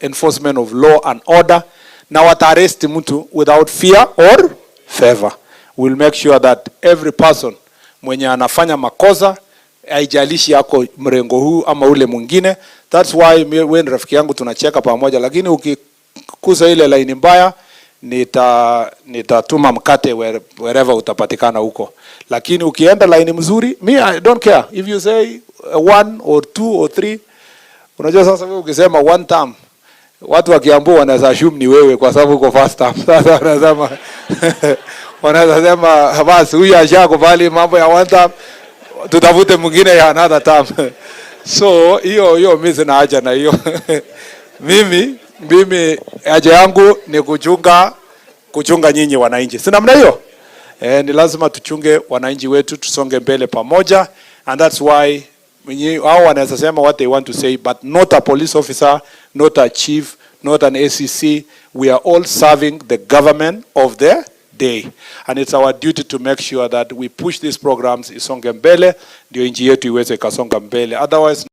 enforcement of law and order, na wataarrest mtu without fear or favor. We'll make sure that every person mwenye anafanya makosa, haijalishi yako mrengo huu ama ule mwingine. That's why when rafiki yangu tunacheka pamoja, lakini ukikusa ile line mbaya nitatuma mkate wherever utapatikana huko. Lakini ukienda line mzuri, I don't care if you say 1 or 2 or 3. Unajua sasa wewe ukisema one time, watu wa Kiambu wanaweza assume ni wewe kwa sababu uko first time. Sasa wanasema basi huyu ashakubali mambo ya one time, tutafute mwingine ya another time. So hiyo mimi sina haja na hiyo. Mimi haja yangu ni kuchunga nyinyi wananchi. Si namna hiyo? Ni lazima tuchunge wananchi wetu, tusonge mbele pamoja, and that's why hao wanaweza sema what they want to say, but not a police officer, not a chief, not an ACC. We are all serving the government of the day, and it's our duty to make sure that we push these programs isonge mbele, ndio nchi yetu iweze kasonga mbele. Otherwise